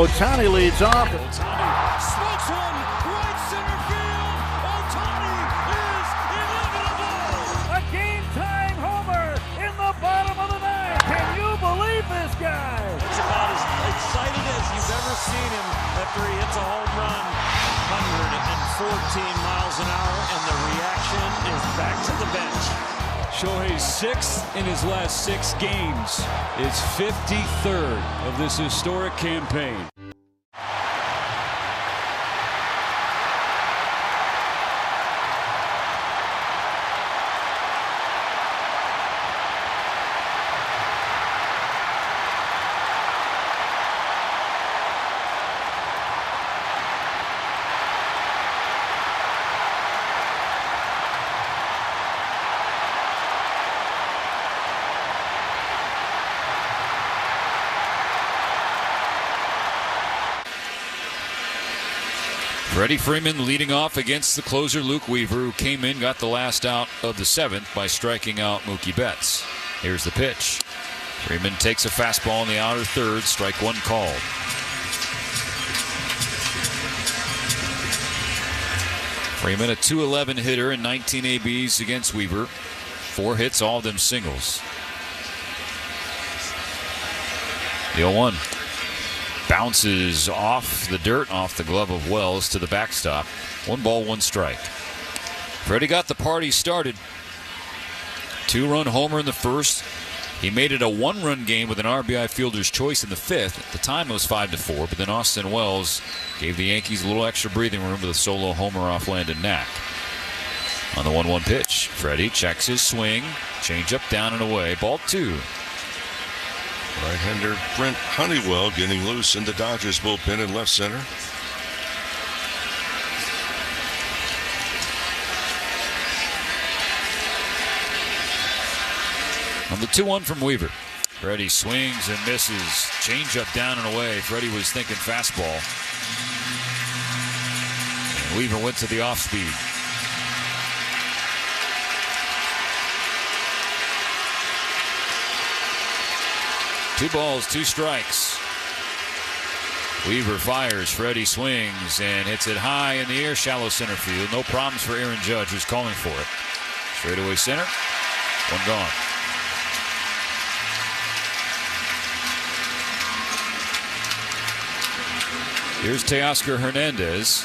Ohtani leads off. Ohtani smokes one, right center field. Ohtani is inevitable. A game-tying homer in the bottom of the ninth. Can you believe this guy? He's about as excited as you've ever seen him after he hits a home run. 114 miles an hour, and the reaction is back to the bench. Shohei's 6th in his last 6 games. His 53rd of this historic campaign. Freddie Freeman leading off against the closer Luke Weaver, who came in, got the last out of the 7th by striking out Mookie Betts. Here's the pitch. Freeman takes a fastball in the outer third, strike one called. Freeman, a .211 hitter in 19 ABs against Weaver. 4 hits, all of them singles. The 0-1. Bounces off the dirt, off the glove of Wells to the backstop. 1 ball, 1 strike. Freddie got the party started. 2-run homer in the first. He made it a 1-run game with an RBI fielder's choice in the 5th. At the time it was 5-4, but then Austin Wells gave the Yankees a little extra breathing room with a solo homer off Landon Knack. On the 1-1 pitch, Freddie checks his swing. Change up, down and away. Ball 2. Right-hander Brent Honeywell getting loose in the Dodgers bullpen in left center. On the 2-1 from Weaver. Freddie swings and misses. Change up, down and away. Freddie was thinking fastball. And Weaver went to the off speed. Two balls, 2 strikes. Weaver fires. Freddie swings and hits it high in the air, shallow center field. No problems for Aaron Judge, who's calling for it. Straightaway center. 1 gone. Here's Teoscar Hernandez.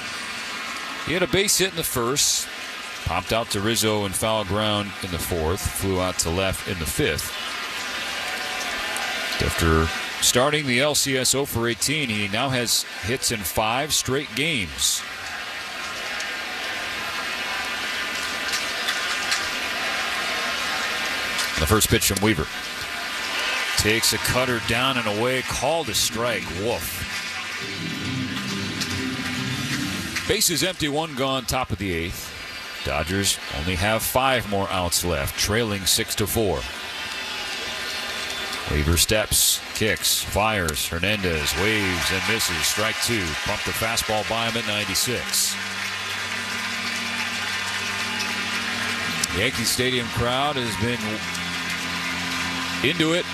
He had a base hit in the first. Popped out to Rizzo in foul ground in the 4th. Flew out to left in the 5th. After starting the LCS 0 for 18, he now has hits in 5 straight games. The first pitch from Weaver. Takes a cutter down and away, called a strike. Woof. Bases empty, 1 gone, top of the 8th. Dodgers only have 5 more outs left, trailing 6-4. Weaver steps, kicks, fires. Hernandez waves and misses. Strike 2. Pumped the fastball by him at 96. The Yankee Stadium crowd has been into it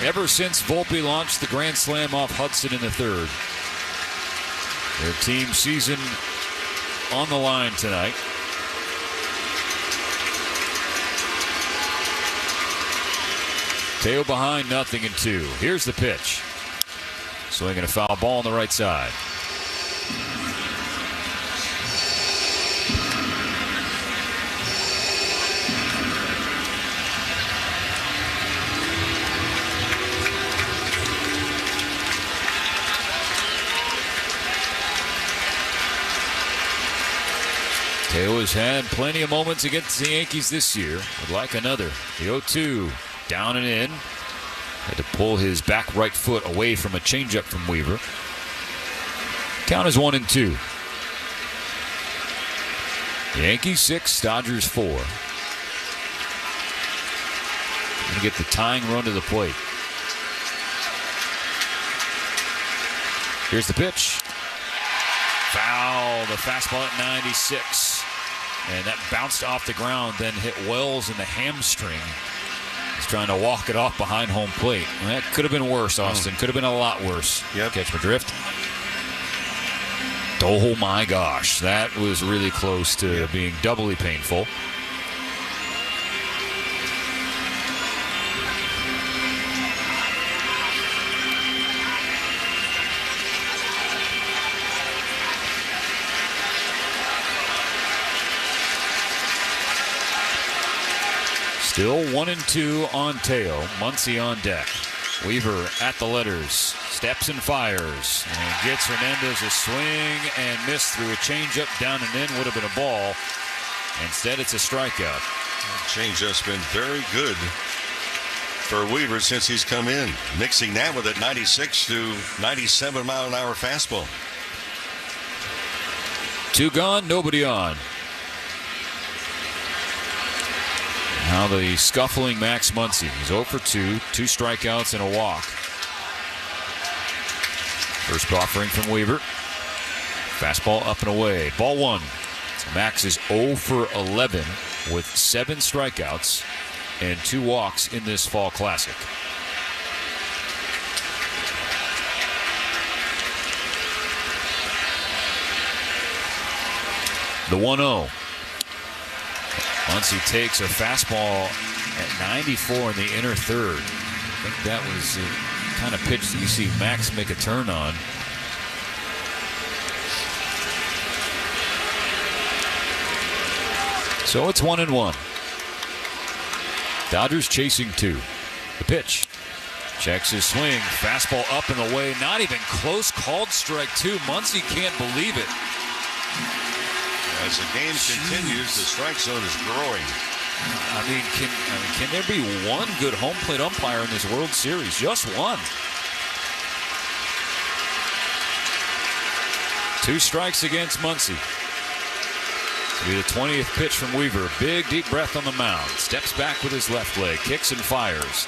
ever since Volpe launched the grand slam off Hudson in the 3rd. Their team season on the line tonight. Teo behind, 0-2. Here's the pitch. Swinging a foul ball on the right side. Teo has had plenty of moments against the Yankees this year. Would like another. The 0-2. Down and in. Had to pull his back right foot away from a changeup from Weaver. Count is 1-2. Yankees 6, Dodgers 4. Gonna get the tying run to the plate. Here's the pitch. Foul. The fastball at 96. And that bounced off the ground, then hit Wells in the hamstring. As trying to walk it off behind home plate. That could have been worse, Austin. Could have been a lot worse. Yep. Catch my drift? Oh my gosh, that was really close to being doubly painful. Still 1-2 on Teo. Muncy on deck. Weaver at the letters. Steps and fires. And gets Hernandez a swing and miss through a changeup down and in. Would have been a ball. Instead, it's a strikeout. Changeup's been very good for Weaver since he's come in. Mixing that with a 96 to 97 mile an hour fastball. 2 gone, nobody on. Now the scuffling Max Muncy. He's 0 for 2, 2 strikeouts and a walk. First offering from Weaver. Fastball up and away. Ball 1. So Max is 0 for 11 with 7 strikeouts and 2 walks in this fall classic. The 1-0. Muncy takes a fastball at 94 in the inner third. I think that was the kind of pitch that you see Max make a turn on. So it's 1-1. Dodgers chasing 2. The pitch. Checks his swing. Fastball up and away. Not even close. Called strike 2. Muncy can't believe it. As the game continues, the strike zone is growing. I mean, can there be one good home plate umpire in this World Series? Just one. 2 strikes against Muncy. This will be the 20th pitch from Weaver. Big, deep breath on the mound. Steps back with his left leg. Kicks and fires.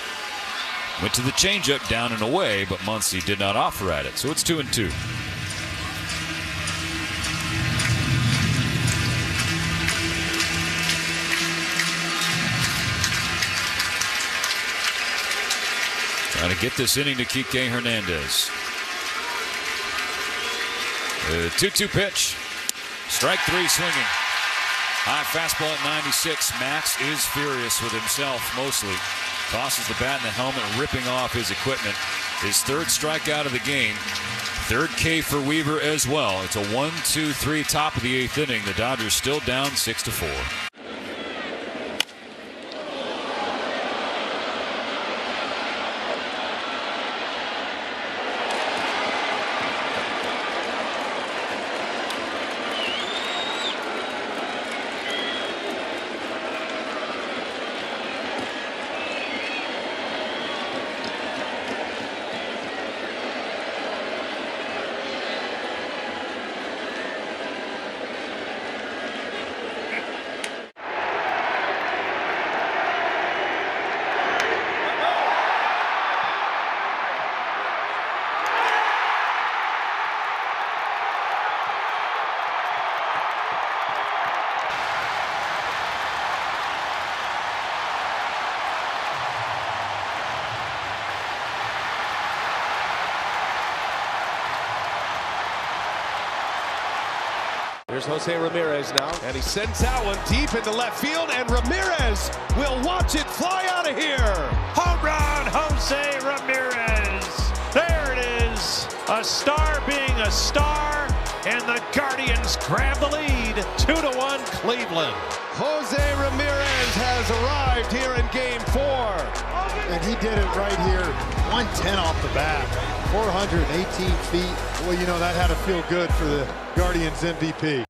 Went to the changeup, down and away, but Muncy did not offer at it. So it's 2-2. Trying to get this inning to Kike Hernandez. The 2-2 pitch. Strike 3 swinging. High fastball at 96. Max is furious with himself mostly. Tosses the bat in the helmet, ripping off his equipment. His 3rd strikeout of the game. 3rd K for Weaver as well. It's a 1-2-3 top of the 8th inning. The Dodgers still down 6-4. There's Jose Ramirez now, and he sends that one deep into left field, and Ramirez will watch it fly out of here. Home run, Jose Ramirez. There it is. A star being a star, and the Guardians grab the lead. 2-1 Cleveland. Jose Ramirez has arrived here in Game 4. And he did it right here. 110 off the bat. 418 feet. Well, you know, that had to feel good for the Guardians MVP.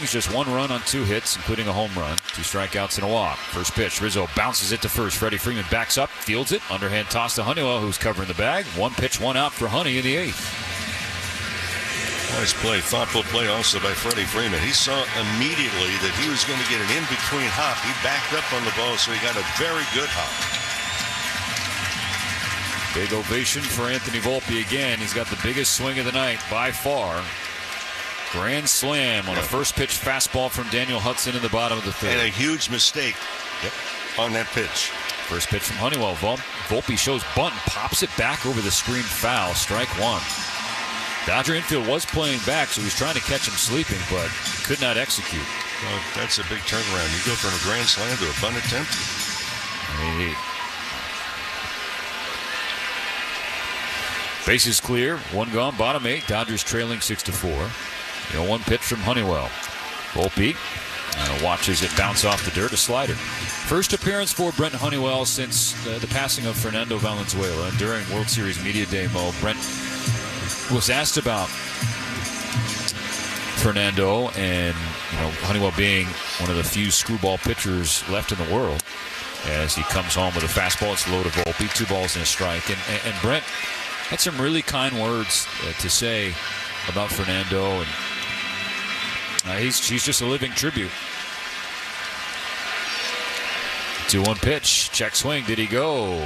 Just 1 run on 2 hits, including a home run. 2 strikeouts and a walk. First pitch, Rizzo bounces it to first. Freddie Freeman backs up, fields it. Underhand toss to Honeywell, who's covering the bag. 1 pitch, 1 out for Honey in the 8th. Nice play, thoughtful play also by Freddie Freeman. He saw immediately that he was going to get an in-between hop. He backed up on the ball, so he got a very good hop. Big ovation for Anthony Volpe again. He's got the biggest swing of the night by far. Grand slam on a first pitch fastball from Daniel Hudson in the bottom of the third. And a huge mistake on that pitch. First pitch from Honeywell. Volpe shows bunt and pops it back over the screen, foul. Strike one. Dodger infield was playing back, so he was trying to catch him sleeping, but could not execute. Well, that's a big turnaround. You go from a grand slam to a bunt attempt. Bases clear, one gone, bottom 8. Dodgers trailing 6-4. 0-1 pitch from Honeywell. Volpe watches it bounce off the dirt, a slider. First appearance for Brent Honeywell since the passing of Fernando Valenzuela. And during World Series Media Day, Mo, Brent was asked about Fernando and Honeywell being one of the few screwball pitchers left in the world. As he comes home with a fastball, it's low to Volpe, 2 balls and a strike. And Brent had some really kind words to say about Fernando, and he's just a living tribute. 2-1 pitch, check swing. Did he go?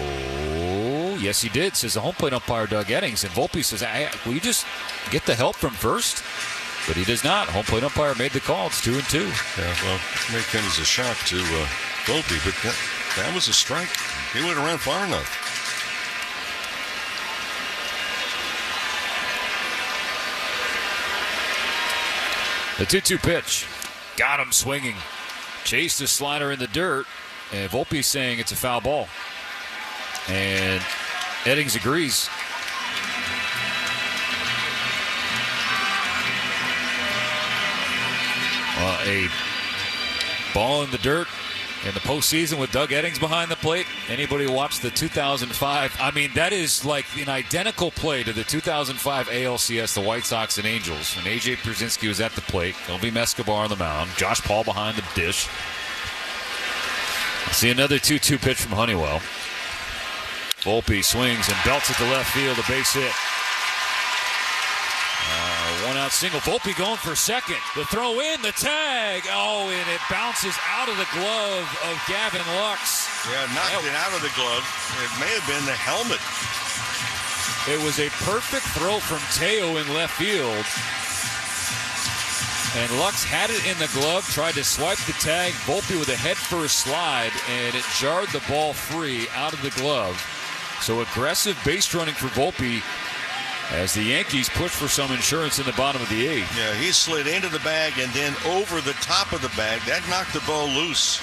Yes, he did, says the home plate umpire Doug Eddings. And Volpe says, will you just get the help from first? But he does not. Home plate umpire made the call. It's 2-2. Yeah, well, may come as a shock to Volpe, but that was a strike. He went around far enough. The 2-2 pitch. Got him swinging. Chased the slider in the dirt. And Volpe's saying it's a foul ball. And Eddings agrees. A ball in the dirt in the postseason with Doug Eddings behind the plate. Anybody watch the 2005? I mean, that is like an identical play to the 2005 ALCS, the White Sox and Angels. And A.J. Pierzynski was at the plate. Obi Escobar on the mound. Josh Paul behind the dish. See another 2-2 pitch from Honeywell. Volpe swings and belts at the left field, a base hit. One-out single. Volpe going for second. The throw in, the tag. Oh, and it bounces out of the glove of Gavin Lux. Yeah, knocked it out of the glove. It may have been the helmet. It was a perfect throw from Teo in left field. And Lux had it in the glove, tried to swipe the tag. Volpe with a head-first slide, and it jarred the ball free out of the glove. So aggressive base running for Volpe as the Yankees push for some insurance in the bottom of the 8th. Yeah, he slid into the bag and then over the top of the bag. That knocked the ball loose.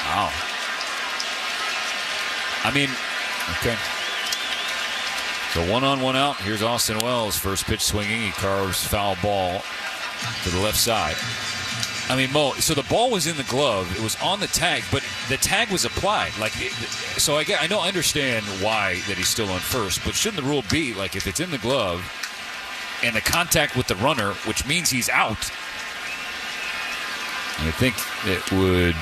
Wow. I mean, okay. So 1-on, 1-out. Here's Austin Wells. First pitch swinging. He carves foul ball to the left side. I mean, Mo, so the ball was in the glove. It was on the tag, but the tag was applied. So I understand why that he's still on first, but shouldn't the rule be, like, if it's in the glove and the contact with the runner, which means he's out, I think it would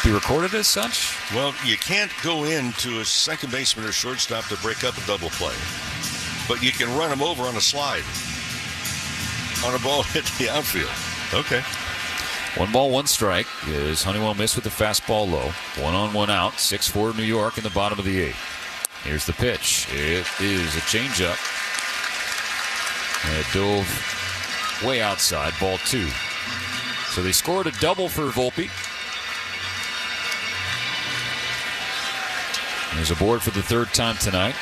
be recorded as such? Well, you can't go into a second baseman or shortstop to break up a double play, but you can run him over on a slide. On a ball hit the outfield. Okay. 1 ball, 1 strike is Honeywell missed with the fastball low. 1-on, 1-out. 6-4 New York in the bottom of the 8th. Here's the pitch. It is a changeup. And it dove way outside. Ball 2. So they scored a double for Volpe. There's a board for the 3rd time tonight.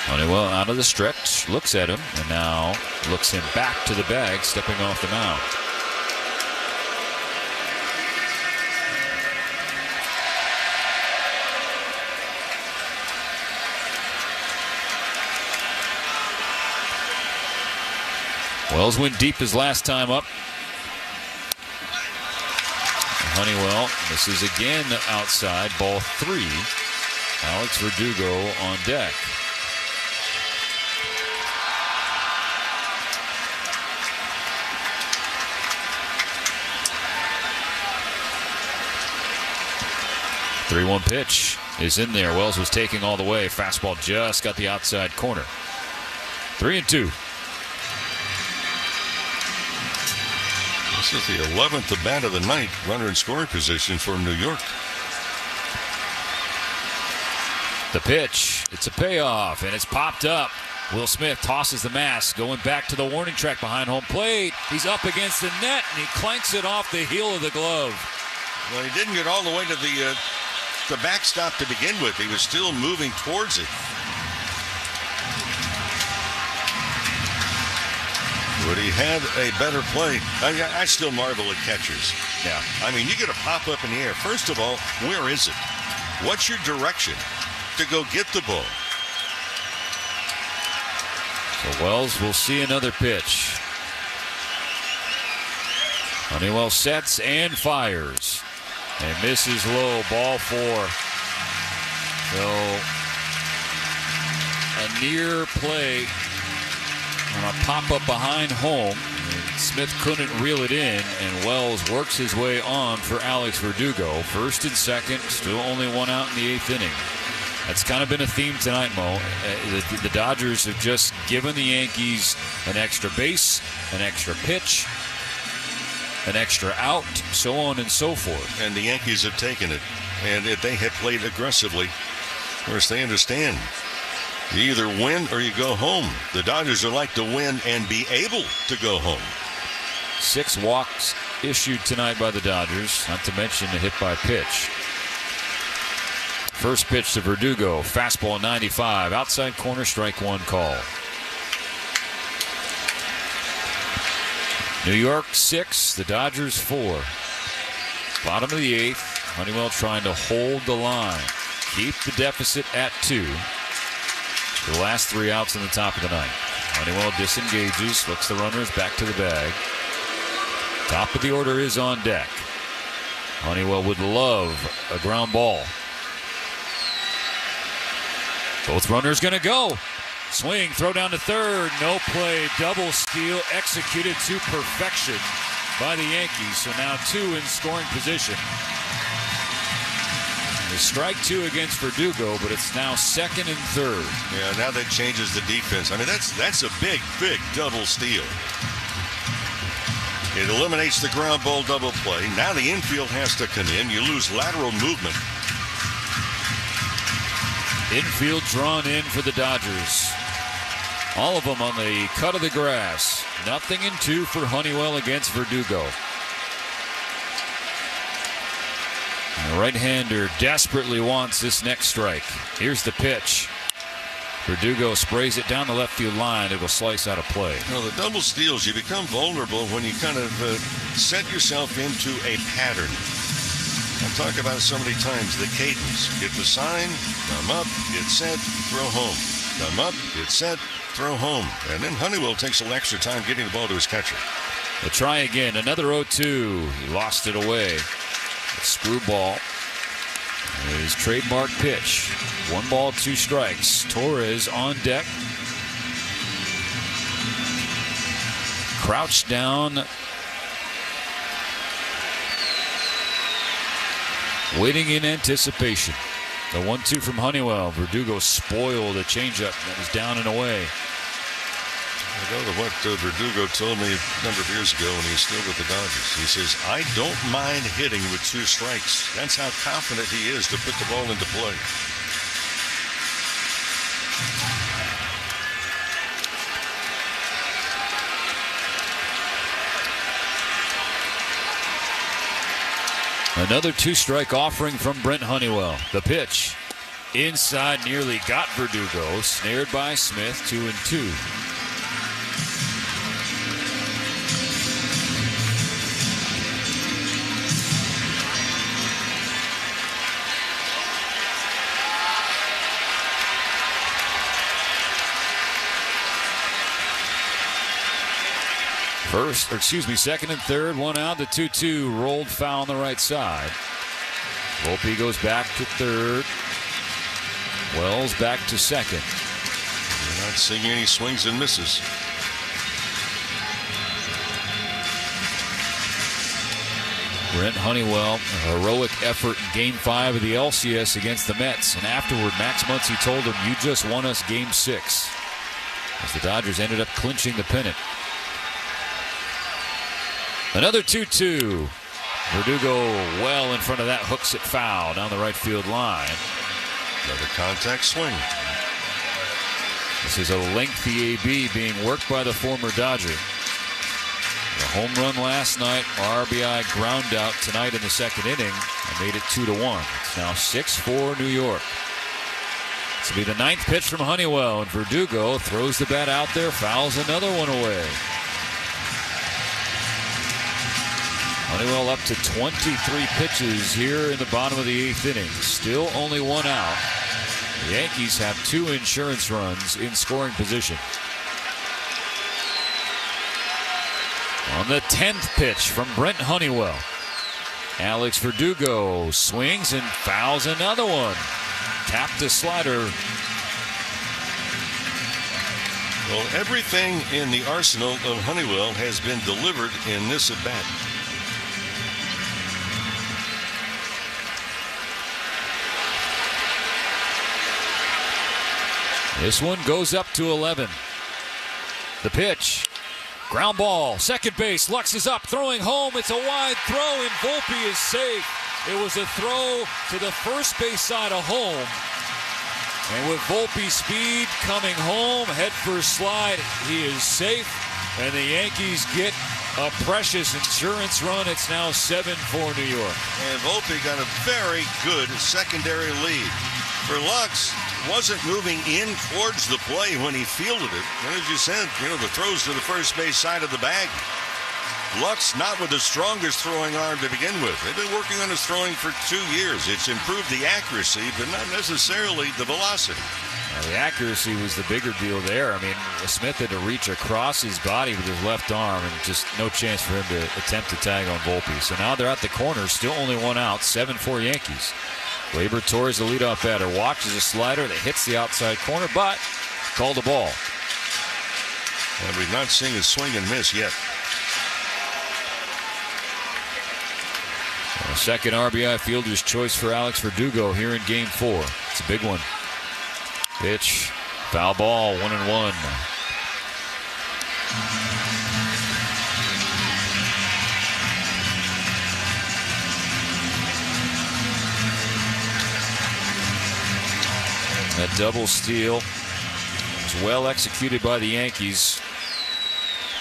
Honeywell out of the stretch, looks at him, and now looks him back to the bag, stepping off the mound. Wells went deep his last time up. Honeywell misses again outside, ball 3. Alex Verdugo on deck. The 3-1 pitch is in there. Wells was taking all the way. Fastball just got the outside corner. 3-2. This is the 11th at bat of the night. Runner in scoring position for New York. The pitch. It's a payoff, and it's popped up. Will Smith tosses the mask, going back to the warning track behind home plate. He's up against the net, and he clanks it off the heel of the glove. Well, he didn't get all the way to the backstop to begin with. He was still moving towards it. But he had a better play. I still marvel at catchers. Yeah. I mean, you get a pop up in the air. First of all, where is it? What's your direction to go get the ball? So Wells will see another pitch. Honeywell sets and fires. And misses low. Ball 4. So a near play on a pop-up behind home. And Smith couldn't reel it in, and Wells works his way on for Alex Verdugo. First and second, still only one out in the 8th inning. That's kind of been a theme tonight, Mo. The Dodgers have just given the Yankees an extra base, an extra pitch, an extra out, so on and so forth. And the Yankees have taken it, and they have played aggressively. Of course, they understand. You either win or you go home. The Dodgers would like to win and be able to go home. 6 walks issued tonight by the Dodgers, not to mention the hit by pitch. First pitch to Verdugo, fastball 95, outside corner, strike 1 call. New York 6, the Dodgers 4. Bottom of the 8th, Honeywell trying to hold the line, keep the deficit at 2. The last 3 outs in the top of the 9th. Honeywell disengages, looks the runners back to the bag. Top of the order is on deck. Honeywell would love a ground ball. Both runners going to go. Swing, throw down to third. No play. Double steal executed to perfection by the Yankees. So now 2 in scoring position. The strike 2 against Verdugo, but it's now 2nd and 3rd. Yeah, now that changes the defense. I mean, that's a big double steal. It eliminates the ground ball double play. Now the infield has to come in. You lose lateral movement. Infield drawn in for the Dodgers. All of them on the cut of the grass. 0-2 for Honeywell against Verdugo. And the right-hander desperately wants this next strike. Here's the pitch. Verdugo sprays it down the left field line. It will slice out of play. Well, the double steals, you become vulnerable when you kind of set yourself into a pattern. I've talked about it so many times. The cadence. Get the sign, come up, get set, throw home. Come up, get set, throw home. And then Honeywell takes a little extra time getting the ball to his catcher. They'll try again. Another 0-2. He lost it away. Screwball. His trademark pitch. 1 ball, 2 strikes. Torres on deck. Crouched down. Waiting in anticipation. The 1-2 from Honeywell. Verdugo spoiled a changeup that was down and away. I go to what Verdugo told me a number of years ago when he was still with the Dodgers. He says, I don't mind hitting with 2 strikes. That's how confident he is to put the ball into play. Another 2-strike offering from Brent Honeywell. The pitch. Inside, nearly got Verdugo. Snared by Smith, 2-2. Second and third, 1 out. The 2-2 rolled foul on the right side. Volpe goes back to third. Wells back to second. You're not seeing any swings and misses. Brent Honeywell, a heroic effort in Game 5 of the LCS against the Mets. And afterward, Max Muncy told him, you just won us Game 6. As the Dodgers ended up clinching the pennant. Another 2-2. Verdugo well in front of that, hooks it foul down the right field line. Another contact swing. This is a lengthy AB being worked by the former Dodger. The home run last night, RBI ground out tonight in the second inning, and made it 2-1. It's now 6-4 New York. This will be the 9th pitch from Honeywell, and Verdugo throws the bat out there, fouls another one away. Honeywell up to 23 pitches here in the bottom of the 8th inning. Still only 1 out. The Yankees have 2 insurance runs in scoring position. On the 10th pitch from Brent Honeywell, Alex Verdugo swings and fouls another one. Tapped the slider. Well, everything in the arsenal of Honeywell has been delivered in this at-bat. This one goes up to 11. The pitch. Ground ball. Second base. Lux is up. Throwing home. It's a wide throw, and Volpe is safe. It was a throw to the first base side of home. And with Volpe's speed coming home, head first slide, he is safe. And the Yankees get a precious insurance run. It's now 7-4 New York. And Volpe got a very good secondary lead. For Lux, wasn't moving in towards the play when he fielded it. And as you said, the throws to the first base side of the bag. Lux not with the strongest throwing arm to begin with. They've been working on his throwing for 2 years. It's improved the accuracy, but not necessarily the velocity. Now, the accuracy was the bigger deal there. I mean, Smith had to reach across his body with his left arm, and just no chance for him to attempt to tag on Volpe. So now they're at the corner, still only 1 out, 7-4 Yankees. Gleyber Torres, the leadoff batter, watches a slider that hits the outside corner, but called a ball. And we've not seen a swing and miss yet. A second RBI fielder's choice for Alex Verdugo here in Game 4. It's a big one. Pitch, foul ball, 1-1. That double steal was well executed by the Yankees.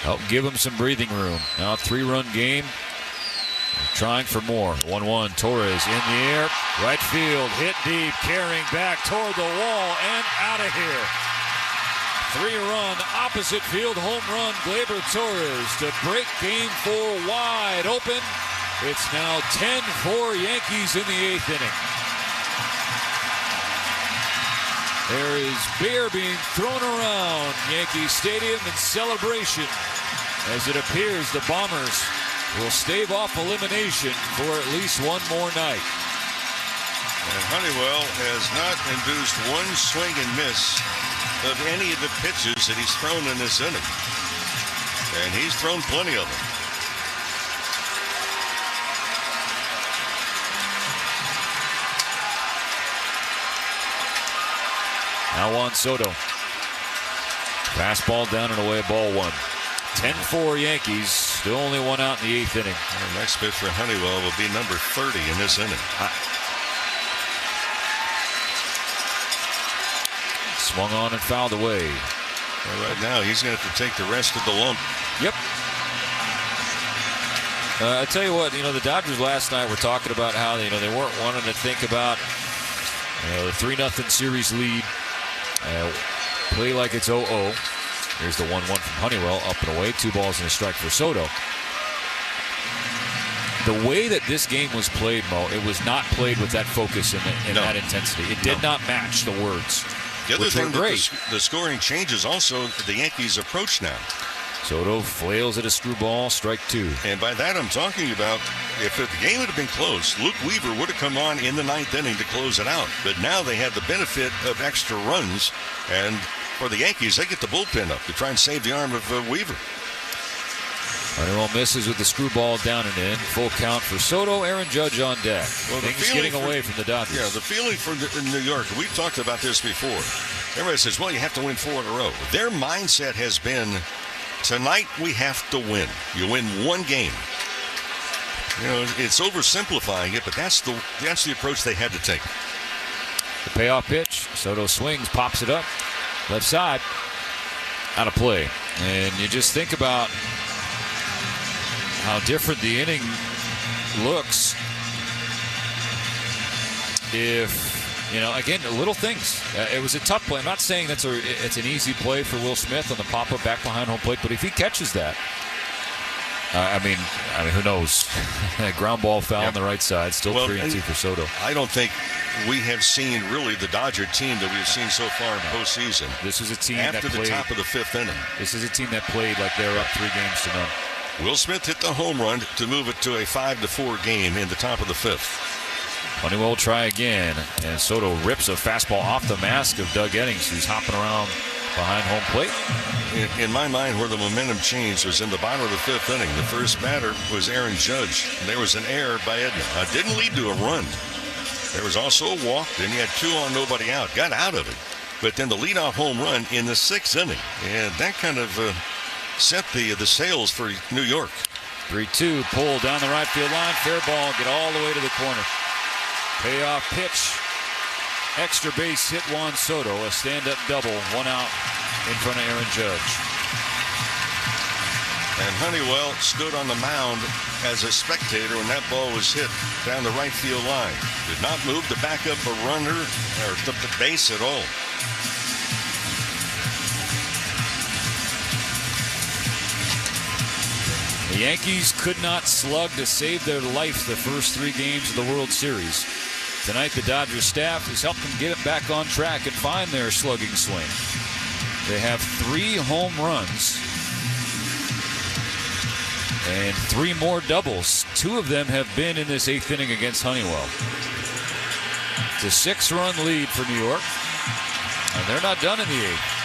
Helped give them some breathing room. Now a 3-run game. They're trying for more. 1-1. Torres in the air. Right field. Hit deep. Carrying back toward the wall and out of here. 3-run opposite field home run. Gleyber Torres to break Game 4 wide open. It's now 10-4 Yankees in the 8th inning. There is beer being thrown around Yankee Stadium in celebration as it appears the Bombers will stave off elimination for at least one more night. And Honeywell has not induced one swing and miss of any of the pitches that he's thrown in this inning. And he's thrown plenty of them. Now Juan Soto. Fastball down and away, ball 1. 10-4 Yankees, still only 1 out in the 8th inning. The next pitch for Honeywell will be number 30 in this inning. Swung on and fouled away. Well, right now, he's going to have to take the rest of the lump. Yep. I tell you what, the Dodgers last night were talking about how they weren't wanting to think about the 3-0 series lead. Play like it's 0-0. Here's the 1-1 from Honeywell, up and away. 2 balls and a strike for Soto. The way that this game was played, Mo, it was not played with that focus and that intensity. It did not match the words. The other which thing were great. The scoring changes also the Yankees' approach now. Soto flails at a screwball, strike 2. And by that I'm talking about if the game would have been close, Luke Weaver would have come on in the 9th inning to close it out. But now they have the benefit of extra runs, and for the Yankees, they get the bullpen up to try and save the arm of Weaver. Honeywell misses with the screwball down and in. Full count for Soto. Aaron Judge on deck. Well, things getting away from the Dodgers. Yeah, the feeling for New York, we've talked about this before. Everybody says, well, you have to win 4 in a row. Their mindset has been, tonight we have to win. You win 1 game. You know, it's oversimplifying it, but that's the approach they had to take. The payoff pitch. Soto swings, pops it up. Left side. Out of play. And you just think about how different the inning looks if, you know, again, little things. It was a tough play. I'm not saying it's an easy play for Will Smith on the pop-up back behind home plate, but if he catches that, I mean, who knows? Ground ball foul on the right side. Still 3-2 for Soto. I don't think we have seen really the Dodger team that we've seen so far in postseason. This is a team after that played, the top of the 5th inning. This is a team that played like they were up 3-0. Will Smith hit the home run to move it to a 5-4 game in the top of the 5th. Honeywell will try again, and Soto rips a fastball off the mask of Doug Eddings, who's hopping around behind home plate. In my mind, where the momentum changed was in the bottom of the 5th inning. The first batter was Aaron Judge. There was an error by Edman. It didn't lead to a run. There was also a walk. Then he had 2 on, nobody out. Got out of it. But then the leadoff home run in the 6th inning. And that kind of set the sails for New York. 3-2, pull down the right field line. Fair ball, get all the way to the corner. Payoff pitch. Extra base hit Juan Soto. A stand-up double. 1 out in front of Aaron Judge. And Honeywell stood on the mound as a spectator when that ball was hit down the right field line. Did not move to back up a runner or the base at all. The Yankees could not slug to save their life the first 3 games of the World Series. Tonight, the Dodgers staff has helped them get it back on track and find their slugging swing. They have 3 home runs and 3 more doubles. 2 of them have been in this 8th inning against Honeywell. It's a 6-run lead for New York, and they're not done in the 8th.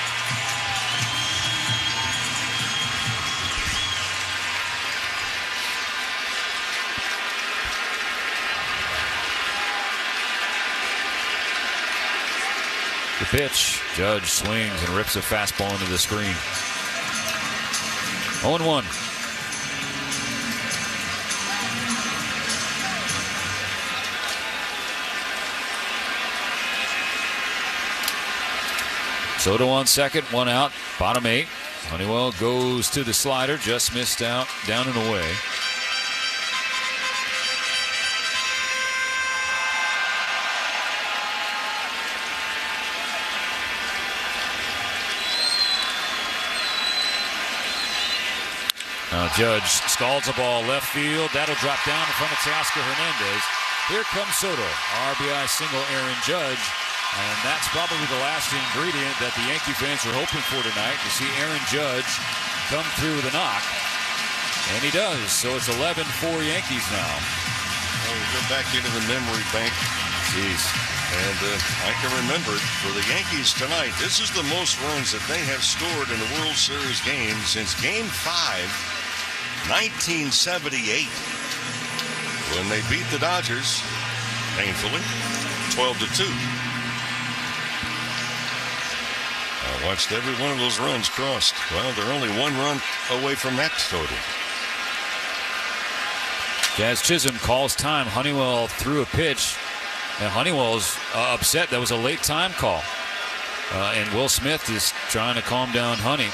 The pitch. Judge swings and rips a fastball into the screen. 0-1. Soto on second, 1 out, bottom 8. Honeywell goes to the slider, just missed out, down and away. Now Judge scalds the ball left field. That'll drop down in front of Teoscar Hernandez. Here comes Soto. RBI single Aaron Judge. And that's probably the last ingredient that the Yankee fans were hoping for tonight, to see Aaron Judge come through with a knock. And he does. So it's 11-4 Yankees now. Well, we go back into the memory bank. Jeez. And I can remember it for the Yankees tonight. This is the most runs that they have scored in a World Series game since Game 5. 1978, when they beat the Dodgers, painfully, 12-2. I watched every one of those runs crossed. Well, they're only 1 run away from that total. Jazz Chisholm calls time. Honeywell threw a pitch, and Honeywell's upset. That was a late time call. And Will Smith is trying to calm down Honey.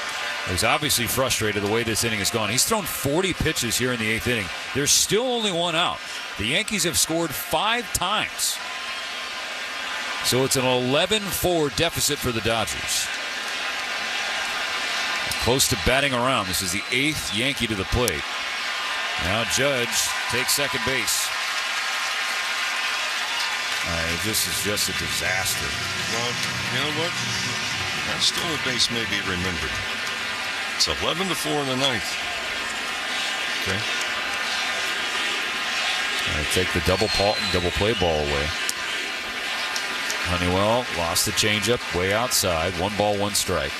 He's obviously frustrated the way this inning has gone. He's thrown 40 pitches here in the 8th inning. There's still only 1 out. The Yankees have scored 5 times. So it's an 11-4 deficit for the Dodgers. Close to batting around. This is the 8th Yankee to the plate. Now Judge takes second base. This is just a disaster. Well, you know what? Stolen base may be remembered. It's 11-4 in the 9th. Okay. Take the double play ball away. Honeywell lost the changeup way outside. 1 ball, 1 strike.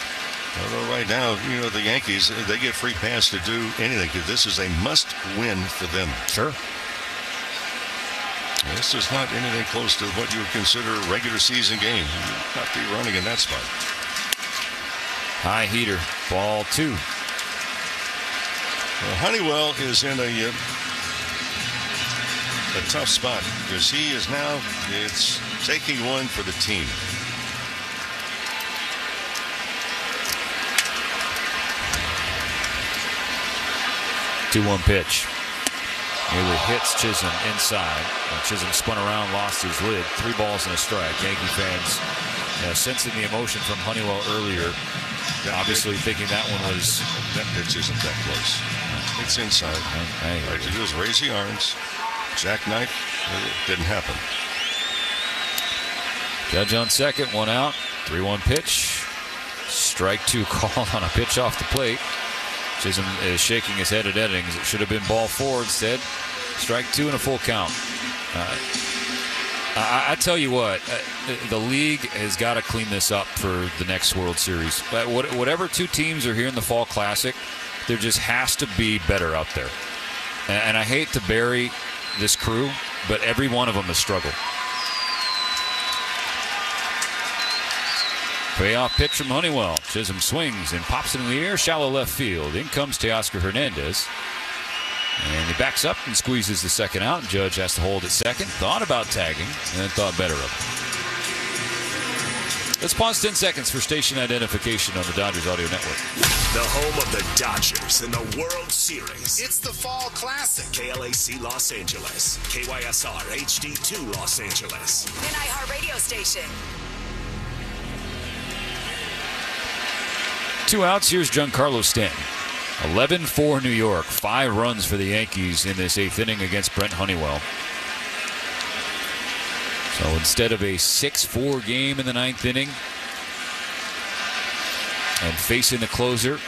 Although right now, you know, the Yankees, they get free pass to do anything because this is a must-win for them. Sure. This is not anything close to what you would consider a regular season game. You'll not be running in that spot. High heater, ball 2. Well, Honeywell is in a a tough spot because he is now, it's taking one for the team. Two-one pitch. Nearly hits Chisholm inside. Chisholm spun around, lost his lid. 3 balls and a strike. Yankee fans sensing the emotion from Honeywell earlier. Obviously thinking that one was... That pitch isn't that close. It's inside. All right, you do is raise the arms. Jackknife. It didn't happen. Judge on second, 1 out. 3-1 pitch. Strike 2 call on a pitch off the plate. Chisholm is shaking his head at Eddings. It should have been ball 4 instead. Strike 2 and a full count. I tell you what, the league has got to clean this up for the next World Series. Whatever 2 teams are here in the Fall Classic, there just has to be better out there. And I hate to bury this crew, but every one of them has struggled. Payoff pitch from Honeywell. Chisholm swings and pops it in the air, shallow left field. In comes Teoscar Hernandez. And he backs up and squeezes the second out. Judge has to hold at second. Thought about tagging and then thought better of it. Let's pause 10 seconds for station identification on the Dodgers Audio Network. The home of the Dodgers in the World Series. It's the Fall Classic. KLAC Los Angeles. KYSR HD2 Los Angeles. An iHeartRadio station. 2 outs. Here's Giancarlo Stanton. 11-4 New York. 5 runs for the Yankees in this 8th inning against Brent Honeywell. So instead of a 6-4 game in the 9th inning and facing the closer,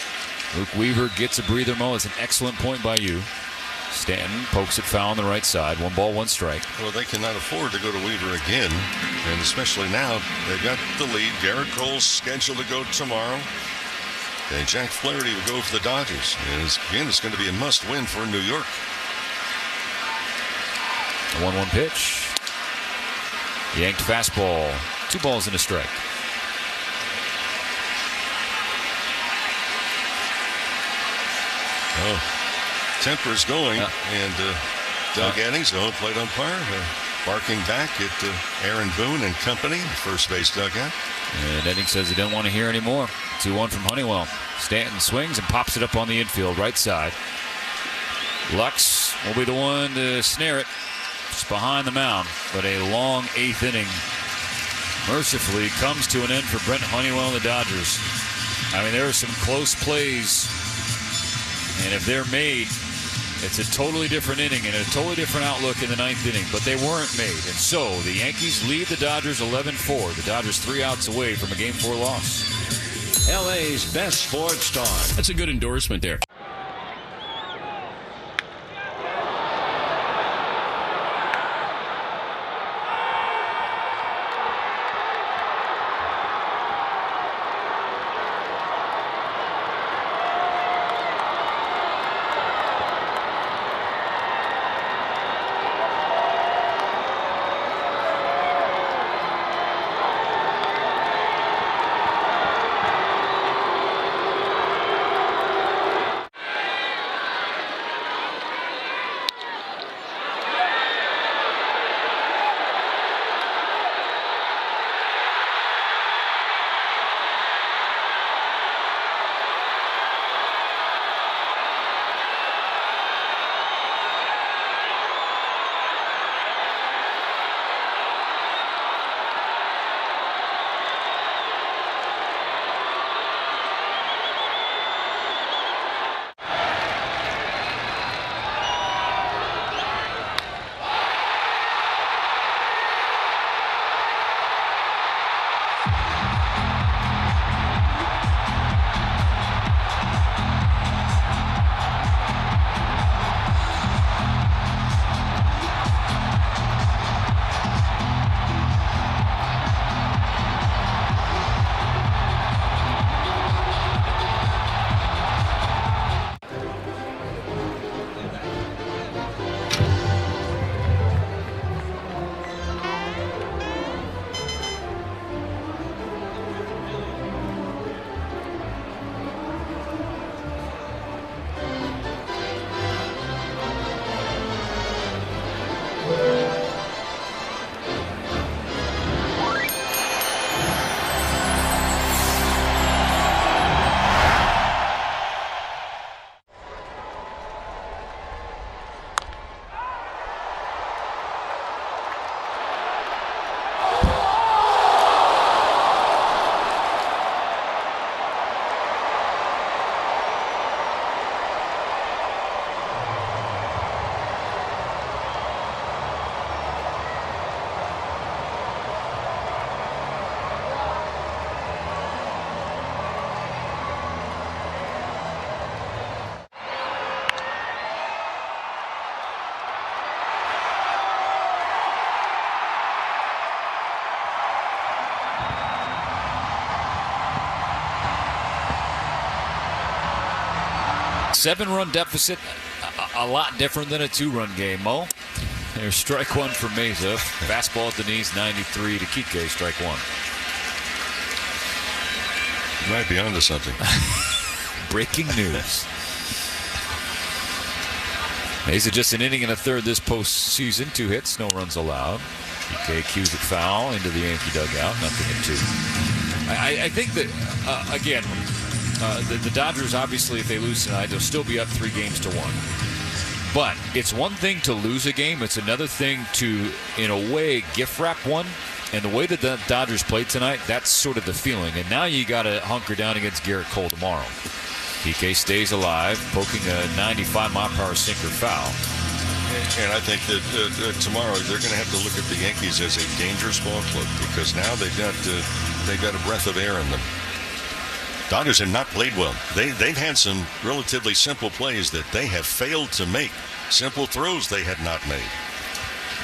Luke Weaver gets a breather mo. It's an excellent point by you. Stanton pokes it foul on the right side. 1 ball, 1 strike. Well, they cannot afford to go to Weaver again, and especially now they've got the lead. Garrett Cole's scheduled to go tomorrow. And Jack Flaherty will go for the Dodgers. And again, it's going to be a must-win for New York. A 1-1 pitch. Yanked fastball. 2 balls and a strike. Oh, temper's going. And Doug Eddings, the home plate umpire, barking back at Aaron Boone and company, first base dugout. And Eddings says he doesn't want to hear any more. 2-1 from Honeywell. Stanton swings and pops it up on the infield right side. Lux will be the one to snare it. It's behind the mound, but a long 8th inning mercifully comes to an end for Brent Honeywell and the Dodgers. I mean, there are some close plays, and if they're made, it's a totally different inning and a totally different outlook in the 9th inning, but they weren't made. And so the Yankees lead the Dodgers 11-4. The Dodgers 3 outs away from a Game 4 loss. LA's best sports star. That's a good endorsement there. 7-run deficit, a lot different than a 2-run game, Mo. There's strike one for Meza. Fastball at the knees, 93 to Kike, strike one. You might be onto something. Breaking news. Meza just an inning and a third this postseason. 2 hits, no runs allowed. Kike cues it foul into the Yankee dugout. Nothing in 2. I think that, again, the Dodgers, obviously, if they lose tonight, they'll still be up 3 games to 1. But it's one thing to lose a game. It's another thing to, in a way, gift wrap one. And the way that the Dodgers played tonight, that's sort of the feeling. And now you got to hunker down against Garrett Cole tomorrow. Kike stays alive, poking a 95-mile-per-hour sinker foul. And I think that tomorrow they're going to have to look at the Yankees as a dangerous ball club because now they've got a breath of air in them. Dodgers have not played well. They've had some relatively simple plays that they have failed to make. Simple throws they have not made.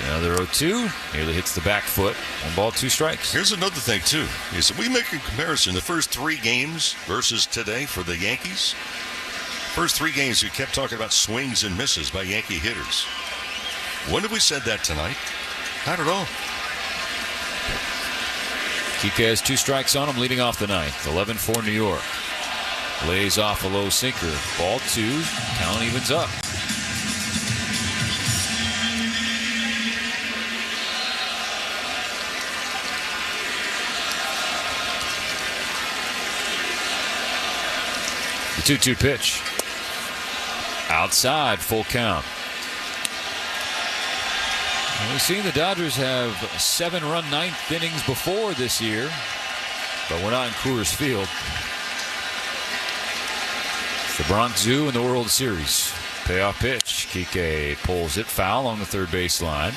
Another 0-2. Nearly hits the back foot. 1 ball, 2 strikes. Here's another thing, too. Is we make a comparison. The first 3 games versus today for the Yankees. First 3 games, we kept talking about swings and misses by Yankee hitters. When have we said that tonight? Not at all. Kike has 2 strikes on him, leading off the 9th. 11-4 New York. Lays off a low sinker. Ball 2. Count evens up. The 2-2 pitch. Outside, full count. And we've seen the Dodgers have 7-run 9th innings before this year, but we're not in Coors Field. It's the Bronx Zoo in the World Series. Payoff pitch. Kike pulls it foul on the third base line.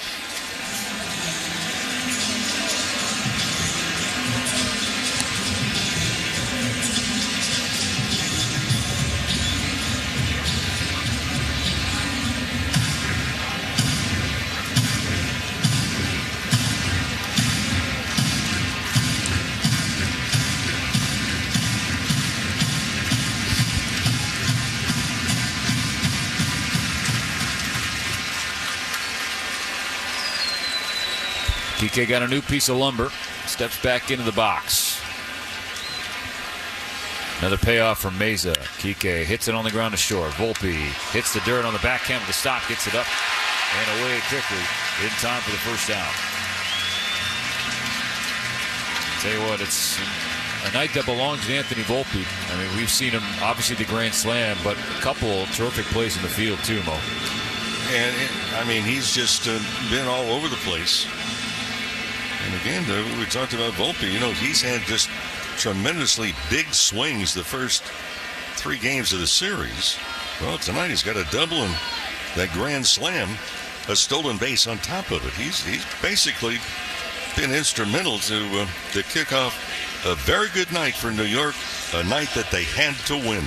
Kike got a new piece of lumber. Steps back into the box. Another payoff from Meza. Kike hits it on the ground to short. Volpe hits the dirt on the backhand of the stop. Gets it up and away quickly. In time for the first out. Tell you what, it's a night that belongs to Anthony Volpe. I mean, we've seen him, obviously, the grand slam, but a couple terrific plays in the field, too, Mo. And, I mean, he's just been all over the place. And again, we talked about Volpe. You know, he's had just tremendously big swings the first 3 games of the series. Well, tonight he's got a double and that grand slam, a stolen base on top of it. He's basically been instrumental to kick off a very good night for New York, a night that they had to win.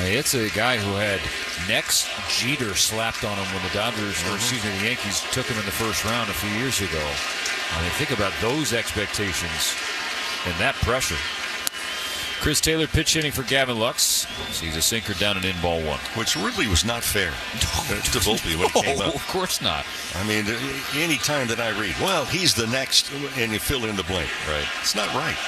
It's a guy who had next Jeter slapped on him when the Dodgers, or excuse me, the Yankees took him in the first round a few years ago. I mean, think about those expectations and that pressure. Chris Taylor pitch hitting for Gavin Lux. Sees a sinker down and in, ball 1. Which really was not fair to Volpe when it came up. Of course not. I mean, any time that I read, well, he's the next, and you fill in the blank. Right. It's not right.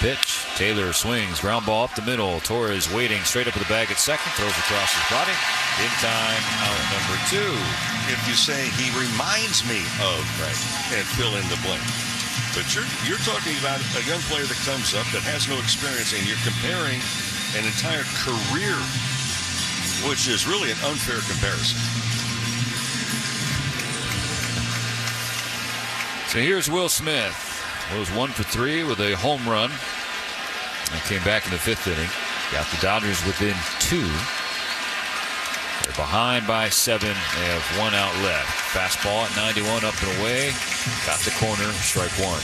Pitch. Taylor swings. Ground ball up the middle. Torres waiting straight up to the bag at second. Throws across his body. In time, out number 2. If you say he reminds me of, right, and fill in the blank. But you're talking about a young player that comes up that has no experience, and you're comparing an entire career, which is really an unfair comparison. So here's Will Smith. Will's 1 for 3 with a home run. And came back in the 5th inning. Got the Dodgers within 2. They're behind by 7. They have 1 out left. Fastball at 91 up and away. Got the corner. Strike 1.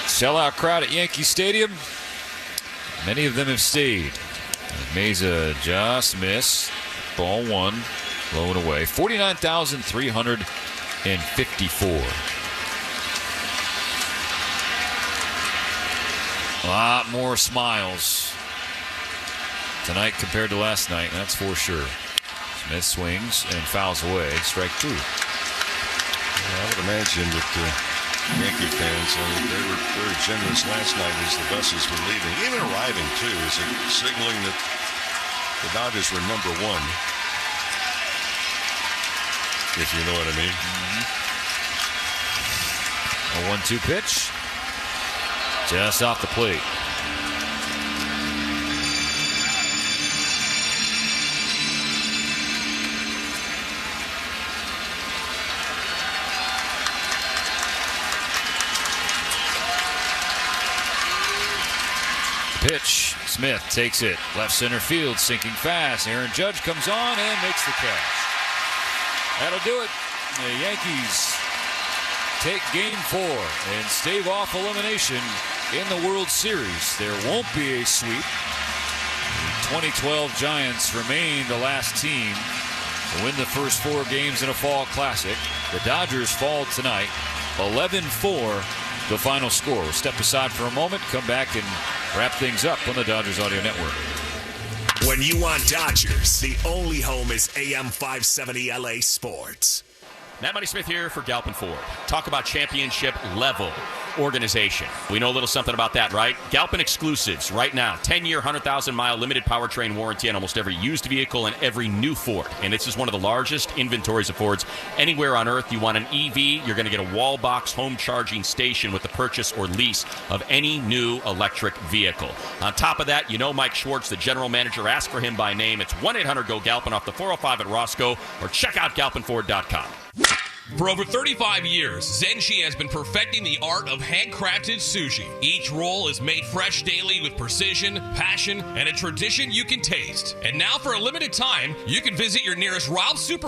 Sellout crowd at Yankee Stadium. Many of them have stayed. Meza just missed. Ball 1. Low and away. 49,354. A lot more smiles tonight compared to last night, that's for sure. Smith swings and fouls away. Strike 2. I would imagine that Yankee fans, they were very generous last night as the buses were leaving, even arriving too, as signaling that the Dodgers were number 1, if you know what I mean. A 1-2 pitch, just off the plate. Pitch, Smith takes it, left center field, sinking fast. Aaron Judge comes on and makes the catch. That'll do it. The Yankees take Game 4 and stave off elimination in the World Series. There won't be a sweep. The 2012 Giants remain the last team to win the first 4 games in a fall classic. The Dodgers fall tonight, 11-4. The final score. We'll step aside for a moment, come back and wrap things up on the Dodgers Audio Network. When you want Dodgers, the only home is AM 570 LA Sports. Matt Money Smith here for Galpin Ford. Talk about championship level organization. We know a little something about that, right? Galpin exclusives right now. 10-year, 100,000-mile limited powertrain warranty on almost every used vehicle and every new Ford. And this is one of the largest inventories of Fords anywhere on earth. You want an EV, you're going to get a wall box home charging station with the purchase or lease of any new electric vehicle. On top of that, you know Mike Schwartz, the general manager. Ask for him by name. It's 1-800-GO-GALPIN off the 405 at Roscoe, or check out galpinford.com. For over 35 years, Zenshi has been perfecting the art of handcrafted sushi. Each roll is made fresh daily with precision, passion, and a tradition you can taste. And now for a limited time, you can visit your nearest Ralph's Super